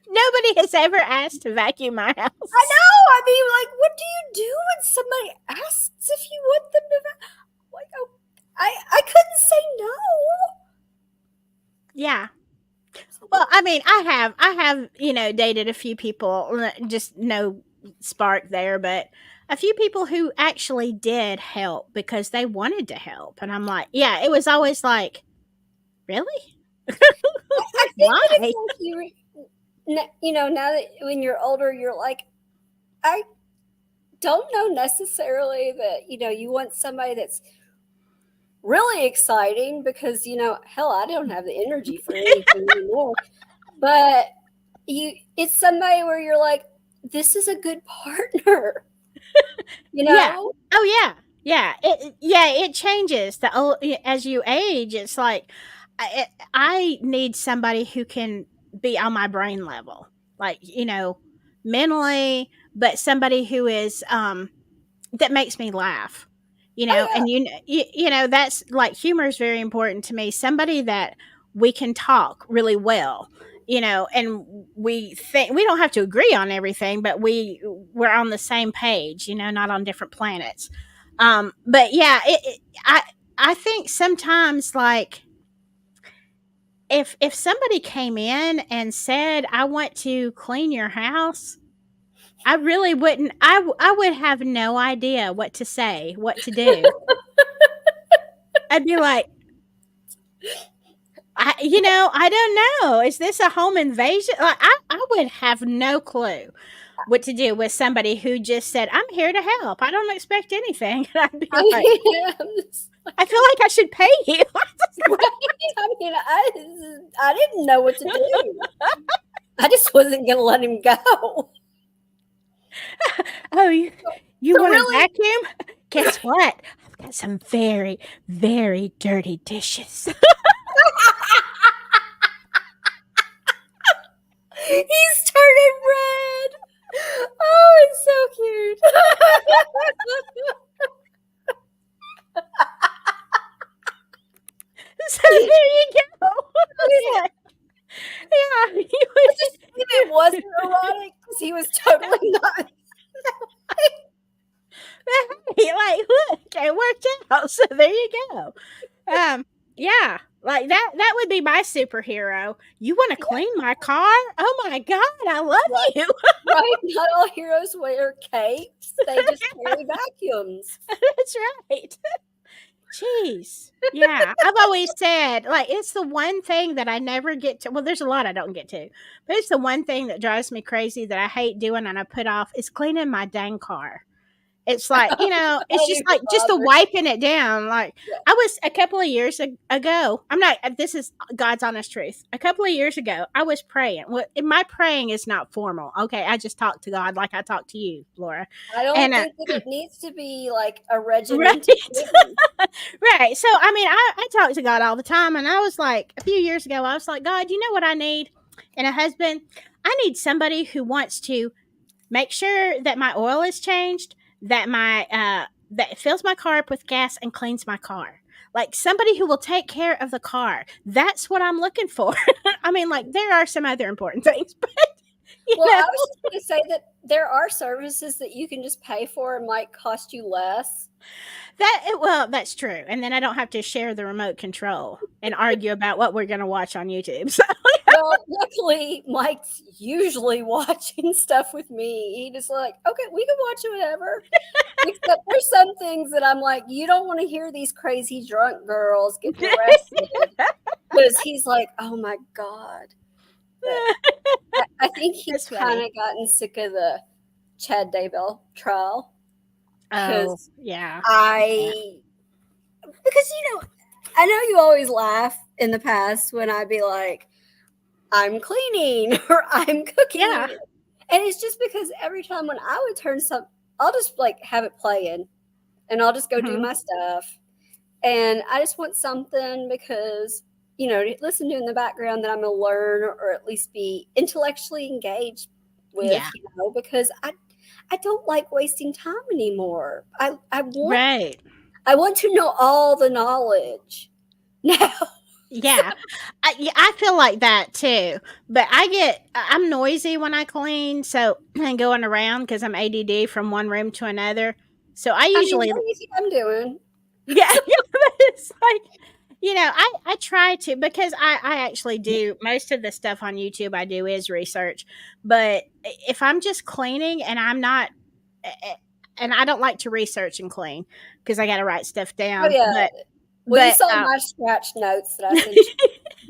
Nobody has ever asked to vacuum my house. I know. I mean, like, what do you do when somebody asks if you want them to? Like, oh, I couldn't say no. Yeah. Well, I mean, I have, dated a few people, just no spark there, but a few people who actually did help because they wanted to help. And I'm like, yeah, it was always like, really? I think Why? that it's like now that when you're older, you're like, I don't know necessarily that, you want somebody that's really exciting because, hell, I don't have the energy for anything anymore. But it's somebody where you're like, this is a good partner. Yeah. Oh yeah. Yeah. It changes as you age. It's like I need somebody who can be on my brain level, like, mentally, but somebody who is that makes me laugh, and that's like humor is very important to me. Somebody that we can talk really well, and we think we don't have to agree on everything, but we're on the same page, not on different planets. But yeah, I think sometimes, like, if somebody came in and said, "I want to clean your house," I really wouldn't. I would have no idea what to say, what to do. I'd be like, I don't know. Is this a home invasion? Like, I would have no clue what to do with somebody who just said, "I'm here to help. I don't expect anything." And I'd be like, I feel like I should pay you. I mean, I didn't know what to do. I just wasn't going to let him go. Oh, you So want really- a vacuum? Guess what? I've got some very, very dirty dishes. He's turning red. Oh, it's so cute. So there you go. Yeah. It wasn't erotic because he was totally not. Hey, like, look, it worked out. So there you go. Yeah, like that would be my superhero. You want to clean my car? Oh my God, I love you. Right? Not all heroes wear capes. They just carry vacuums. That's right. Jeez. Yeah. I've always said, like, it's the one thing that I never get to. Well, there's a lot I don't get to, but it's the one thing that drives me crazy that I hate doing and I put off is cleaning my dang car. It's like, it's just like just the wiping it down. Like, I was a couple of years ago. This is God's honest truth. A couple of years ago, I was praying. Well, my praying is not formal. Okay. I just talk to God like I talk to you, Laura. I don't think that it needs to be like a regimen. Right. Right. So, I mean, I talk to God all the time. And I was like, a few years ago, I was like, God, you know what I need in a husband? I need somebody who wants to make sure that my oil is changed, that that fills my car up with gas and cleans my car. Like, somebody who will take care of the car. That's what I'm looking for. I mean, like, there are some other important things, but Well, know? I was just going to say that there are services that you can just pay for and might cost you less. Well, that's true. And then I don't have to share the remote control and argue about what we're going to watch on YouTube. So, Well, luckily, Mike's usually watching stuff with me. He just like, okay, we can watch whatever. Except there's some things that I'm like, you don't want to hear these crazy drunk girls getting arrested. Because he's like, oh my God. But I think he's That's kind funny. of gotten sick of the Chad Daybell trial. Oh, Because yeah. because I know you always laugh in the past when I'd be like, I'm cleaning or I'm cooking. Yeah. And it's just because every time when I would turn I'll just like have it playing and I'll just go do Mhm. my stuff. And I just want something because, listen to in the background that I'm going to learn or at least be intellectually engaged with, Yeah. because I don't like wasting time anymore. I Right. want to know all the knowledge now. Yeah. I feel like that too. But I'm noisy when I clean. So, and going around because I'm ADD from one room to another. So I I mean, usually, what do you think I'm doing? yeah, it's like, I try to, because I actually do most of the stuff on YouTube I do is research. But if I'm just cleaning and I'm not, eh, eh, and I don't like to research and clean because I got to write stuff Oh down. yeah. Well, you But saw my scratch notes that I sent you.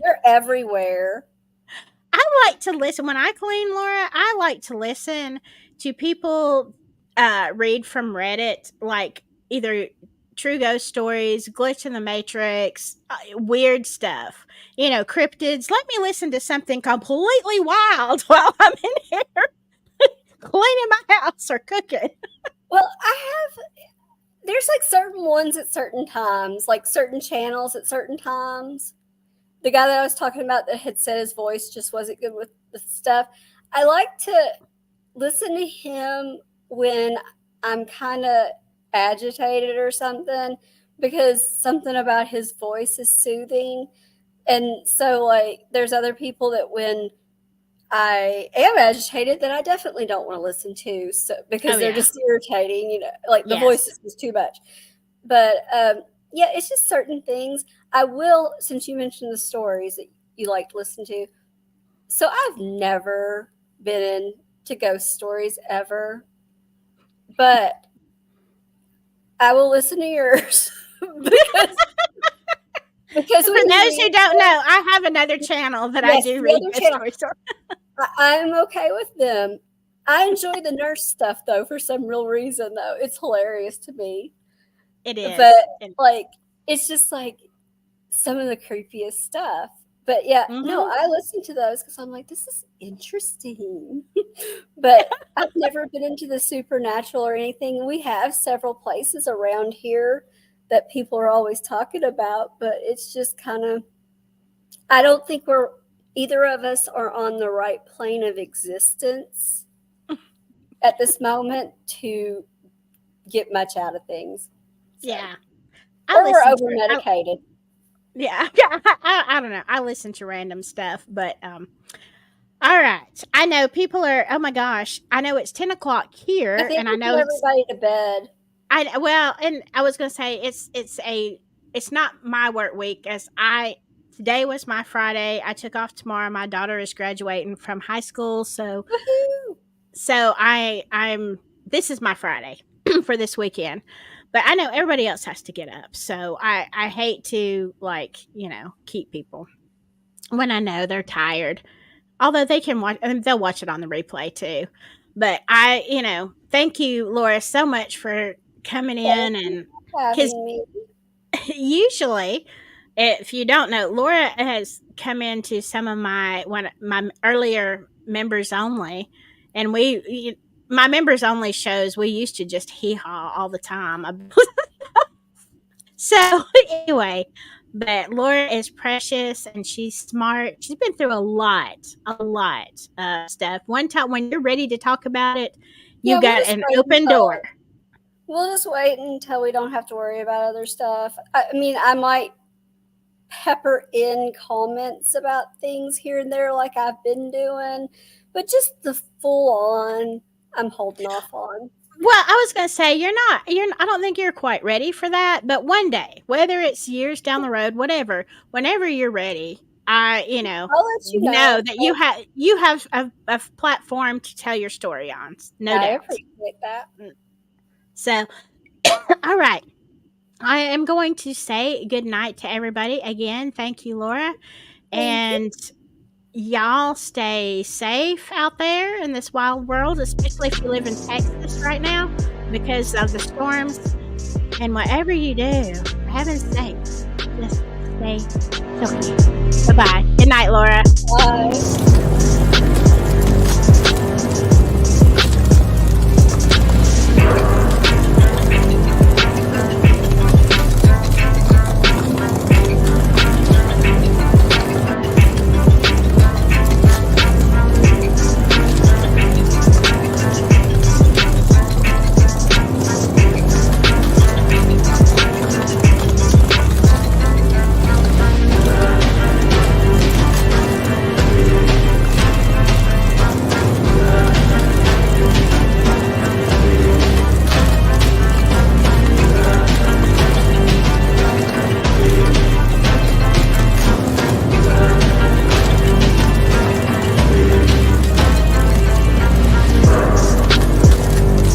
They're everywhere. I like to listen when I clean, Laura. I like to listen to people read from Reddit, like either true ghost stories, glitch in the matrix, weird stuff. Cryptids. Let me listen to something completely wild while I'm in here cleaning my house or cooking. Well, there's like certain ones at certain times, like certain channels at certain times. The guy that I was talking about that had said his voice just wasn't good with the stuff. I like to listen to him when I'm kind of agitated or something because something about his voice is soothing. And so, like, there's other people that when I am agitated that I definitely don't want to listen to, so because Oh they're yeah, just irritating, like the voice yes, is just too much. But yeah, it's just certain things. I will, since you mentioned the stories that you like to listen to. So I've never been into ghost stories ever, but I will listen to yours because For when you those who read don't them, know, I have another channel that I yes, do the read other ghost channel, stories on. I'm okay with them. I enjoy the nurse stuff though for some real reason though. It's hilarious to me. It But is. like it's just like some of the creepiest stuff. But yeah, no, Mm-hmm. I listen to those because I'm like, this is interesting. But I've never been into the supernatural or anything. We have several places around here that people are always talking about, but it's just kind of, I don't think either of us are on the right plane of existence at this moment to get much out of things. So, Yeah. I or we're listen over to I, medicated. yeah, I don't know. I listen to random stuff, but all right. I know people are. Oh my gosh! I know it's 10 o'clock I here, think and I we know put it's. everybody to bed. And I was gonna say it's not my work week as I today was my Friday. I took off tomorrow. My daughter is graduating from high school, so Woohoo! I'm this is my Friday for this weekend. But I know everybody else has to get up. So I hate to keep people when I know they're tired. Although they can watch and they'll watch it on the replay too. But thank you, Laura, so much for coming Thank in you and for because having me. usually if you don't know, Laura has come into some of my earlier members only, and my members only shows we used to just hee haw all the time. So anyway, but Laura is precious and she's smart. She's been through a lot of stuff. One time when you're ready to talk about it, you Yeah, got an open door. we'll just wait until we don't have to worry about other stuff. I mean, I might pepper in comments about things here and there like I've been doing, but just the full on, I'm holding off on. Well, I was going to say I don't think you're quite ready for that, but one day, whether it's years down the road, whenever you're ready, I'll let you know. know that you have a platform to tell your story on, no I doubt. appreciate that. So, all right. I am going to say good night to everybody. Again, thank you, Laura. And y'all stay safe out there in this wild world, especially if you live in Texas right now because of the storms. And whatever you do, for heaven's sake, just stay healthy. Bye-bye. Good night, Laura. Bye.